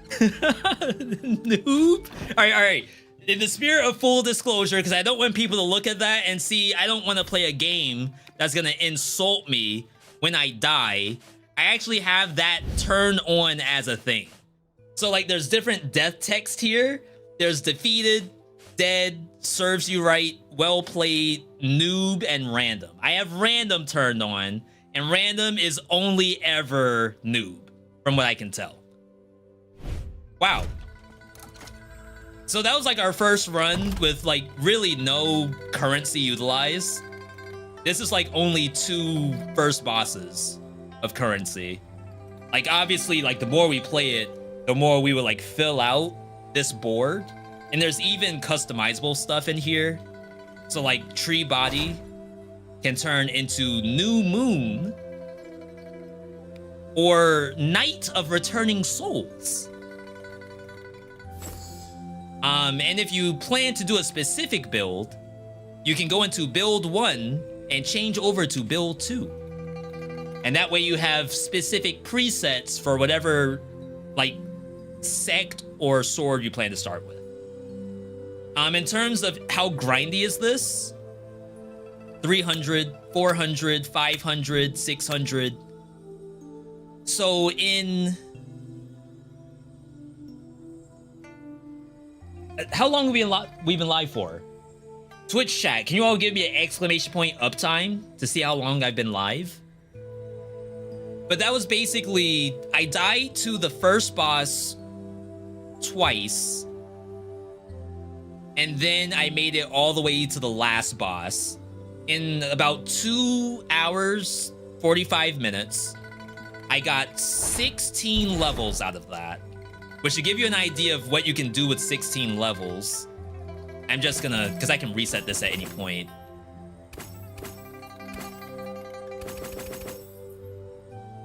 Speaker 1: Noob. All right. In the spirit of full disclosure, because I don't want people to look at that and see, I don't want to play a game that's going to insult me when I die. I actually have that turned on as a thing. So like there's different death text here. There's defeated, dead, serves you right, well played, noob, and random. I have random turned on, and random is only ever noob, from what I can tell. Wow. So that was like our first run with like really no currency utilized. This is like only 2 first bosses of currency. Like obviously like the more we play it, the more we would like fill out this board. And there's even customizable stuff in here. So like Tree Body can turn into New Moon or Night of Returning Souls. And if you plan to do a specific build, you can go into build 1 and change over to build 2. And that way you have specific presets for whatever like sect or sword you plan to start with. In terms of how grindy is this, 300, 400, 500, 600. So in... How long have we been live for? Twitch chat, can you all give me an exclamation point uptime to see how long I've been live? But that was basically, I died to the first boss twice. And then I made it all the way to the last boss in about 2 hours, 45 minutes. I got 16 levels out of that. Which should give you an idea of what you can do with 16 levels. I'm just gonna, because I can reset this at any point.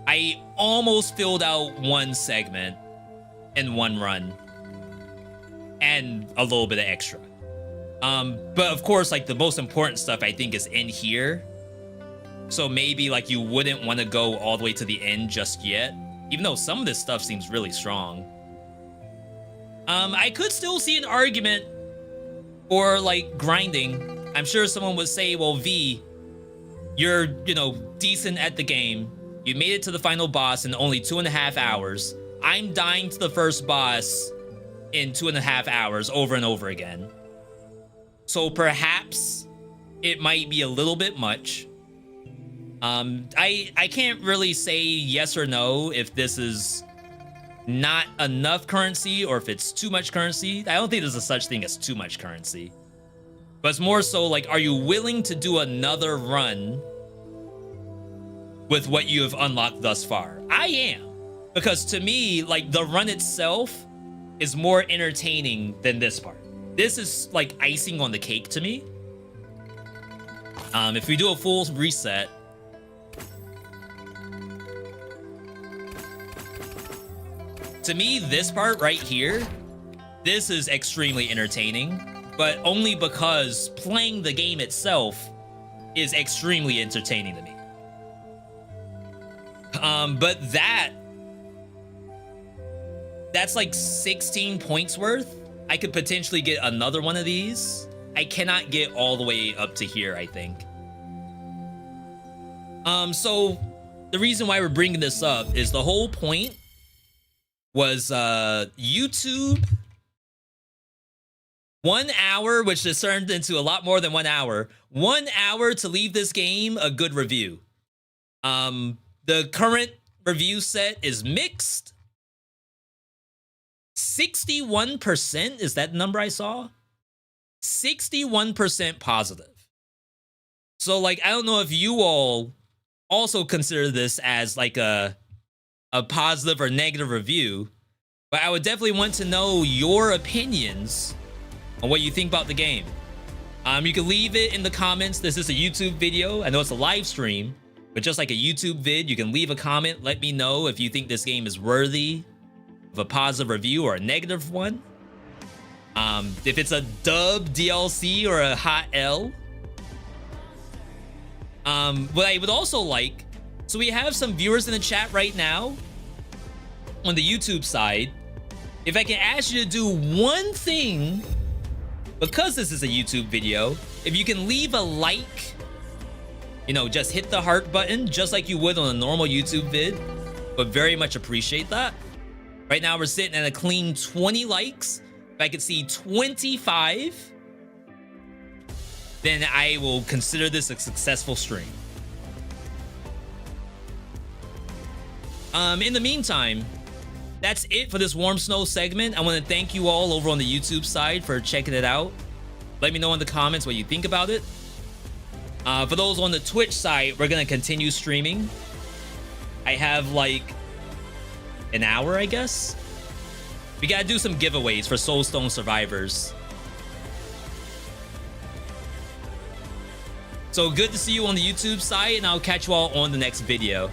Speaker 1: I almost filled out 1 segment in 1 run. And a little bit of extra. But of course, like the most important stuff I think is in here. So maybe like you wouldn't want to go all the way to the end just yet. Even though some of this stuff seems really strong. I could still see an argument for like grinding. I'm sure someone would say, well, V, you're, you know, decent at the game. You made it to the final boss in only 2.5 hours. I'm dying to the first boss in 2.5 hours over and over again. So perhaps it might be a little bit much. I can't really say yes or no if this is not enough currency or if it's too much currency. I don't think there's a such thing as too much currency. But it's more so like, are you willing to do another run with what you have unlocked thus far? I am. Because to me, like, the run itself is more entertaining than this part. This is like icing on the cake to me. If we do a full reset, to me, this part right here, this is extremely entertaining, but only because playing the game itself is extremely entertaining to me. But that's like 16 points worth. I could potentially get another one of these. I cannot get all the way up to here, I think. So the reason why we're bringing this up is the whole point was YouTube 1 hour, which has turned into a lot more than 1 hour. 1 hour to leave this game a good review. The current review set is mixed. 61% is that number I saw? 61% positive. So like, I don't know if you all also consider this as like a positive or negative review, but I would definitely want to know your opinions on what you think about the game. You can leave it in the comments. This is a YouTube video. I know it's a live stream, but just like a YouTube vid, you can leave a comment. Let me know if you think this game is worthy of a positive review or a negative one. If it's a dub DLC or a hot L. What I would also like, so we have some viewers in the chat right now on the YouTube side. If I can ask you to do one thing, because this is a YouTube video, if you can leave a like, you know, just hit the heart button just like you would on a normal YouTube vid, but very much appreciate that. Right now we're sitting at a clean 20 likes. If I could see 25, then I will consider this a successful stream. In the meantime, that's it for this Warm Snow segment. I want to thank you all over on the YouTube side for checking it out. Let me know in the comments what you think about it. For those on the Twitch side, we're going to continue streaming. I have like an hour, I guess. We got to do some giveaways for Soulstone survivors. So good to see you on the YouTube side, and I'll catch you all on the next video.